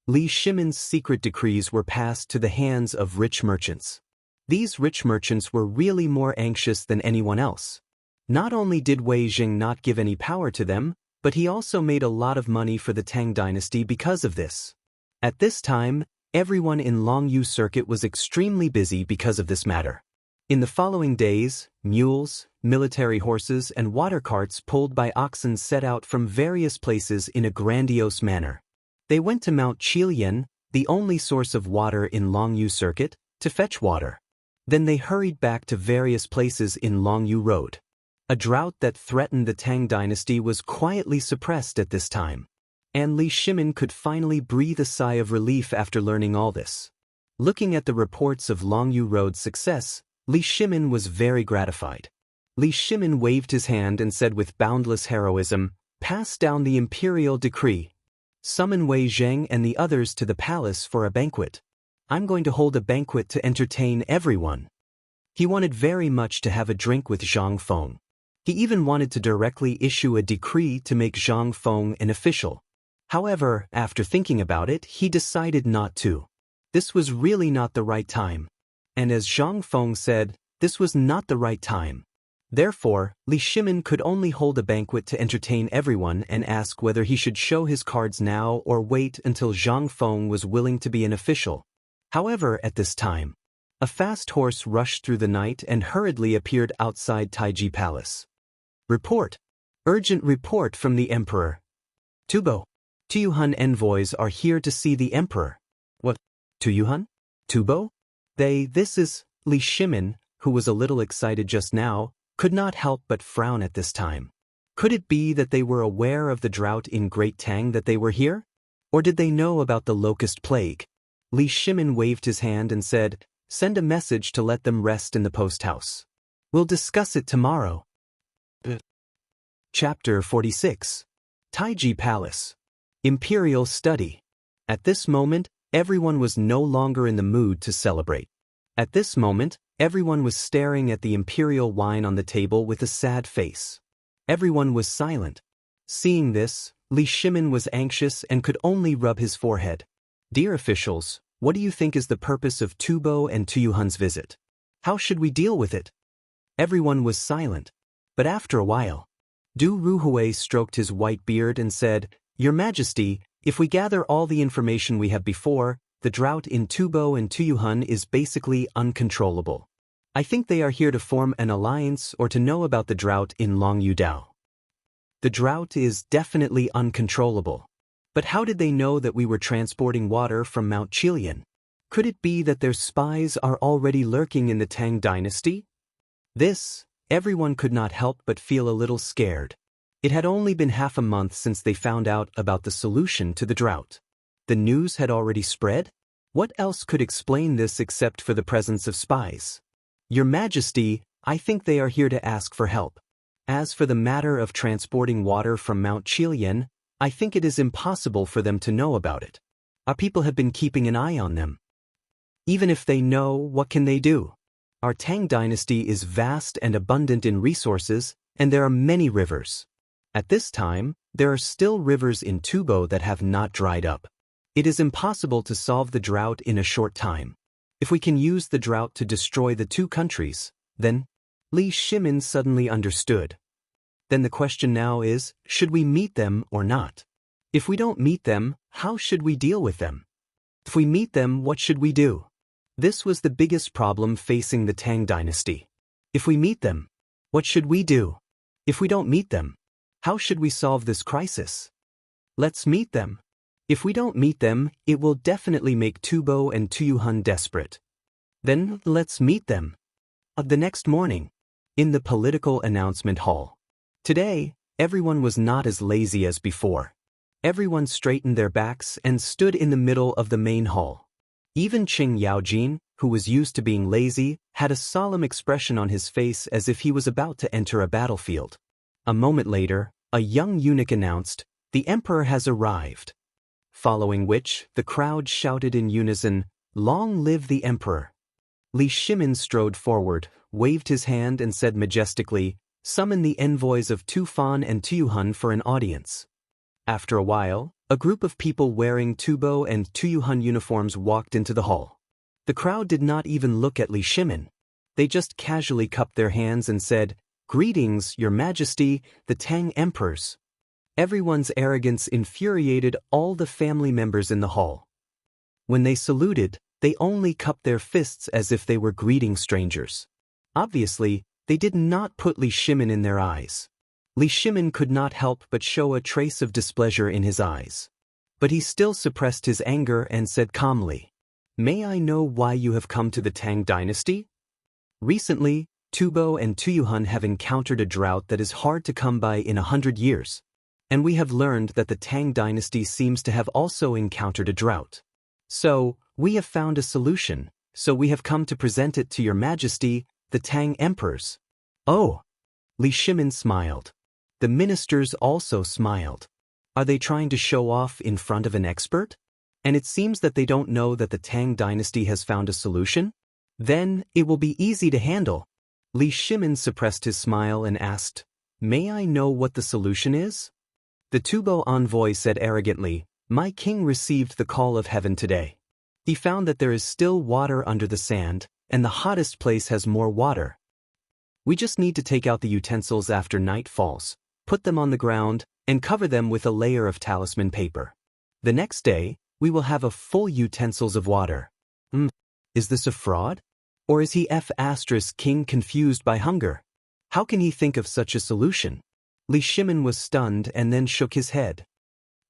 Li Shimin's secret decrees were passed to the hands of rich merchants. These rich merchants were really more anxious than anyone else. Not only did Wei Jing not give any power to them, but he also made a lot of money for the Tang dynasty because of this. At this time, everyone in Longyu Circuit was extremely busy because of this matter. In the following days, mules, military horses, and water carts pulled by oxen set out from various places in a grandiose manner. They went to Mount Qilian, the only source of water in Longyu Circuit, to fetch water. Then they hurried back to various places in Longyu Road. A drought that threatened the Tang dynasty was quietly suppressed at this time. And Li Shimin could finally breathe a sigh of relief after learning all this. Looking at the reports of Longyu Road's success, Li Shimin was very gratified. Li Shimin waved his hand and said with boundless heroism, "Pass down the imperial decree. Summon Wei Zheng and the others to the palace for a banquet. I'm going to hold a banquet to entertain everyone." He wanted very much to have a drink with Zhang Feng. He even wanted to directly issue a decree to make Zhang Feng an official. However, after thinking about it, he decided not to. This was really not the right time. And as Zhang Feng said, this was not the right time. Therefore, Li Shimin could only hold a banquet to entertain everyone and ask whether he should show his cards now or wait until Zhang Feng was willing to be an official. However, at this time, a fast horse rushed through the night and hurriedly appeared outside Taiji Palace. Report. Urgent report from the Emperor. Tubo. Tuyuhan envoys are here to see the Emperor. What? Tuyuhan? Tubo? This is Li Shimin, who was a little excited just now, could not help but frown at this time. Could it be that they were aware of the drought in Great Tang that they were here? Or did they know about the locust plague? Li Shimin waved his hand and said, "Send a message to let them rest in the post house. We'll discuss it tomorrow." Chapter 46. Taiji Palace. Imperial Study. At this moment, everyone was no longer in the mood to celebrate. At this moment, everyone was staring at the imperial wine on the table with a sad face. Everyone was silent. Seeing this, Li Shimin was anxious and could only rub his forehead. "Dear officials, what do you think is the purpose of Tubo and Tuyuhan's visit? How should we deal with it?" Everyone was silent. But after a while, Du Ruhui stroked his white beard and said, "Your Majesty, If we gather all the information we have before, the drought in Tubo and Tuyuhun is basically uncontrollable. I think they are here to form an alliance or to know about the drought in Longyudao. The drought is definitely uncontrollable. But how did they know that we were transporting water from Mount Qilian? Could it be that their spies are already lurking in the Tang dynasty? Everyone could not help but feel a little scared. It had only been half a month since they found out about the solution to the drought. The news had already spread? What else could explain this except for the presence of spies? Your Majesty, I think they are here to ask for help. As for the matter of transporting water from Mount Qilian, I think it is impossible for them to know about it. Our people have been keeping an eye on them. Even if they know, what can they do? Our Tang dynasty is vast and abundant in resources, and there are many rivers. At this time, there are still rivers in Tubo that have not dried up. It is impossible to solve the drought in a short time. If we can use the drought to destroy the two countries, then Li Shimin suddenly understood. Then the question now is, should we meet them or not? If we don't meet them, how should we deal with them? If we meet them, what should we do? This was the biggest problem facing the Tang dynasty. If we meet them, what should we do? If we don't meet them, how should we solve this crisis? Let's meet them. If we don't meet them, it will definitely make Tubo and Tuyuhun desperate. Then let's meet them. The next morning, in the political announcement hall. Today, everyone was not as lazy as before. Everyone straightened their backs and stood in the middle of the main hall. Even Qing Yaojin, who was used to being lazy, had a solemn expression on his face as if he was about to enter a battlefield. A moment later, a young eunuch announced, "The emperor has arrived." Following which, the crowd shouted in unison, "Long live the emperor!" Li Shimin strode forward, waved his hand and said majestically, "Summon the envoys of Tufan and Tuyuhun for an audience." After a while, a group of people wearing Tubo and Tuyuhun uniforms walked into the hall. The crowd did not even look at Li Shimin. They just casually cupped their hands and said, "Greetings, Your Majesty, the Tang emperors." Everyone's arrogance infuriated all the family members in the hall. When they saluted, they only cupped their fists as if they were greeting strangers. Obviously, they did not put Li Shimin in their eyes. Li Shimin could not help but show a trace of displeasure in his eyes. But he still suppressed his anger and said calmly, "May I know why you have come to the Tang dynasty?" Recently, Tubo and Tuyuhun have encountered a drought that is hard to come by in 100 years. And we have learned that the Tang dynasty seems to have also encountered a drought. So, we have found a solution, so we have come to present it to Your Majesty, the Tang emperors. Oh! Li Shimin smiled. The ministers also smiled. Are they trying to show off in front of an expert? And it seems that they don't know that the Tang dynasty has found a solution? Then, it will be easy to handle. Li Shimin suppressed his smile and asked, "May I know what the solution is?" The Tubo envoy said arrogantly, "My king received the call of heaven today. He found that there is still water under the sand, and the hottest place has more water. We just need to take out the utensils after night falls, put them on the ground, and cover them with a layer of talisman paper. The next day, we will have a full utensils of water." Is this a fraud? Or is he king confused by hunger? How can he think of such a solution? Li Shimin was stunned and then shook his head.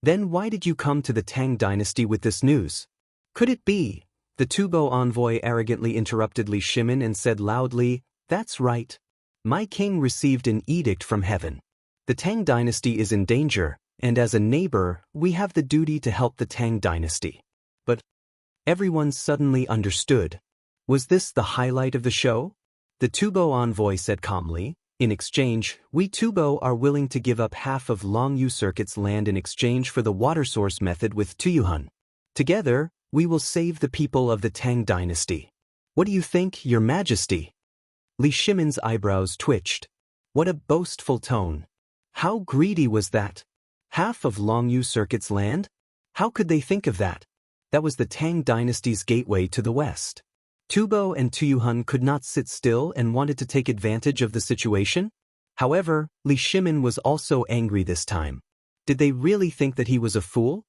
Then why did you come to the Tang dynasty with this news? Could it be? The Tubo envoy arrogantly interrupted Li Shimin and said loudly, "That's right. My king received an edict from heaven. The Tang dynasty is in danger, and as a neighbor, we have the duty to help the Tang dynasty." But everyone suddenly understood. Was this the highlight of the show? The Tubo envoy said calmly, "In exchange, we Tubo are willing to give up half of Longyu Circuit's land in exchange for the water source method with Tuyuhun. Together, we will save the people of the Tang dynasty. What do you think, Your Majesty?" Li Shimin's eyebrows twitched. What a boastful tone. How greedy was that? Half of Longyu Circuit's land? How could they think of that? That was the Tang dynasty's gateway to the west. Tubo and Tuyuhun could not sit still and wanted to take advantage of the situation. However, Li Shimin was also angry this time. Did they really think that he was a fool?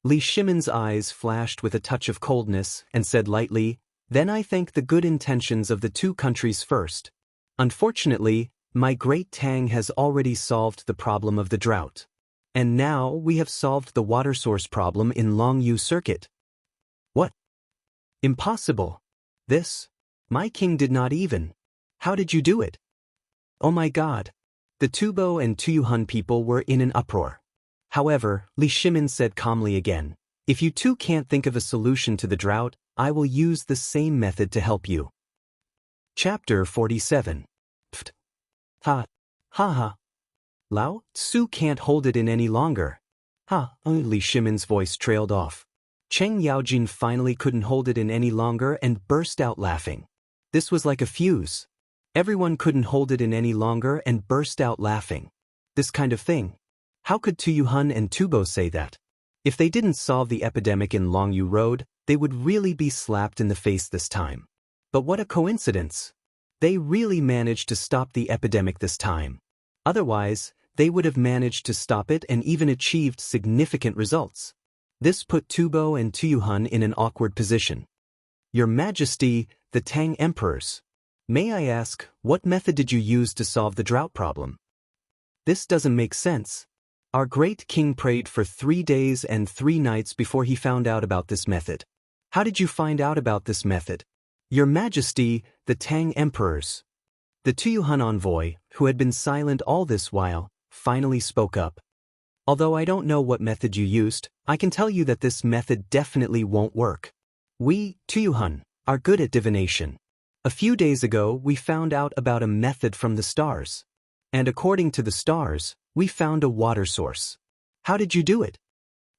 Li Shimin's eyes flashed with a touch of coldness and said lightly, "Then I thank the good intentions of the two countries first. Unfortunately, my great Tang has already solved the problem of the drought. And now we have solved the water source problem in Longyu Circuit." "What? Impossible. This? My king did not even. How did you do it?" "Oh my god." The Tubo and Tuyuhun people were in an uproar. However, Li Shimin said calmly again, "If you two can't think of a solution to the drought, I will use the same method to help you." Chapter 47. Pft. Ha. Ha ha. Lao Tzu can't hold it in any longer. Ha. Li Shimin's voice trailed off. Cheng Yaojin finally couldn't hold it in any longer and burst out laughing. This was like a fuse. Everyone couldn't hold it in any longer and burst out laughing. This kind of thing. How could Tuyuhun and Tubo say that? If they didn't solve the epidemic in Longyu Road, they would really be slapped in the face this time. But what a coincidence. They really managed to stop the epidemic this time. Otherwise, they would have managed to stop it and even achieved significant results. This put Tubo and Tuyuhun in an awkward position. "Your Majesty, the Tang Emperors. May I ask, what method did you use to solve the drought problem?" "This doesn't make sense. Our great king prayed for 3 days and 3 nights before he found out about this method." "How did you find out about this method?" "Your Majesty, the Tang Emperors." The Tuyuhun envoy, who had been silent all this while, finally spoke up. "Although I don't know what method you used, I can tell you that this method definitely won't work. We, Tuyuhun, are good at divination. A few days ago, we found out about a method from the stars. And according to the stars, we found a water source. How did you do it?"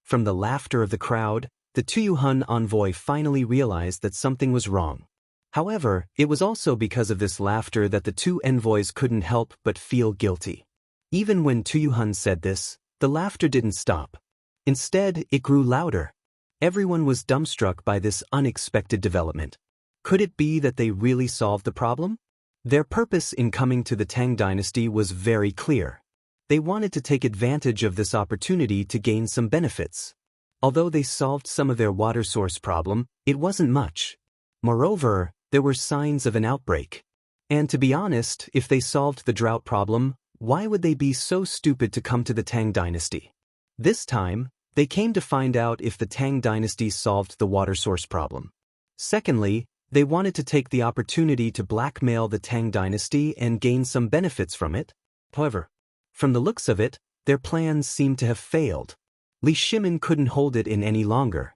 From the laughter of the crowd, the Tuyuhun envoy finally realized that something was wrong. However, it was also because of this laughter that the two envoys couldn't help but feel guilty. Even when Tuyuhun said this, the laughter didn't stop. Instead, it grew louder. Everyone was dumbstruck by this unexpected development. Could it be that they really solved the problem? Their purpose in coming to the Tang dynasty was very clear. They wanted to take advantage of this opportunity to gain some benefits. Although they solved some of their water source problem, it wasn't much. Moreover, there were signs of an outbreak. And to be honest, if they solved the drought problem, why would they be so stupid to come to the Tang dynasty? This time, they came to find out if the Tang dynasty solved the water source problem. Secondly, they wanted to take the opportunity to blackmail the Tang dynasty and gain some benefits from it. However, from the looks of it, their plans seemed to have failed. Li Shimin couldn't hold it in any longer.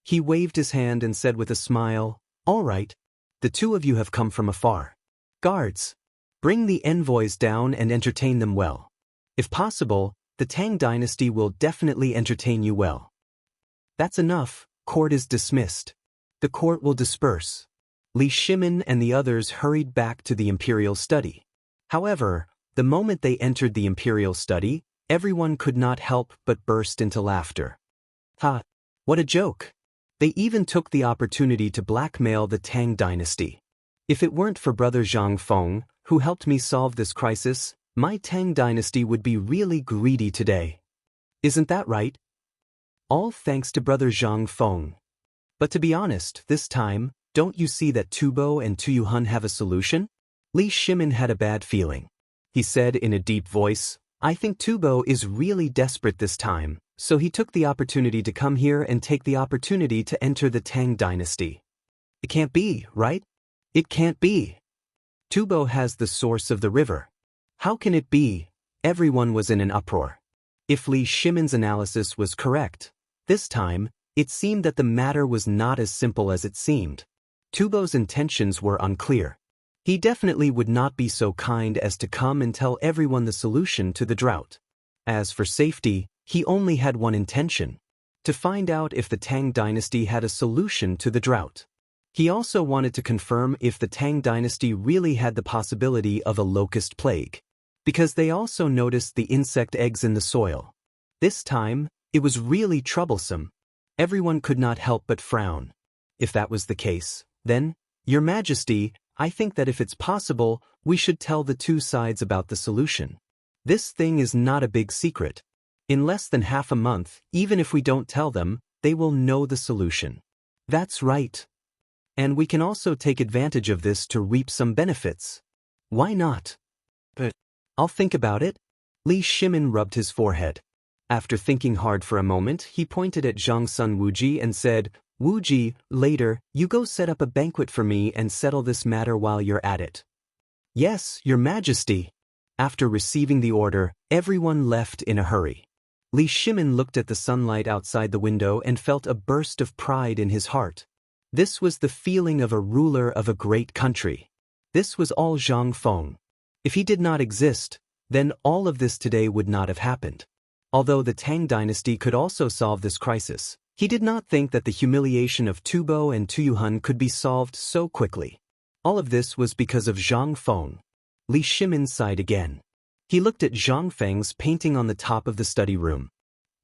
He waved his hand and said with a smile, "All right, the two of you have come from afar. Guards, bring the envoys down and entertain them well. If possible, the Tang dynasty will definitely entertain you well." "That's enough, court is dismissed. The court will disperse." Li Shimin and the others hurried back to the imperial study. However, the moment they entered the imperial study, everyone could not help but burst into laughter. Ha! What a joke! They even took the opportunity to blackmail the Tang dynasty. If it weren't for Brother Zhang Feng, who helped me solve this crisis, my Tang dynasty would be really greedy today. Isn't that right? All thanks to Brother Zhang Feng. But to be honest, this time, don't you see that Tubo and Tuyuhun have a solution? Li Shimin had a bad feeling. He said in a deep voice, "I think Tubo is really desperate this time, so he took the opportunity to come here and take the opportunity to enter the Tang dynasty." It can't be, right? It can't be. Tubo has the source of the river. How can it be? Everyone was in an uproar. If Li Shimin's analysis was correct, this time, it seemed that the matter was not as simple as it seemed. Tubo's intentions were unclear. He definitely would not be so kind as to come and tell everyone the solution to the drought. As for safety, he only had one intention: to find out if the Tang dynasty had a solution to the drought. He also wanted to confirm if the Tang dynasty really had the possibility of a locust plague, because they also noticed the insect eggs in the soil. This time, it was really troublesome. Everyone could not help but frown. If that was the case, then, Your Majesty, I think that if it's possible, we should tell the two sides about the solution. This thing is not a big secret. In less than half a month, even if we don't tell them, they will know the solution. That's right. And we can also take advantage of this to reap some benefits. Why not? But I'll think about it. Li Shimin rubbed his forehead. After thinking hard for a moment, he pointed at Zhang Sun Wuji and said, Wuji, later, you go set up a banquet for me and settle this matter while you're at it. Yes, Your Majesty. After receiving the order, everyone left in a hurry. Li Shimin looked at the sunlight outside the window and felt a burst of pride in his heart. This was the feeling of a ruler of a great country. This was all Zhang Feng. If he did not exist, then all of this today would not have happened. Although the Tang dynasty could also solve this crisis, he did not think that the humiliation of Tubo and Tuyuhun could be solved so quickly. All of this was because of Zhang Feng. Li Shimin sighed again. He looked at Zhang Feng's painting on the top of the study room.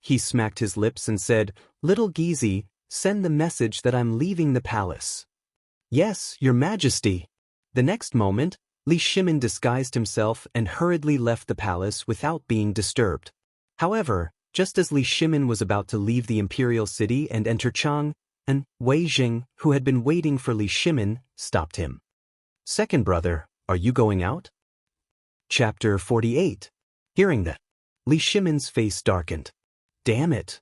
He smacked his lips and said, Little Gizi, send the message that I'm leaving the palace. Yes, Your Majesty. The next moment, Li Shimin disguised himself and hurriedly left the palace without being disturbed. However, just as Li Shimin was about to leave the imperial city and enter Chang'an, Wei Jing, who had been waiting for Li Shimin, stopped him. Second brother, are you going out? Chapter 48. Hearing that, Li Shimin's face darkened. Damn it.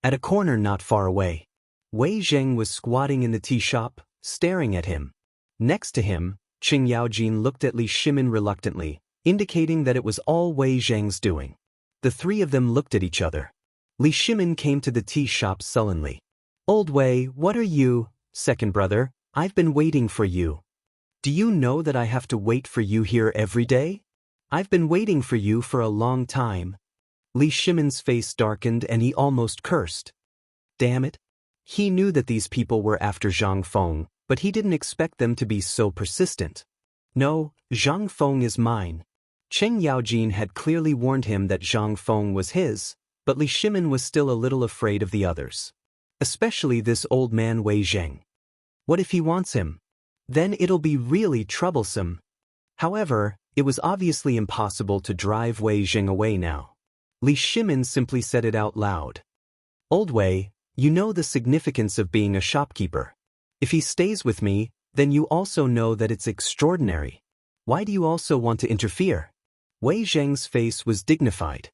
At a corner not far away, Wei Zheng was squatting in the tea shop, staring at him. Next to him, Qing Yaojin looked at Li Shimin reluctantly, indicating that it was all Wei Zheng's doing. The three of them looked at each other. Li Shimin came to the tea shop sullenly. Old Wei, what are you? Second brother, I've been waiting for you. Do you know that I have to wait for you here every day? I've been waiting for you for a long time. Li Shimin's face darkened and he almost cursed. Damn it. He knew that these people were after Zhang Feng, but he didn't expect them to be so persistent. No, Zhang Feng is mine. Cheng Yaojin had clearly warned him that Zhang Feng was his, but Li Shimin was still a little afraid of the others. Especially this old man Wei Zheng. What if he wants him? Then it'll be really troublesome. However, it was obviously impossible to drive Wei Zheng away now. Li Shimin simply said it out loud. Old Wei, you know the significance of being a shopkeeper. If he stays with me, then you also know that it's extraordinary. Why do you also want to interfere? Wei Zheng's face was dignified.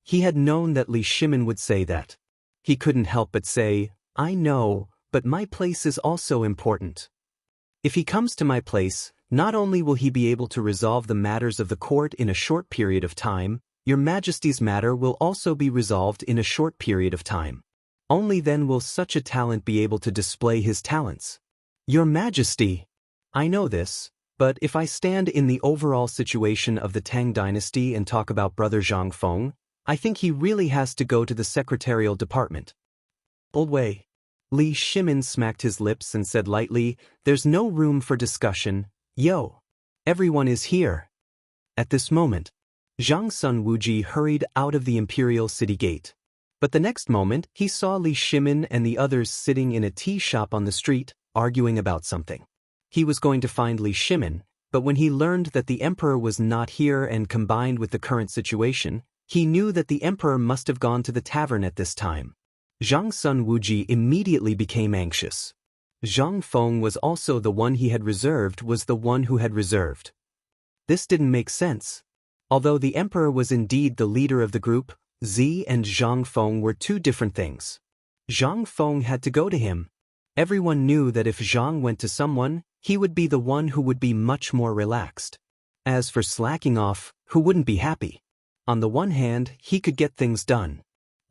He had known that Li Shimin would say that. He couldn't help but say, I know, but my place is also important. If he comes to my place, not only will he be able to resolve the matters of the court in a short period of time, Your Majesty's matter will also be resolved in a short period of time. Only then will such a talent be able to display his talents. Your Majesty, I know this, but if I stand in the overall situation of the Tang dynasty and talk about brother Zhang Feng, I think he really has to go to the secretarial department. Old Wei. Li Shimin smacked his lips and said lightly, There's no room for discussion. Yo. Everyone is here. At this moment, Zhang Sun Wuji hurried out of the imperial city gate. But the next moment, he saw Li Shimin and the others sitting in a tea shop on the street, arguing about something. He was going to find Li Shimin, but when he learned that the emperor was not here and combined with the current situation, he knew that the emperor must have gone to the tavern at this time. Zhang Sun Wuji immediately became anxious. Zhang Feng was also the one he had reserved was the one who had reserved. This didn't make sense. Although the emperor was indeed the leader of the group, Zi and Zhang Feng were two different things. Zhang Feng had to go to him. Everyone knew that if Zhang went to someone, he would be the one who would be much more relaxed. As for slacking off, who wouldn't be happy? On the one hand, he could get things done.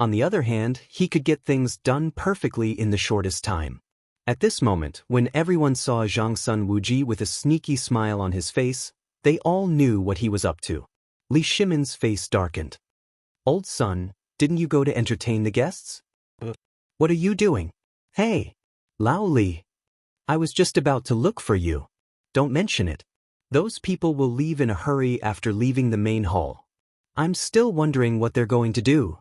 On the other hand, he could get things done perfectly in the shortest time. At this moment, when everyone saw Zhang Sun Wuji with a sneaky smile on his face, they all knew what he was up to. Li Shimin's face darkened. Old son, didn't you go to entertain the guests? What are you doing? Hey, Lao Li. I was just about to look for you. Don't mention it. Those people will leave in a hurry after leaving the main hall. I'm still wondering what they're going to do.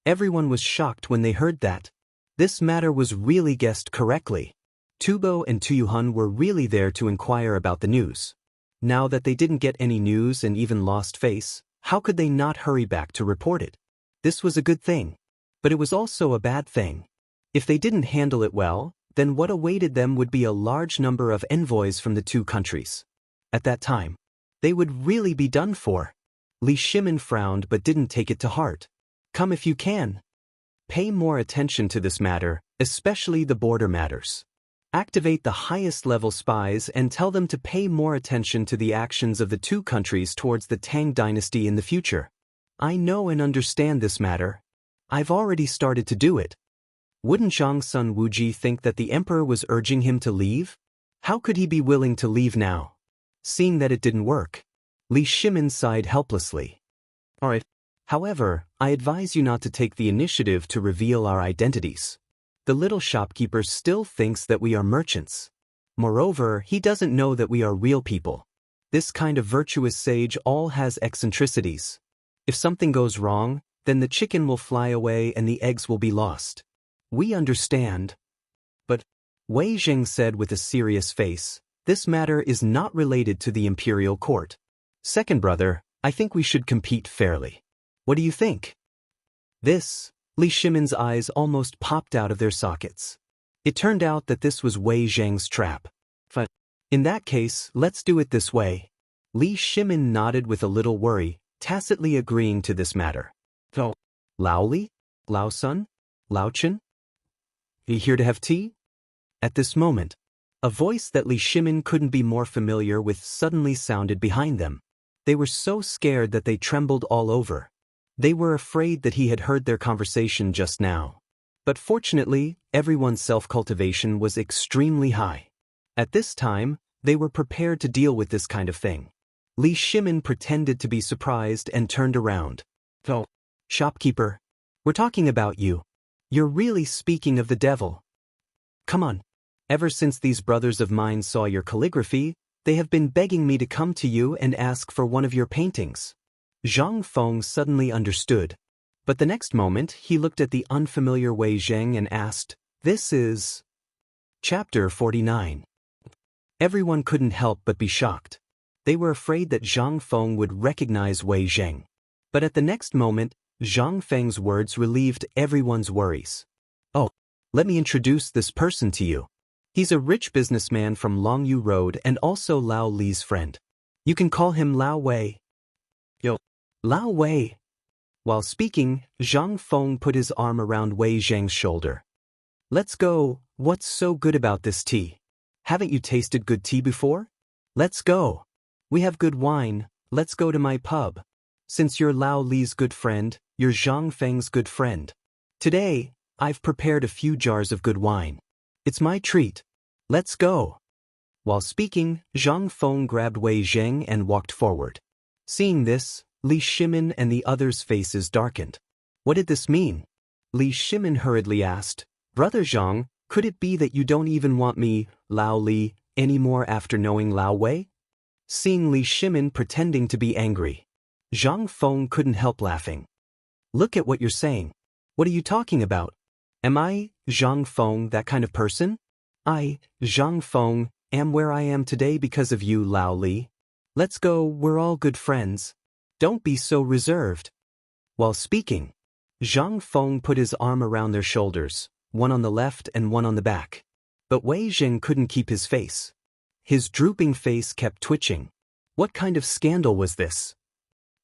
Everyone was shocked when they heard that. This matter was really guessed correctly. Tubo and Tuyuhun were really there to inquire about the news. Now that they didn't get any news and even lost face, how could they not hurry back to report it? This was a good thing. But it was also a bad thing. If they didn't handle it well, then what awaited them would be a large number of envoys from the two countries. At that time, they would really be done for. Li Shimin frowned but didn't take it to heart. Come if you can. Pay more attention to this matter, especially the border matters. Activate the highest level spies and tell them to pay more attention to the actions of the two countries towards the Tang dynasty in the future. I know and understand this matter. I've already started to do it. Wouldn't Zhang Sun Wuji think that the emperor was urging him to leave? How could he be willing to leave now? Seeing that it didn't work, Li Shimin sighed helplessly. Alright. However, I advise you not to take the initiative to reveal our identities. The little shopkeeper still thinks that we are merchants. Moreover, he doesn't know that we are real people. This kind of virtuous sage all has eccentricities. If something goes wrong, then the chicken will fly away and the eggs will be lost. We understand. But, Wei Zheng said with a serious face, this matter is not related to the imperial court. Second brother, I think we should compete fairly. What do you think? This, Li Shimin's eyes almost popped out of their sockets. It turned out that this was Wei Zheng's trap. But, in that case, let's do it this way. Li Shimin nodded with a little worry, tacitly agreeing to this matter. So, Lao Li? Lao Sun? Lao Chen? You here to have tea? At this moment, a voice that Li Shimin couldn't be more familiar with suddenly sounded behind them. They were so scared that they trembled all over. They were afraid that he had heard their conversation just now. But fortunately, everyone's self-cultivation was extremely high. At this time, they were prepared to deal with this kind of thing. Li Shimin pretended to be surprised and turned around. Oh, shopkeeper, we're talking about you. You're really speaking of the devil. Come on. Ever since these brothers of mine saw your calligraphy, they have been begging me to come to you and ask for one of your paintings. Zhang Feng suddenly understood. But the next moment, he looked at the unfamiliar Wei Zheng and asked, This is... Chapter 49. Everyone couldn't help but be shocked. They were afraid that Zhang Feng would recognize Wei Zheng. But at the next moment, Zhang Feng's words relieved everyone's worries. Oh, let me introduce this person to you. He's a rich businessman from Longyu Road and also Lao Li's friend. You can call him Lao Wei. Yo, Lao Wei. While speaking, Zhang Feng put his arm around Wei Zheng's shoulder. Let's go. What's so good about this tea? Haven't you tasted good tea before? Let's go. We have good wine. Let's go to my pub. Since you're Lao Li's good friend, you're Zhang Feng's good friend. Today, I've prepared a few jars of good wine. It's my treat. Let's go. While speaking, Zhang Feng grabbed Wei Zheng and walked forward. Seeing this, Li Shimin and the others' faces darkened. What did this mean? Li Shimin hurriedly asked, Brother Zhang, could it be that you don't even want me, Lao Li, anymore after knowing Lao Wei? Seeing Li Shimin pretending to be angry, Zhang Feng couldn't help laughing. Look at what you're saying. What are you talking about? Am I, Zhang Feng, that kind of person? I, Zhang Feng, am where I am today because of you, Lao Li. Let's go, we're all good friends. Don't be so reserved. While speaking, Zhang Feng put his arm around their shoulders, one on the left and one on the back. But Wei Zheng couldn't keep his face. His drooping face kept twitching. What kind of scandal was this?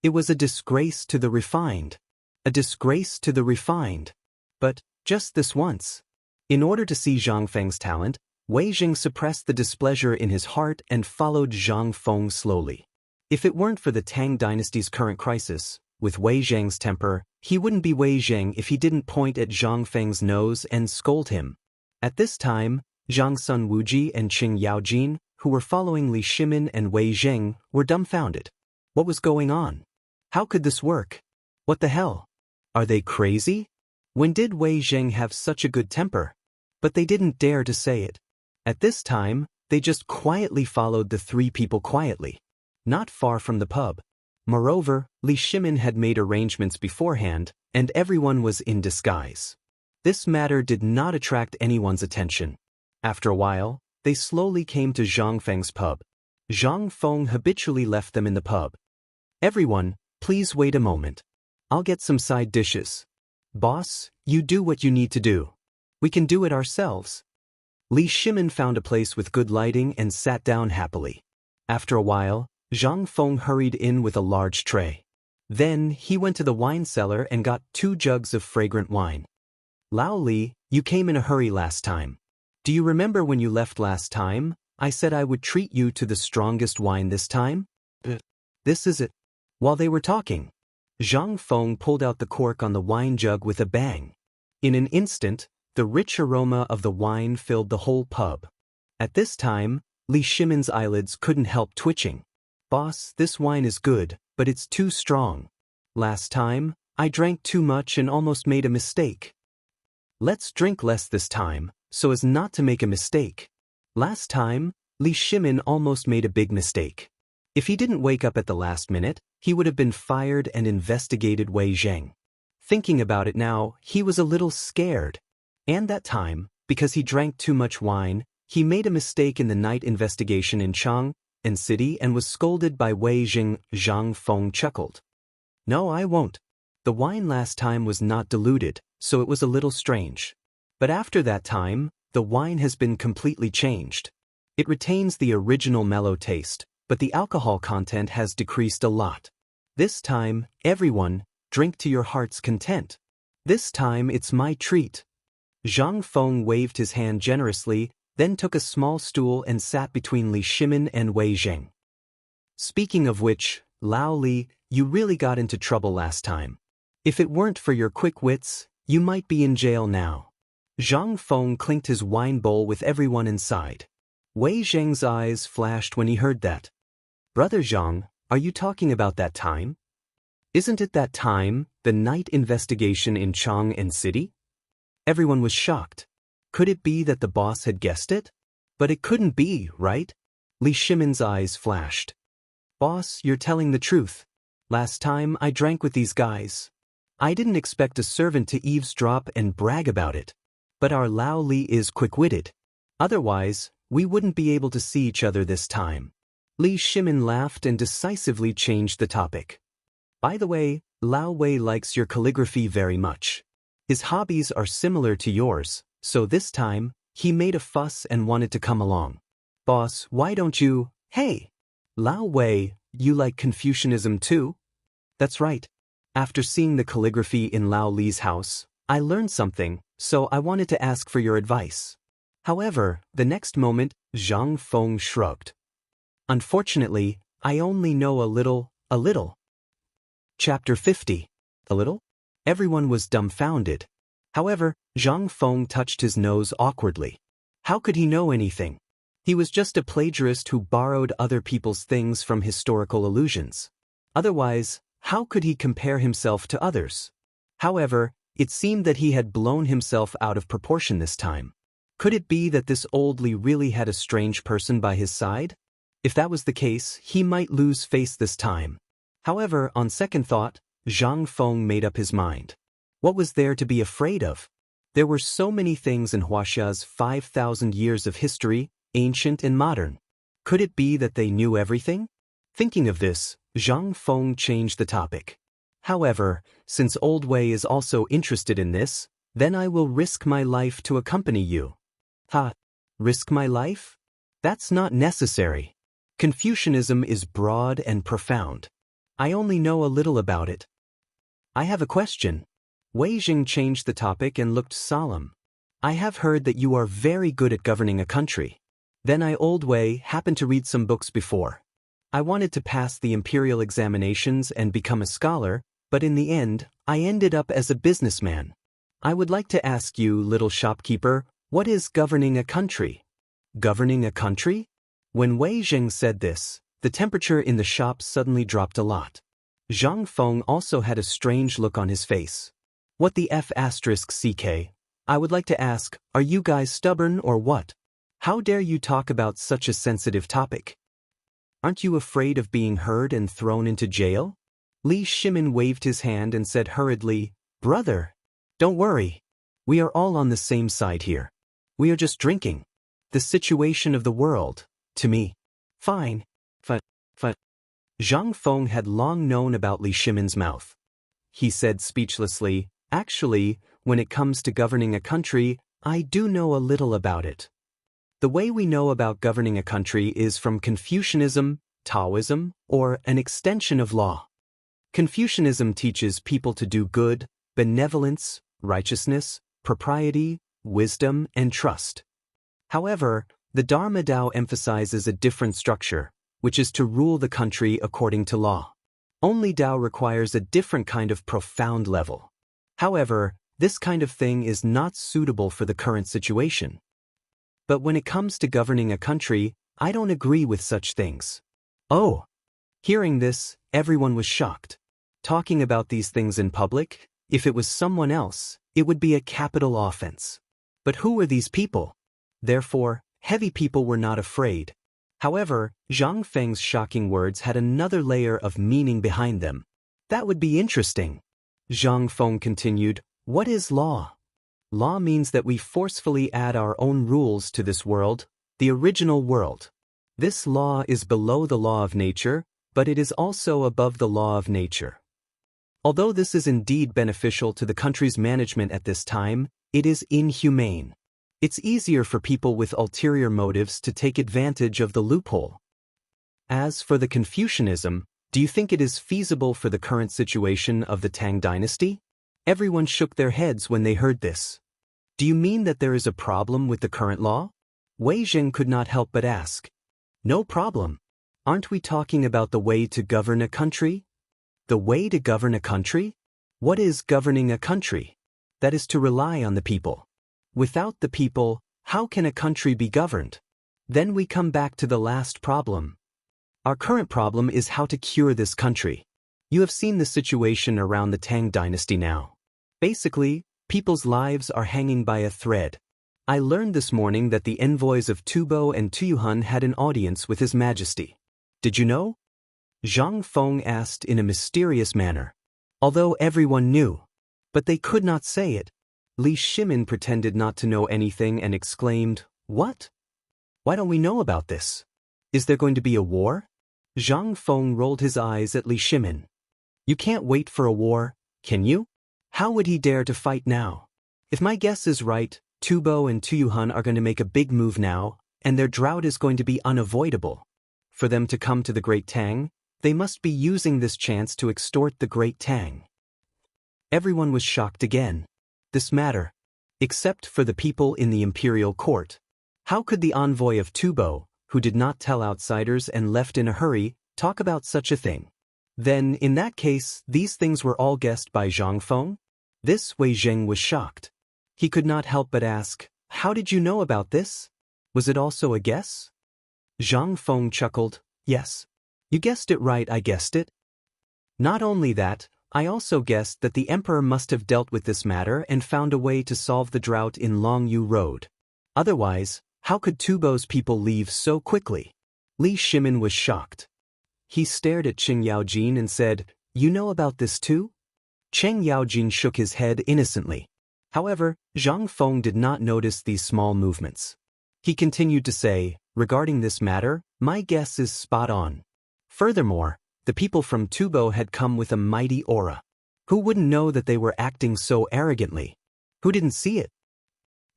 It was a disgrace to the refined. A disgrace to the refined. But, just this once. In order to see Zhang Feng's talent, Wei Zheng suppressed the displeasure in his heart and followed Zhang Feng slowly. If it weren't for the Tang dynasty's current crisis, with Wei Zheng's temper, he wouldn't be Wei Zheng if he didn't point at Zhang Feng's nose and scold him. At this time, Zhang Sun Wuji and Qing Yaojin, who were following Li Shimin and Wei Zheng, were dumbfounded. What was going on? How could this work? What the hell? Are they crazy? When did Wei Zheng have such a good temper? But they didn't dare to say it. At this time, they just quietly followed the three people quietly. Not far from the pub. Moreover, Li Shimin had made arrangements beforehand, and everyone was in disguise. This matter did not attract anyone's attention. After a while, they slowly came to Zhang Feng's pub. Zhang Feng habitually left them in the pub. Everyone, please wait a moment. I'll get some side dishes. Boss, you do what you need to do. We can do it ourselves. Li Shimin found a place with good lighting and sat down happily. After a while, Zhang Feng hurried in with a large tray. Then, he went to the wine cellar and got 2 jugs of fragrant wine. Lao Li, you came in a hurry last time. Do you remember when you left last time? I said I would treat you to the strongest wine this time? This is it. While they were talking, Zhang Feng pulled out the cork on the wine jug with a bang. In an instant, the rich aroma of the wine filled the whole pub. At this time, Li Shimin's eyelids couldn't help twitching. Boss, this wine is good, but it's too strong. Last time, I drank too much and almost made a mistake. Let's drink less this time, so as not to make a mistake. Last time, Li Shimin almost made a big mistake. If he didn't wake up at the last minute, he would have been fired and investigated Wei Zheng. Thinking about it now, he was a little scared. And that time, because he drank too much wine, he made a mistake in the night investigation in Chang'an City and was scolded by Wei Zheng. Zhang Feng chuckled. No, I won't. The wine last time was not diluted, so it was a little strange. But after that time, the wine has been completely changed. It retains the original mellow taste, but the alcohol content has decreased a lot. This time, everyone, drink to your heart's content. This time it's my treat. Zhang Feng waved his hand generously, then took a small stool and sat between Li Shimin and Wei Zheng. Speaking of which, Lao Li, you really got into trouble last time. If it weren't for your quick wits, you might be in jail now. Zhang Feng clinked his wine bowl with everyone inside. Wei Zheng's eyes flashed when he heard that. Brother Zhang, are you talking about that time? Isn't it that time, the night investigation in Chang'an City? Everyone was shocked. Could it be that the boss had guessed it? But it couldn't be, right? Li Shimin's eyes flashed. Boss, you're telling the truth. Last time I drank with these guys. I didn't expect a servant to eavesdrop and brag about it. But our Lao Li is quick-witted. Otherwise, we wouldn't be able to see each other this time. Li Shimin laughed and decisively changed the topic. By the way, Lao Wei likes your calligraphy very much. His hobbies are similar to yours, so this time, he made a fuss and wanted to come along. Boss, why don't you? Hey! Lao Wei, you like Confucianism too? That's right. After seeing the calligraphy in Lao Li's house, I learned something, so I wanted to ask for your advice. However, the next moment, Zhang Feng shrugged. Unfortunately, I only know a little. Chapter 50. A little? Everyone was dumbfounded. However, Zhang Feng touched his nose awkwardly. How could he know anything? He was just a plagiarist who borrowed other people's things from historical allusions. Otherwise, how could he compare himself to others? However, it seemed that he had blown himself out of proportion this time. Could it be that this old Li really had a strange person by his side? If that was the case, he might lose face this time. However, on second thought, Zhang Feng made up his mind. What was there to be afraid of? There were so many things in Huaxia's 5,000 years of history, ancient and modern. Could it be that they knew everything? Thinking of this, Zhang Feng changed the topic. However, since Old Wei is also interested in this, then I will risk my life to accompany you. Ha! Risk my life? That's not necessary. Confucianism is broad and profound. I only know a little about it. I have a question. Wei Zheng changed the topic and looked solemn. I have heard that you are very good at governing a country. Then Old Wei happened to read some books before. I wanted to pass the imperial examinations and become a scholar, but in the end, I ended up as a businessman. I would like to ask you, little shopkeeper, what is governing a country? Governing a country? When Wei Zheng said this, the temperature in the shop suddenly dropped a lot. Zhang Feng also had a strange look on his face. What the F***ck? I would like to ask, are you guys stubborn or what? How dare you talk about such a sensitive topic? Aren't you afraid of being heard and thrown into jail? Li Shimin waved his hand and said hurriedly, Brother, don't worry. We are all on the same side here. We are just drinking. The situation of the world, to me. Fine. Zhang Feng had long known about Li Shimin's mouth. he said speechlessly. Actually, when it comes to governing a country, I do know a little about it. The way we know about governing a country is from Confucianism, Taoism, or an extension of law. Confucianism teaches people to do good, benevolence, righteousness, propriety, wisdom, and trust. However, the Dharma Tao emphasizes a different structure, which is to rule the country according to law. Only Tao requires a different kind of profound level. However, this kind of thing is not suitable for the current situation. But when it comes to governing a country, I don't agree with such things. Oh! Hearing this, everyone was shocked. Talking about these things in public, if it was someone else, it would be a capital offense. But who were these people? Therefore, heavy people were not afraid. However, Zhang Feng's shocking words had another layer of meaning behind them. That would be interesting. Zhang Feng continued, "What is law? Law means that we forcefully add our own rules to this world, the original world. This law is below the law of nature, but it is also above the law of nature. Although this is indeed beneficial to the country's management at this time, it is inhumane. It's easier for people with ulterior motives to take advantage of the loophole. As for the Confucianism, do you think it is feasible for the current situation of the Tang dynasty?" Everyone shook their heads when they heard this. "Do you mean that there is a problem with the current law?" Wei Jing could not help but ask. "No problem. Aren't we talking about the way to govern a country?" "The way to govern a country? What is governing a country?" "That is to rely on the people. Without the people, how can a country be governed?" Then we come back to the last problem. Our current problem is how to cure this country. You have seen the situation around the Tang dynasty now. Basically, people's lives are hanging by a thread. I learned this morning that the envoys of Tubo and Tuyuhun had an audience with His Majesty. Did you know? Zhang Feng asked in a mysterious manner. Although everyone knew, but they could not say it. Li Shimin pretended not to know anything and exclaimed, "What? Why don't we know about this? Is there going to be a war?" Zhang Feng rolled his eyes at Li Shimin. "You can't wait for a war, can you? How would he dare to fight now? If my guess is right, Tubo and Tuyuhun are going to make a big move now, and their drought is going to be unavoidable. For them to come to the Great Tang, they must be using this chance to extort the Great Tang." Everyone was shocked again. This matter, except for the people in the imperial court. How could the envoy of Tubo, who did not tell outsiders and left in a hurry, talk about such a thing? Then, in that case, these things were all guessed by Zhang Feng? This Wei Zheng was shocked. He could not help but ask, "How did you know about this? Was it also a guess?" Zhang Feng chuckled, "Yes. You guessed it right, I guessed it. Not only that, I also guessed that the emperor must have dealt with this matter and found a way to solve the drought in Longyu Road. Otherwise, how could Tubo's people leave so quickly?" Li Shimin was shocked. He stared at Cheng Yaojin and said, "You know about this too?" Cheng Yaojin shook his head innocently. However, Zhang Feng did not notice these small movements. He continued to say, "Regarding this matter, my guess is spot on. Furthermore, the people from Tubo had come with a mighty aura. Who wouldn't know that they were acting so arrogantly? Who didn't see it?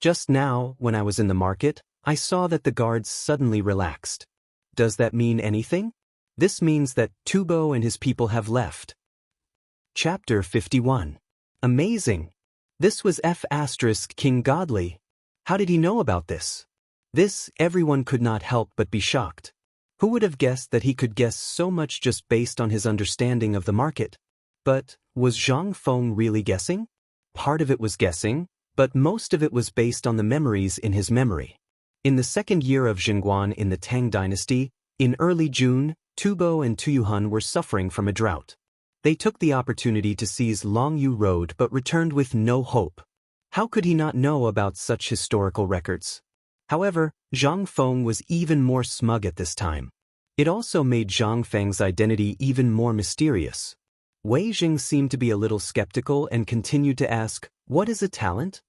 Just now, when I was in the market, I saw that the guards suddenly relaxed. Does that mean anything? This means that Tubo and his people have left." Chapter 51. Amazing! This was King Godly. How did he know about this? This, everyone could not help but be shocked. Who would have guessed that he could guess so much just based on his understanding of the market? But, was Zhang Feng really guessing? Part of it was guessing, but most of it was based on the memories in his memory. In the second year of Jingguan in the Tang dynasty, in early June, Tubo and Tuyuhun were suffering from a drought. They took the opportunity to seize Longyu Road but returned with no hope. How could he not know about such historical records? However, Zhang Feng was even more smug at this time. It also made Zhang Feng's identity even more mysterious. Wei Jing seemed to be a little skeptical and continued to ask, "What is a talent?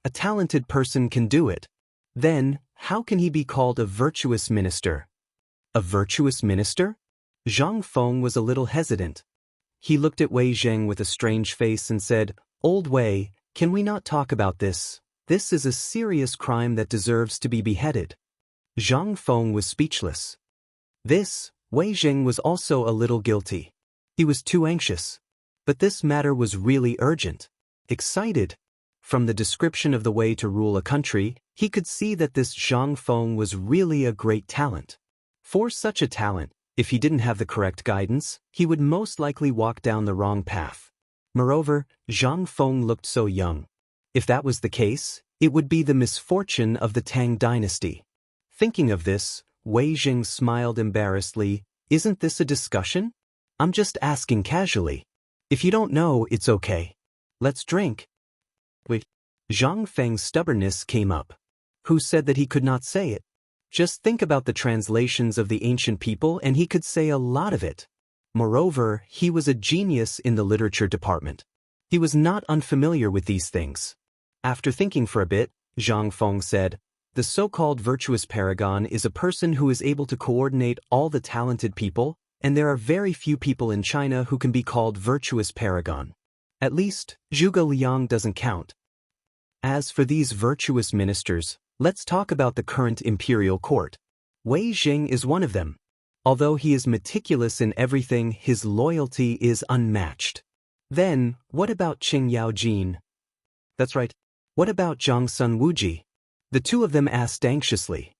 A talented person can do it. Then, how can he be called a virtuous minister?" A virtuous minister? Zhang Feng was a little hesitant. He looked at Wei Zheng with a strange face and said, "Old Wei, can we not talk about this? This is a serious crime that deserves to be beheaded." Zhang Feng was speechless. Wei Zheng was also a little guilty. He was too anxious. But this matter was really urgent. Excited. From the description of the way to rule a country, he could see that this Zhang Feng was really a great talent. For such a talent, if he didn't have the correct guidance, he would most likely walk down the wrong path. Moreover, Zhang Feng looked so young. If that was the case, it would be the misfortune of the Tang dynasty. Thinking of this, Wei Zheng smiled embarrassedly. "Isn't this a discussion? I'm just asking casually. If you don't know, it's okay. Let's drink." Wait. Zhang Feng's stubbornness came up. Who said that he could not say it? Just think about the translations of the ancient people and he could say a lot of it. Moreover, he was a genius in the literature department. He was not unfamiliar with these things. After thinking for a bit, Zhang Feng said, "The so-called virtuous paragon is a person who is able to coordinate all the talented people, and there are very few people in China who can be called virtuous paragon. At least, Zhuge Liang doesn't count. As for these virtuous ministers, let's talk about the current imperial court. Wei Zheng is one of them. Although he is meticulous in everything, his loyalty is unmatched. Then, what about Qing Yaojin? That's right. What about Zhang Sun Wuji?" The two of them asked anxiously.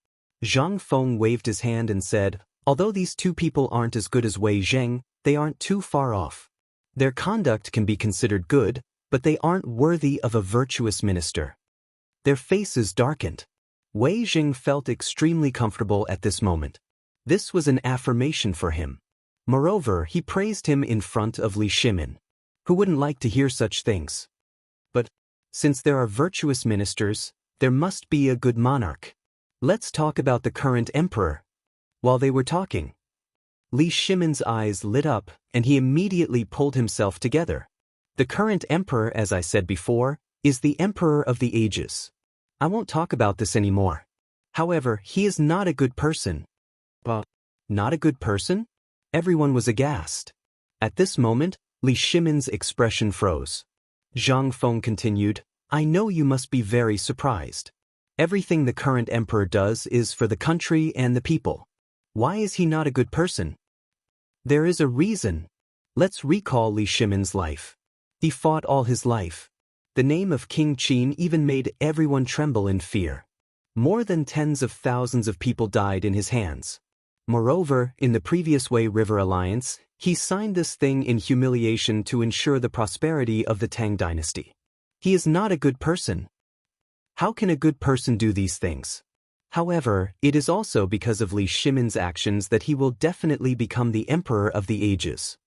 Zhang Feng waved his hand and said, "Although these two people aren't as good as Wei Zheng, they aren't too far off. Their conduct can be considered good, but they aren't worthy of a virtuous minister." Their faces darkened. Wei Zheng felt extremely comfortable at this moment. This was an affirmation for him. Moreover, he praised him in front of Li Shimin. Who wouldn't like to hear such things? But, since there are virtuous ministers, there must be a good monarch. Let's talk about the current emperor. While they were talking, Li Shimin's eyes lit up, and he immediately pulled himself together. The current emperor, as I said before, is the emperor of the ages. I won't talk about this anymore. However, he is not a good person. Not a good person? Everyone was aghast. At this moment, Li Shimin's expression froze. Zhang Feng continued, "I know you must be very surprised. Everything the current emperor does is for the country and the people. Why is he not a good person? There is a reason. Let's recall Li Shimin's life. He fought all his life. The name of King Qin even made everyone tremble in fear. More than tens of thousands of people died in his hands. Moreover, in the previous Wei River Alliance, he signed this thing in humiliation to ensure the prosperity of the Tang dynasty. He is not a good person. How can a good person do these things? However, it is also because of Li Shimin's actions that he will definitely become the emperor of the ages.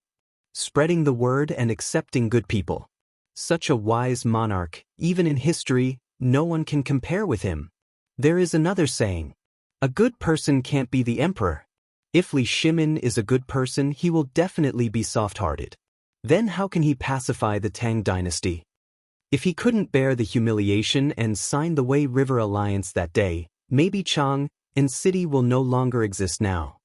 Spreading the word and accepting good people. Such a wise monarch, even in history, no one can compare with him. There is another saying. A good person can't be the emperor. If Li Shimin is a good person, he will definitely be soft-hearted. Then how can he pacify the Tang dynasty? If he couldn't bear the humiliation and sign the Wei River Alliance that day, maybe Chang'an city will no longer exist now.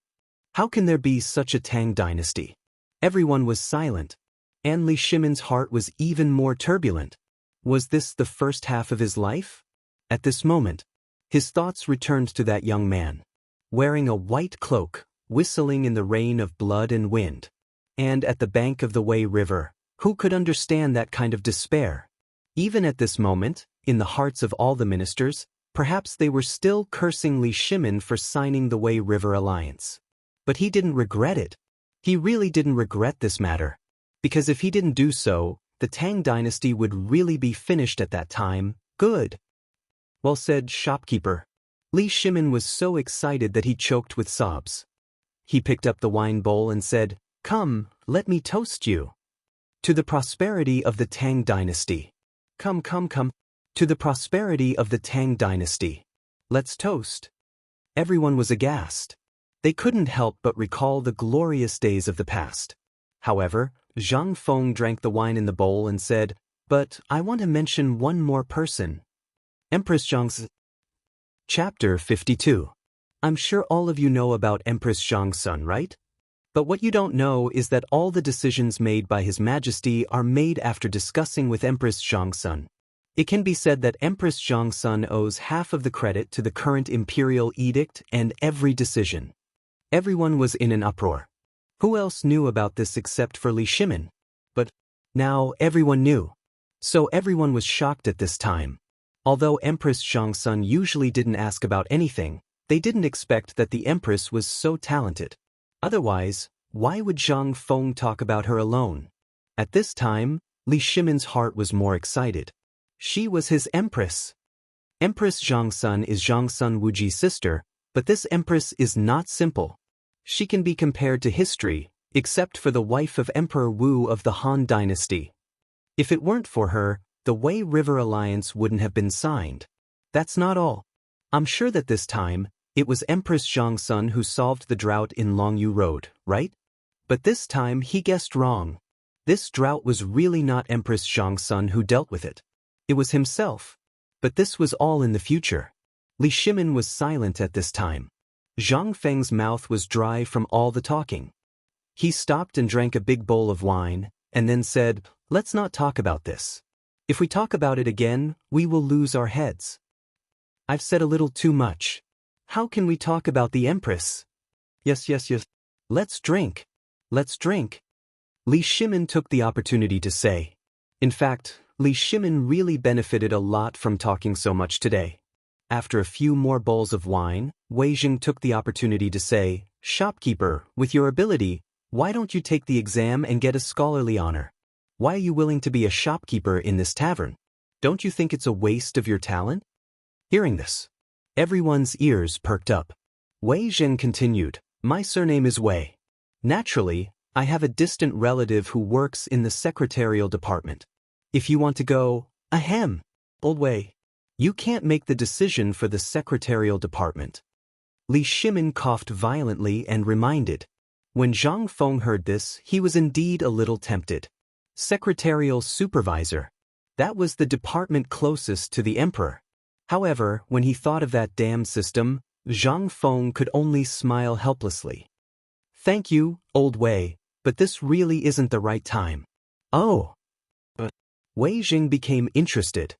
How can there be such a Tang dynasty? Everyone was silent. And Li Shimin's heart was even more turbulent. Was this the first half of his life? At this moment, his thoughts returned to that young man, wearing a white cloak, whistling in the rain of blood and wind. And at the bank of the Wei River, who could understand that kind of despair? Even at this moment, in the hearts of all the ministers, perhaps they were still cursing Li Shimin for signing the Wei River Alliance. But he didn't regret it. He really didn't regret this matter. Because if he didn't do so, the Tang dynasty would really be finished at that time. Good. Well said, shopkeeper. Li Shimin was so excited that he choked with sobs. He picked up the wine bowl and said, "Come, let me toast you. To the prosperity of the Tang dynasty. Come. To the prosperity of the Tang dynasty. Let's toast." Everyone was aghast. They couldn't help but recall the glorious days of the past. However, Zhang Feng drank the wine in the bowl and said, "But I want to mention one more person. Empress Zhang's." Chapter 52. I'm sure all of you know about Empress Zhang's son, right? But what you don't know is that all the decisions made by His Majesty are made after discussing with Empress Zhongsun. It can be said that Empress Zhongsun owes half of the credit to the current imperial edict and every decision. Everyone was in an uproar. Who else knew about this except for Li Shimin? But now everyone knew. So everyone was shocked at this time. Although Empress Zhongsun usually didn't ask about anything, they didn't expect that the Empress was so talented. Otherwise, why would Zhang Feng talk about her alone? At this time, Li Shimin's heart was more excited. She was his Empress. Empress Zhongsun is Zhongsun Wuji's sister, but this Empress is not simple. She can be compared to history, except for the wife of Emperor Wu of the Han Dynasty. If it weren't for her, the Wei River Alliance wouldn't have been signed. That's not all. I'm sure that this time, it was Empress Zhongsun who solved the drought in Longyu Road, right? But this time he guessed wrong. This drought was really not Empress Zhongsun who dealt with it. It was himself. But this was all in the future. Li Shimin was silent at this time. Zhang Feng's mouth was dry from all the talking. He stopped and drank a big bowl of wine, and then said, "Let's not talk about this. If we talk about it again, we will lose our heads. I've said a little too much. How can we talk about the Empress? Yes. Let's drink. Let's drink." Li Shimin took the opportunity to say. In fact, Li Shimin really benefited a lot from talking so much today. After a few more bowls of wine, Wei Jing took the opportunity to say, "Shopkeeper, with your ability, why don't you take the exam and get a scholarly honor? Why are you willing to be a shopkeeper in this tavern? Don't you think it's a waste of your talent?" Hearing this, everyone's ears perked up. Wei Jing continued, "My surname is Wei. Naturally, I have a distant relative who works in the secretarial department. If you want to go, ahem, old Wei, you can't make the decision for the secretarial department." Li Shimin coughed violently and reminded. When Zhang Feng heard this, he was indeed a little tempted. Secretarial supervisor. That was the department closest to the emperor. However, when he thought of that damn system, Zhang Feng could only smile helplessly. "Thank you, old Wei, but this really isn't the right time." "Oh." But Wei Jing became interested.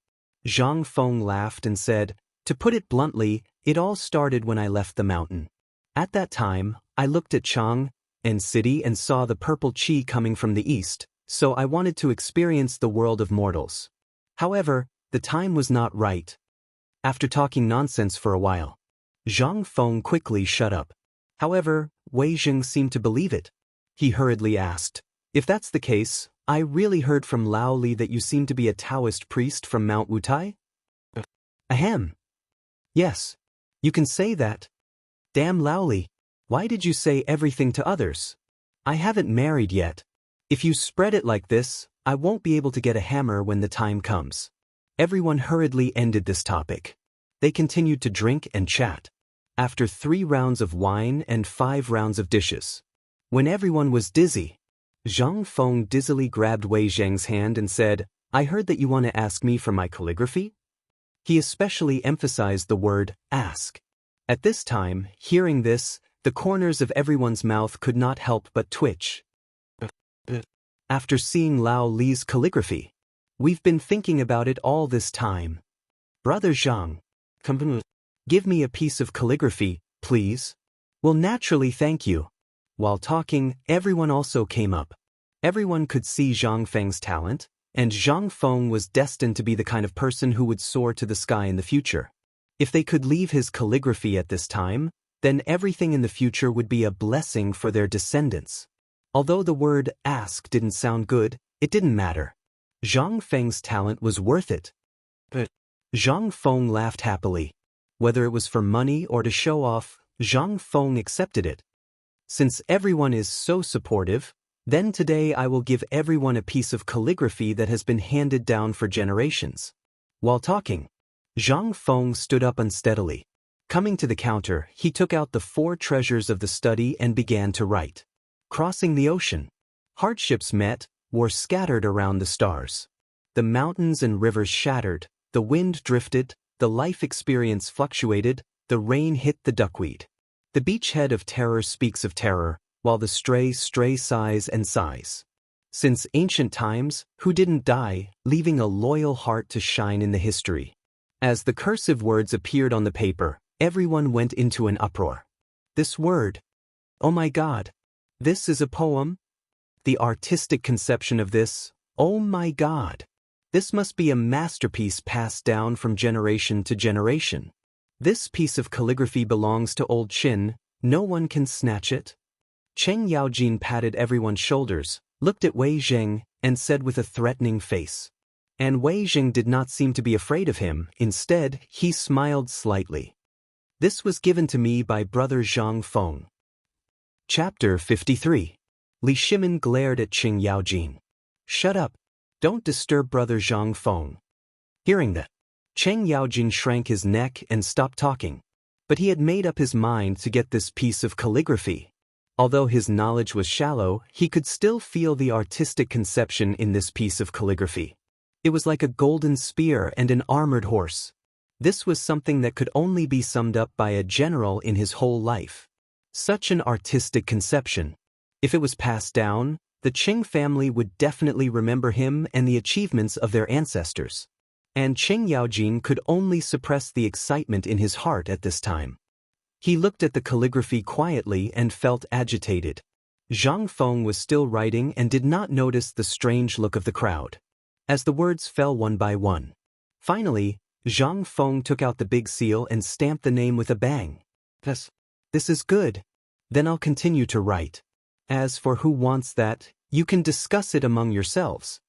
Zhang Feng laughed and said, "To put it bluntly, it all started when I left the mountain. At that time, I looked at Chang'an city and saw the purple qi coming from the east, so I wanted to experience the world of mortals. However, the time was not right." After talking nonsense for a while, Zhang Feng quickly shut up. However, Wei Jing seemed to believe it. He hurriedly asked, "If that's the case, I really heard from Lao Li that you seem to be a Taoist priest from Mount Wutai?" "Ahem. Yes. You can say that. Damn Lao Li, why did you say everything to others? I haven't married yet. If you spread it like this, I won't be able to get a hammer when the time comes." Everyone hurriedly ended this topic. They continued to drink and chat. After 3 rounds of wine and 5 rounds of dishes. When everyone was dizzy, Zhang Feng dizzily grabbed Wei Zheng's hand and said, "I heard that you want to ask me for my calligraphy?" He especially emphasized the word, ask. At this time, hearing this, the corners of everyone's mouth could not help but twitch. After seeing Lao Li's calligraphy, "We've been thinking about it all this time. Brother Zhang, give me a piece of calligraphy, please." "Well, naturally, thank you." While talking, everyone also came up. Everyone could see Zhang Feng's talent, and Zhang Feng was destined to be the kind of person who would soar to the sky in the future. If they could leave his calligraphy at this time, then everything in the future would be a blessing for their descendants. Although the word ask didn't sound good, it didn't matter. Zhang Feng's talent was worth it. But Zhang Feng laughed happily. Whether it was for money or to show off, Zhang Feng accepted it. Since everyone is so supportive, then today I will give everyone a piece of calligraphy that has been handed down for generations. While talking, Zhang Feng stood up unsteadily. Coming to the counter, he took out the 4 treasures of the study and began to write. Crossing the ocean. Hardships met, were scattered around the stars. The mountains and rivers shattered, the wind drifted, the life experience fluctuated, the rain hit the duckweed. The beachhead of terror speaks of terror, while the stray sighs and sighs. Since ancient times, who didn't die, leaving a loyal heart to shine in the history? As the cursive words appeared on the paper, everyone went into an uproar. This word. Oh my God. This is a poem? The artistic conception of this, oh my God. This must be a masterpiece passed down from generation to generation. This piece of calligraphy belongs to old Qin, no one can snatch it. Cheng Yaojin patted everyone's shoulders, looked at Wei Zheng, and said with a threatening face. And Wei Zheng did not seem to be afraid of him, instead, he smiled slightly. This was given to me by brother Zhang Feng. Chapter 53. Li Shimin glared at Cheng Yaojin. Shut up. Don't disturb brother Zhang Feng. Hearing that, Cheng Yaojin shrank his neck and stopped talking. But he had made up his mind to get this piece of calligraphy. Although his knowledge was shallow, he could still feel the artistic conception in this piece of calligraphy. It was like a golden spear and an armored horse. This was something that could only be summed up by a general in his whole life. Such an artistic conception. If it was passed down, the Qing family would definitely remember him and the achievements of their ancestors. And Cheng Yaojin could only suppress the excitement in his heart at this time. He looked at the calligraphy quietly and felt agitated. Zhang Feng was still writing and did not notice the strange look of the crowd. As the words fell one by one. Finally, Zhang Feng took out the big seal and stamped the name with a bang. This is good. Then I'll continue to write. As for who wants that, you can discuss it among yourselves.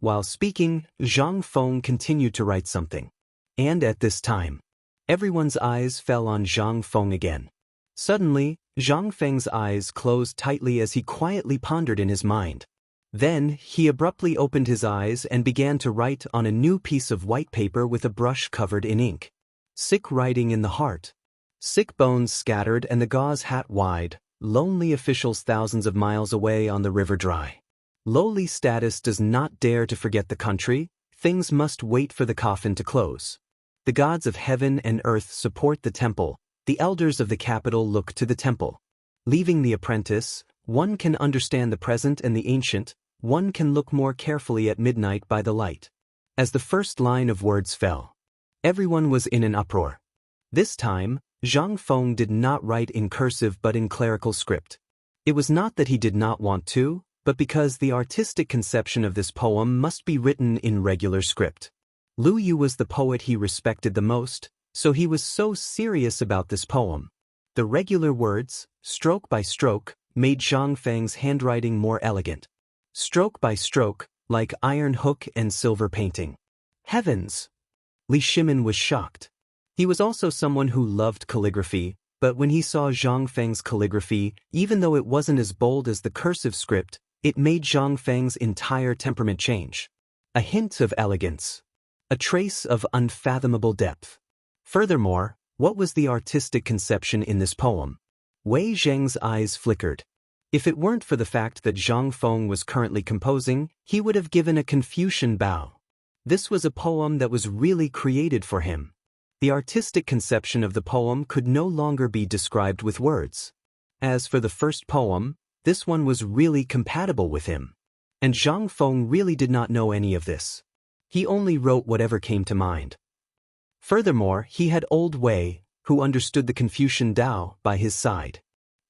While speaking, Zhang Feng continued to write something. And at this time, everyone's eyes fell on Zhang Feng again. Suddenly, Zhang Feng's eyes closed tightly as he quietly pondered in his mind. Then, he abruptly opened his eyes and began to write on a new piece of white paper with a brush covered in ink. Sick writing in the heart. Sick bones scattered and the gauze hat wide, lonely officials thousands of miles away on the river dry. Lowly status does not dare to forget the country, things must wait for the coffin to close. The gods of heaven and earth support the temple, the elders of the capital look to the temple. Leaving the apprentice, one can understand the present and the ancient, one can look more carefully at midnight by the light. As the first line of words fell, everyone was in an uproar. This time, Zhang Feng did not write in cursive but in clerical script. It was not that he did not want to, but because the artistic conception of this poem must be written in regular script. Lu Yu was the poet he respected the most, so he was so serious about this poem. The regular words, stroke by stroke, made Zhang Feng's handwriting more elegant. Stroke by stroke, like iron hook and silver painting. Heavens! Li Shimin was shocked. He was also someone who loved calligraphy, but when he saw Zhang Feng's calligraphy, even though it wasn't as bold as the cursive script, it made Zhang Feng's entire temperament change. A hint of elegance. A trace of unfathomable depth. Furthermore, what was the artistic conception in this poem? Wei Zheng's eyes flickered. If it weren't for the fact that Zhang Feng was currently composing, he would have given a Confucian bow. This was a poem that was really created for him. The artistic conception of the poem could no longer be described with words. As for the first poem, this one was really compatible with him. And Zhang Feng really did not know any of this. He only wrote whatever came to mind. Furthermore, he had old Wei, who understood the Confucian Tao, by his side.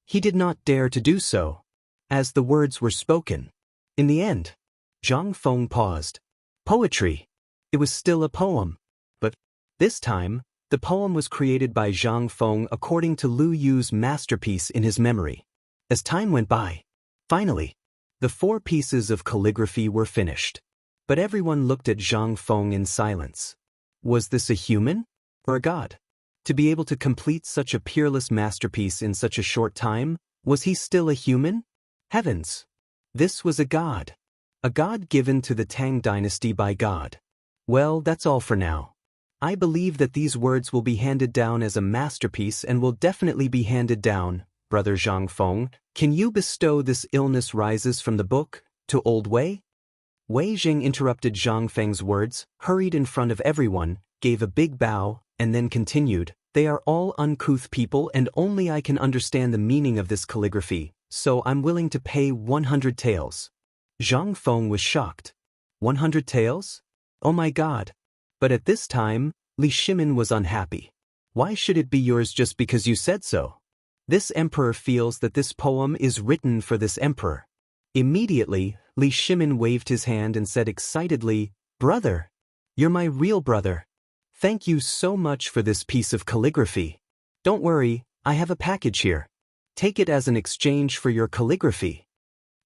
He did not dare to do so, as the words were spoken. In the end, Zhang Feng paused. Poetry. It was still a poem. But this time, the poem was created by Zhang Feng according to Lu Yu's masterpiece in his memory. As time went by, finally, the 4 pieces of calligraphy were finished. But everyone looked at Zhang Feng in silence. Was this a human or a god? To be able to complete such a peerless masterpiece in such a short time, was he still a human? Heavens! This was a god. A god given to the Tang dynasty by God. Well, that's all for now. I believe that these words will be handed down as a masterpiece and will definitely be handed down. Brother Zhang Feng, can you bestow this illness rises from the book to old Wei? Wei Zheng interrupted Zhang Feng's words, hurried in front of everyone, gave a big bow, and then continued, they are all uncouth people and only I can understand the meaning of this calligraphy, so I'm willing to pay 100 taels. Zhang Feng was shocked. 100 taels? Oh my god. But at this time, Li Shimin was unhappy. Why should it be yours just because you said so? This emperor feels that this poem is written for this emperor. Immediately, Li Shimin waved his hand and said excitedly, "Brother! You're my real brother. Thank you so much for this piece of calligraphy. Don't worry, I have a package here. Take it as an exchange for your calligraphy."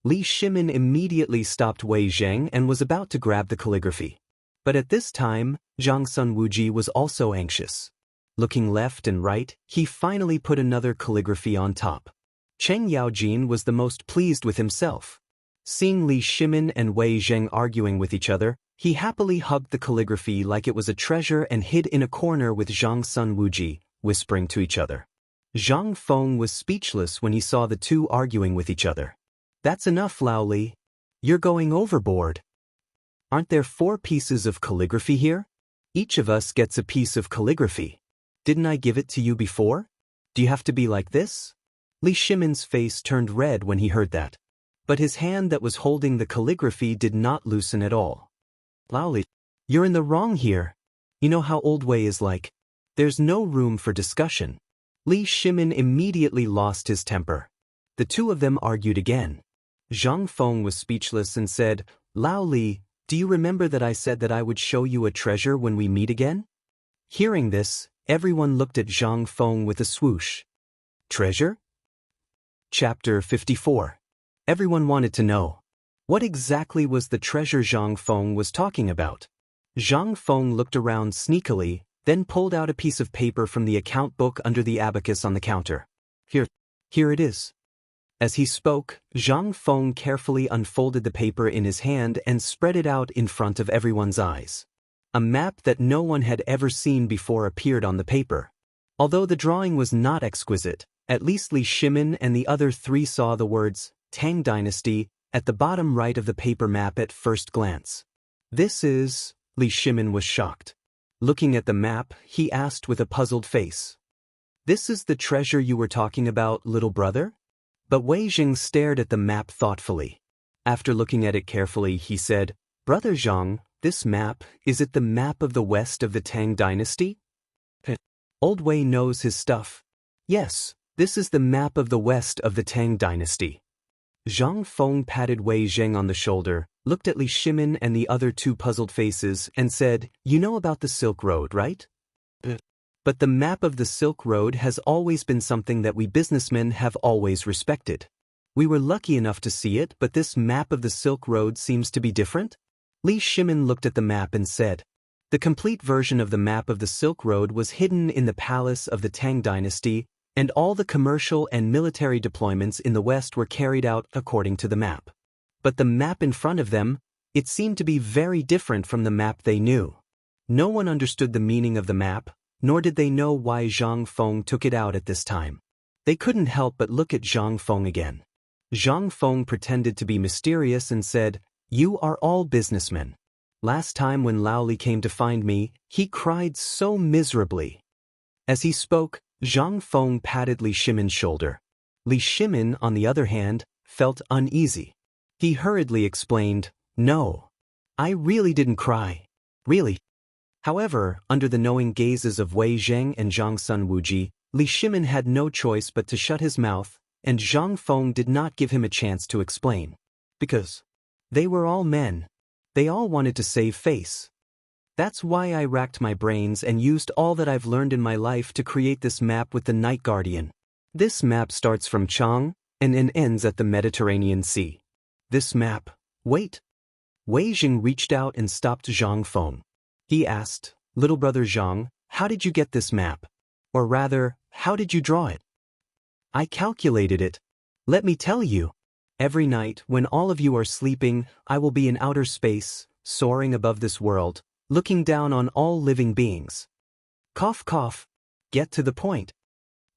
Li Shimin immediately stopped Wei Zheng and was about to grab the calligraphy. But at this time, Zhang Sun Wuji was also anxious. Looking left and right, he finally put another calligraphy on top. Cheng Yaojin was the most pleased with himself. Seeing Li Shimin and Wei Zheng arguing with each other, he happily hugged the calligraphy like it was a treasure and hid in a corner with Zhang Sun Wuji, whispering to each other. Zhang Feng was speechless when he saw the two arguing with each other. "That's enough, Lao Li. You're going overboard. Aren't there 4 pieces of calligraphy here? Each of us gets a piece of calligraphy. Didn't I give it to you before? Do you have to be like this?" Li Shimin's face turned red when he heard that. But his hand that was holding the calligraphy did not loosen at all. "Lao Li, you're in the wrong here. You know how old Wei is like. There's no room for discussion." Li Shimin immediately lost his temper. The two of them argued again. Zhang Feng was speechless and said, "Lao Li, do you remember that I said that I would show you a treasure when we meet again?" Hearing this, everyone looked at Zhang Feng with a swoosh. Treasure? Chapter 54. Everyone wanted to know. What exactly was the treasure Zhang Feng was talking about? Zhang Feng looked around sneakily, then pulled out a piece of paper from the account book under the abacus on the counter. Here it is." As he spoke, Zhang Feng carefully unfolded the paper in his hand and spread it out in front of everyone's eyes. A map that no one had ever seen before appeared on the paper. Although the drawing was not exquisite, at least Li Shimin and the other 3 saw the words, Tang Dynasty, at the bottom right of the paper map at first glance. "This is..." Li Shimin was shocked. Looking at the map, he asked with a puzzled face. "This is the treasure you were talking about, little brother?" But Wei Zheng stared at the map thoughtfully. After looking at it carefully, he said, "Brother Zhang, this map, is it the map of the west of the Tang Dynasty?" Old Wei knows his stuff. "Yes, this is the map of the west of the Tang Dynasty." Zhang Feng patted Wei Zheng on the shoulder, looked at Li Shimin and the other 2 puzzled faces, and said, "You know about the Silk Road, right? But the map of the Silk Road has always been something that we businessmen have always respected. We were lucky enough to see it, but this map of the Silk Road seems to be different?" Li Shimin looked at the map and said, "The complete version of the map of the Silk Road was hidden in the palace of the Tang Dynasty, and all the commercial and military deployments in the West were carried out according to the map. But the map in front of them, it seemed to be very different from the map they knew. No one understood the meaning of the map, nor did they know why Zhang Feng took it out at this time. They couldn't help but look at Zhang Feng again. Zhang Feng pretended to be mysterious and said, "You are all businessmen. Last time when Lao Li came to find me, he cried so miserably." As he spoke, Zhang Feng patted Li Shimin's shoulder. Li Shimin, on the other hand, felt uneasy. He hurriedly explained, "No. I really didn't cry. Really." However, under the knowing gazes of Wei Zheng and Zhang Sun Wuji, Li Shimin had no choice but to shut his mouth, and Zhang Feng did not give him a chance to explain. Because they were all men. They all wanted to save face. That's why I racked my brains and used all that I've learned in my life to create this map with the Night Guardian. This map starts from Chang'an and ends at the Mediterranean Sea. This map... Wait. Wei Zheng reached out and stopped Zhang Feng. He asked, "Little brother Zhang, how did you get this map? Or rather, how did you draw it?" "I calculated it. Let me tell you. Every night, when all of you are sleeping, I will be in outer space, soaring above this world, looking down on all living beings." Cough cough. Get to the point.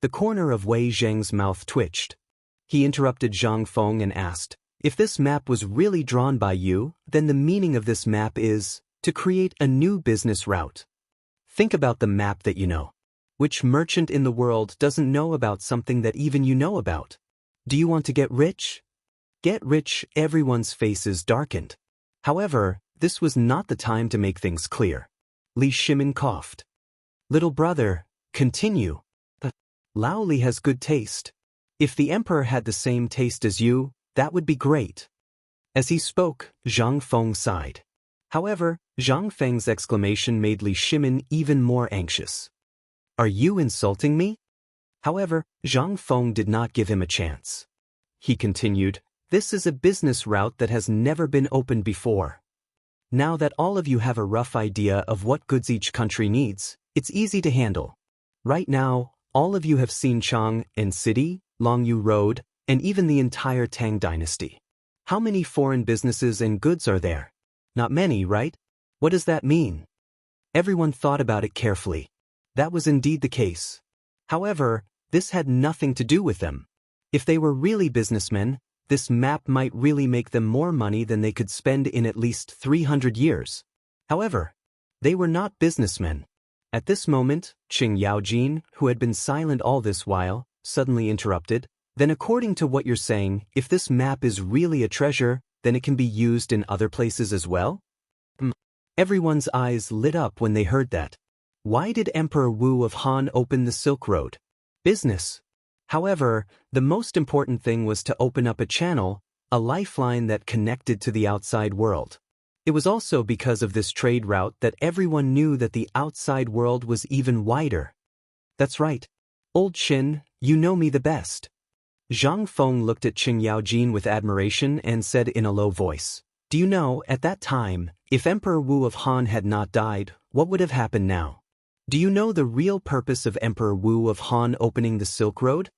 The corner of Wei Zheng's mouth twitched. He interrupted Zhang Feng and asked, "If this map was really drawn by you, then the meaning of this map is to create a new business route. Think about the map that you know. Which merchant in the world doesn't know about something that even you know about? Do you want to get rich? Get rich, everyone's faces darkened. However, this was not the time to make things clear. Li Shimin coughed. Little brother, continue. Lao Li has good taste. If the emperor had the same taste as you, that would be great. As he spoke, Zhang Feng sighed. However, Zhang Feng's exclamation made Li Shimin even more anxious. Are you insulting me? However, Zhang Feng did not give him a chance. He continued, this is a business route that has never been opened before. Now that all of you have a rough idea of what goods each country needs, it's easy to handle. Right now, all of you have seen Chang'an City, Longyu Road, and even the entire Tang dynasty. How many foreign businesses and goods are there? Not many, right? What does that mean? Everyone thought about it carefully. That was indeed the case. However, this had nothing to do with them. If they were really businessmen, this map might really make them more money than they could spend in at least 300 years. However, they were not businessmen. At this moment, Qing Yaojin, who had been silent all this while, suddenly interrupted. Then according to what you're saying, if this map is really a treasure, then it can be used in other places as well? Everyone's eyes lit up when they heard that. Why did Emperor Wu of Han open the Silk Road? Business. However, the most important thing was to open up a channel, a lifeline that connected to the outside world. It was also because of this trade route that everyone knew that the outside world was even wider. That's right. Old Qin, you know me the best. Zhang Feng looked at Qing Yaojin with admiration and said in a low voice, do you know, at that time, if Emperor Wu of Han had not died, what would have happened now? Do you know the real purpose of Emperor Wu of Han opening the Silk Road?